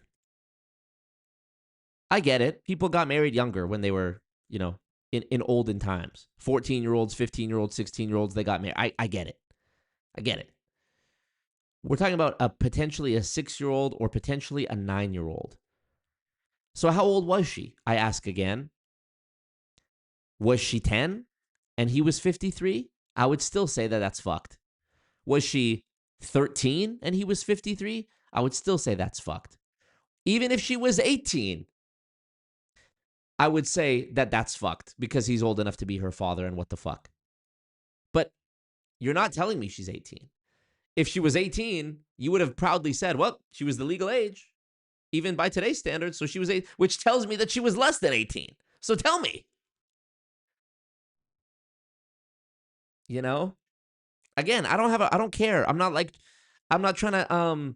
I get it. People got married younger when they were, in olden times. 14-year-olds, 15-year-olds, 16-year-olds, they got married. I get it. I get it. We're talking about potentially a 6-year-old or potentially a 9-year-old. So how old was she? I ask again. Was she 10 and he was 53? I would still say that that's fucked. Was she 13 and he was 53? I would still say that's fucked. Even if she was 18, I would say that that's fucked because he's old enough to be her father and what the fuck. But you're not telling me she's 18. If she was 18, you would have proudly said, well, she was the legal age, even by today's standards. So she was 8, which tells me that she was less than 18. So tell me. You know? Again, I don't care. I'm not trying to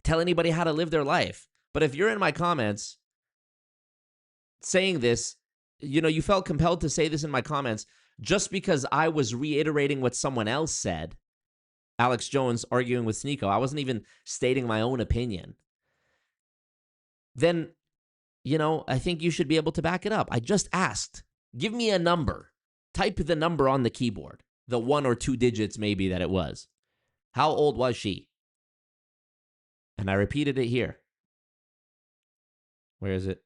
tell anybody how to live their life. But if you're in my comments saying this, you felt compelled to say this in my comments just because I was reiterating what someone else said. Alex Jones arguing with Sneeko. I wasn't even stating my own opinion. Then, I think you should be able to back it up. I just asked. Give me a number. Type the number on the keyboard. The 1 or 2 digits maybe that it was. How old was she? And I repeated it here. Where is it?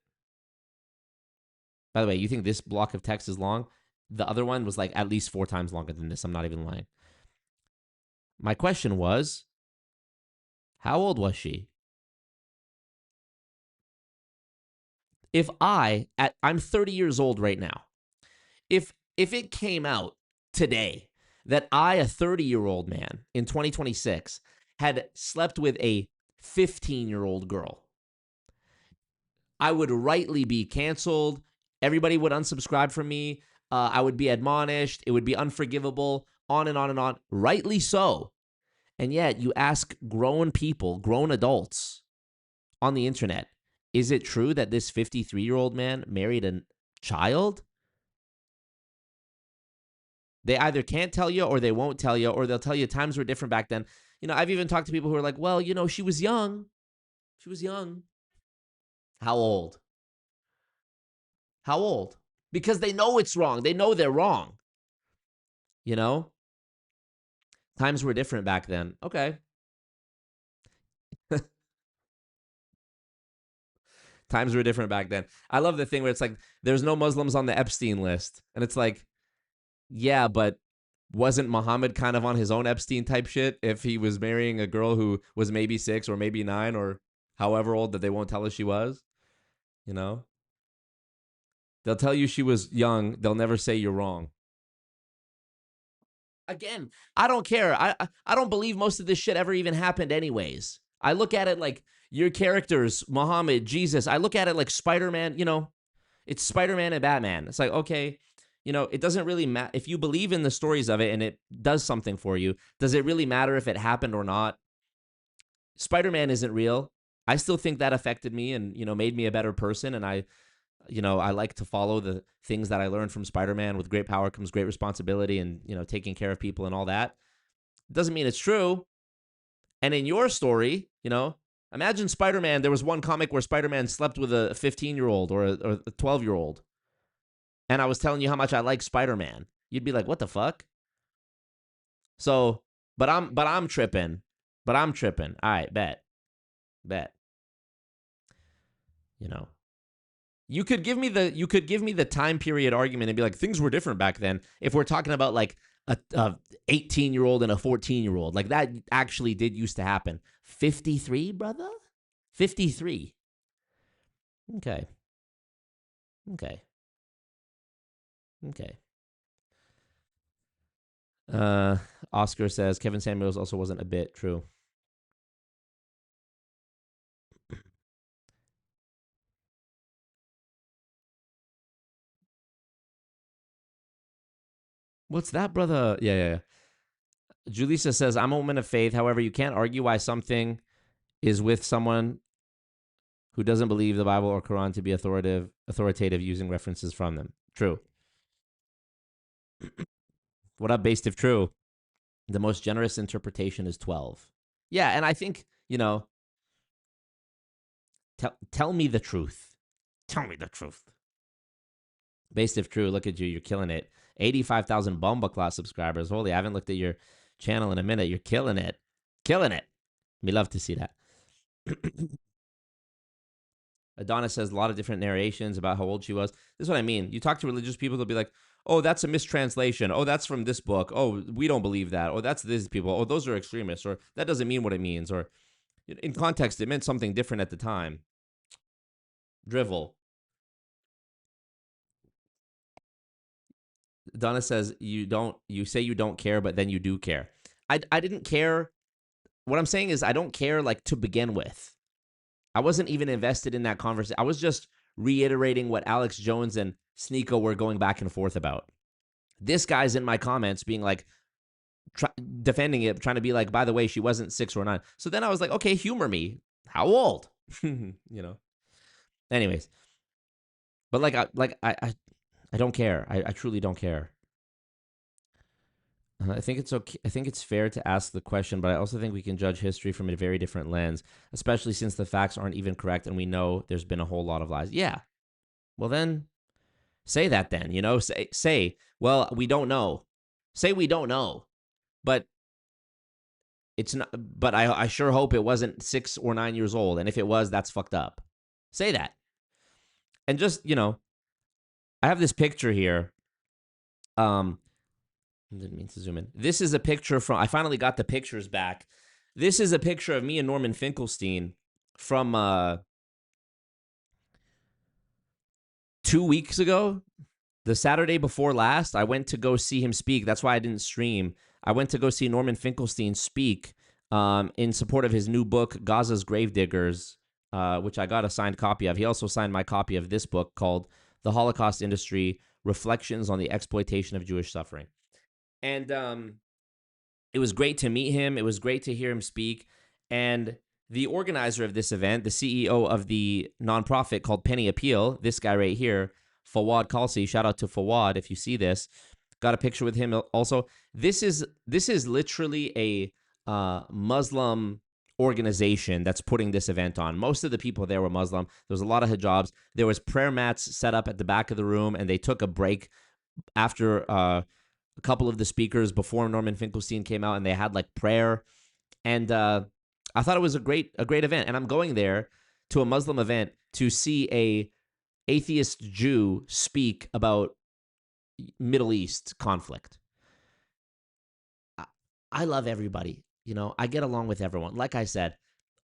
By the way, you think this block of text is long? The other one was like at least 4 times longer than this. I'm not even lying. My question was, how old was she? If I'm 30 years old right now. If it came out today that I, a 30-year-old man in 2026, had slept with a 15-year-old girl, I would rightly be canceled. Everybody would unsubscribe from me. I would be admonished. It would be unforgivable, on and on and on. Rightly so. And yet you ask grown people, grown adults on the internet, is it true that this 53-year-old man married a child? They either can't tell you or they won't tell you, or they'll tell you times were different back then. I've even talked to people who are like, well, she was young. She was young. How old? How old? Because they know it's wrong. They know they're wrong. Times were different back then. Okay. Times were different back then. I love the thing where it's like, there's no Muslims on the Epstein list. And it's like, yeah, but wasn't Muhammad kind of on his own Epstein type shit if he was marrying a girl who was maybe 6 or maybe 9 or however old that they won't tell us she was? They'll tell you she was young. They'll never say you're wrong. Again, I don't care. I don't believe most of this shit ever even happened anyways. I look at it like your characters, Muhammad, Jesus. I look at it like Spider-Man, it's Spider-Man and Batman. It's like, okay, it doesn't really matter. If you believe in the stories of it and it does something for you, does it really matter if it happened or not? Spider-Man isn't real. I still think that affected me and, made me a better person. And I like to follow the things that I learned from Spider-Man. With great power comes great responsibility and, taking care of people and all that. Doesn't mean it's true. And in your story, imagine Spider-Man. There was one comic where Spider-Man slept with a 15-year-old or a 12-year-old. And I was telling you how much I like Spider-Man. You'd be like, what the fuck? So, but I'm tripping. All right, bet. You could give me the time period argument and be like, things were different back then. If we're talking about like a 18-year-old and a 14-year-old, like that actually did used to happen. 53, brother? 53. Okay. Oscar says Kevin Samuels also wasn't a bit true. What's that, brother? Yeah. Julissa says, I'm a woman of faith. However, you can't argue why something is with someone who doesn't believe the Bible or Quran to be authoritative using references from them. True. What up, based if true? The most generous interpretation is 12. Yeah, and I think, tell me the truth. Tell me the truth. Based if true, look at you. You're killing it. 85,000 Bombaclaw subscribers. Holy, I haven't looked at your channel in a minute. You're killing it. We love to see that. Adonis says a lot of different narrations about how old she was. This is what I mean. You talk to religious people, they'll be like, oh, that's a mistranslation. Oh, that's from this book. Oh, we don't believe that. Oh, that's these people. Oh, those are extremists. Or that doesn't mean what it means. Or in context, it meant something different at the time. Drivel. Donna says you say you don't care, but then you do care. I didn't care. What I'm saying is I don't care like to begin with. I wasn't even invested in that conversation. I was just reiterating what Alex Jones and Sneeko were going back and forth about. This guy's in my comments being like, defending it, trying to be like, by the way, she wasn't 6 or 9. So then I was like, okay, humor me. How old? You know. Anyways, but I don't care. I truly don't care. I think it's okay. I think it's fair to ask the question, but I also think we can judge history from a very different lens, especially since the facts aren't even correct and we know there's been a whole lot of lies. Yeah. Well, then say that then, you know, say, well, we don't know. Say we don't know. But it's not, but I sure hope it wasn't 6 or 9 years old. And if it was, that's fucked up. Say that. And just, you know, I have this picture here. Didn't mean to zoom in. This is a picture from, I finally got the pictures back. This is a picture of me and Norman Finkelstein from 2 weeks ago. The Saturday before last, I went to go see him speak. That's why I didn't stream. I went to go see Norman Finkelstein speak in support of his new book, Gaza's Gravediggers, which I got a signed copy of. He also signed my copy of this book called The Holocaust Industry, Reflections on the Exploitation of Jewish Suffering. And it was great to meet him. It was great to hear him speak. And the organizer of this event, the CEO of the nonprofit called Penny Appeal, this guy right here, Fawad Khalsi, shout out to Fawad if you see this. Got a picture with him also. This is literally a Muslim organization that's putting this event on. Most of the people there were Muslim. There was a lot of hijabs. There was prayer mats set up at the back of the room, and they took a break after a couple of the speakers before Norman Finkelstein came out, and they had like prayer. And I thought it was a great event. And I'm going there to a Muslim event to see a atheist Jew speak about Middle East conflict. I love everybody. You know, I get along with everyone. Like I said,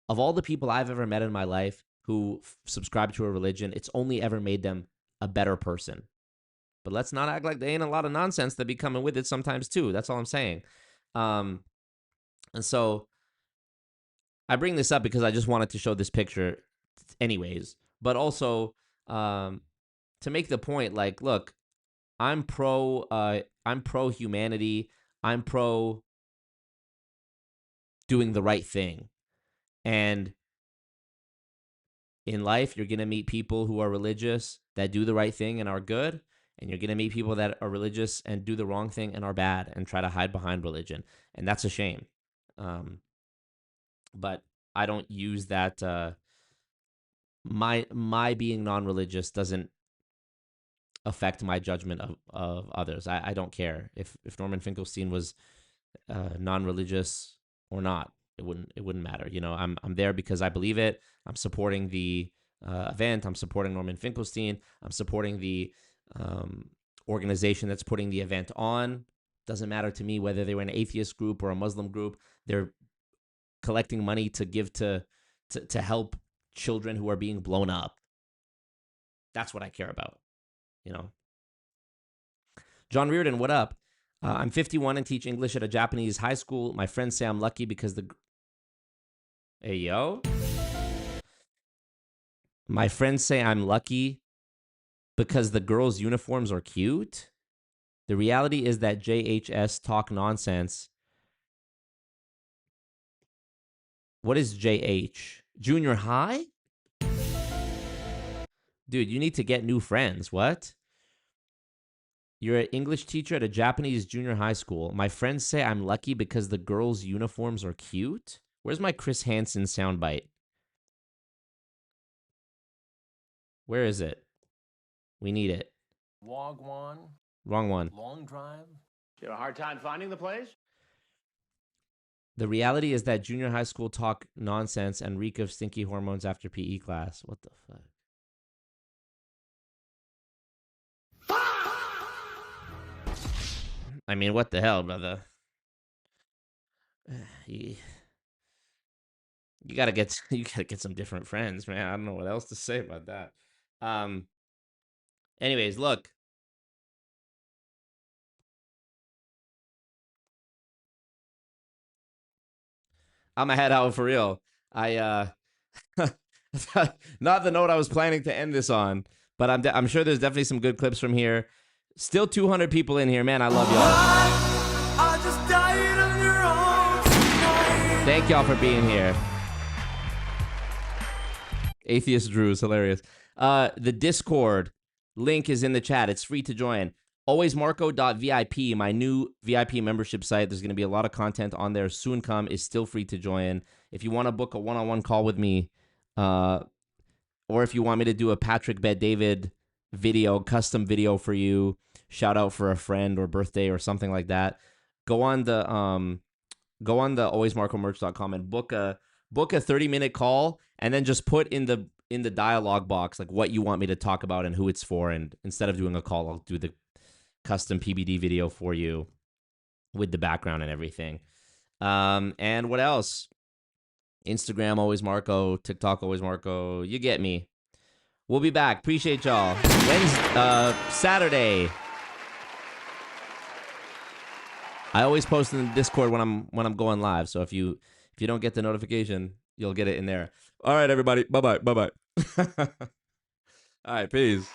of all the people I've ever met in my life who subscribe to a religion, it's only ever made them a better person. But let's not act like there ain't a lot of nonsense that be coming with it sometimes too. That's all I'm saying. And so I bring this up because I just wanted to show this picture anyways, but also to make the point, like, look, I'm pro humanity. I'm pro doing the right thing. And in life, you're going to meet people who are religious that do the right thing and are good. And you're going to meet people that are religious and do the wrong thing and are bad and try to hide behind religion. And that's a shame. But I don't use that. My being non-religious doesn't affect my judgment of others. I don't care if Norman Finkelstein was non-religious or not. It wouldn't matter. You know, I'm there because I believe it. I'm supporting the event. I'm supporting Norman Finkelstein. I'm supporting the organization that's putting the event on. Doesn't matter to me whether they were an atheist group or a Muslim group. They're collecting money to give to help children who are being blown up. That's what I care about. You know. John Reardon, what up? I'm 51 and teach English at a Japanese high school. My friends say I'm lucky because the... Hey, yo. My friends say I'm lucky because the girls' uniforms are cute. The reality is that JHS talk nonsense. What is JH? Junior high? Dude, you need to get new friends. What? You're an English teacher at a Japanese junior high school. My friends say I'm lucky because the girls' uniforms are cute. Where's my Chris Hansen soundbite? Where is it? We need it. Wagwan. Wrong one. Long drive. You have a hard time finding the place? The reality is that junior high school talk nonsense and reek of stinky hormones after PE class. What the fuck? I mean, what the hell, brother? You gotta get some different friends, man. I don't know what else to say about that. Anyways, look. I'm gonna head out for real. I not the note I was planning to end this on, but I'm sure there's definitely some good clips from here. Still 200 people in here, man. I love y'all. I just died on your own tonight. Thank y'all for being here. Atheist Drew is hilarious. The Discord link is in the chat. It's free to join. AlwaysMarco.vip, my new VIP membership site. There's going to be a lot of content on there. Soon come. Is still free to join. If you want to book a one-on-one call with me, or if you want me to do a Patrick Bet David video, custom video for you, shout out for a friend or birthday or something like that, go on the alwaysmarcomerch.com and book a 30-minute call, and then just put in the dialogue box like what you want me to talk about and who it's for, and instead of doing a call, I'll do the custom PBD video for you with the background and everything. And what else? Instagram Always Marco, TikTok Always Marco. You get me. We'll be back. Appreciate y'all. Saturday. I always post in the Discord when I'm going live. So if you don't get the notification, you'll get it in there. All right, everybody. Bye bye. All right, peace.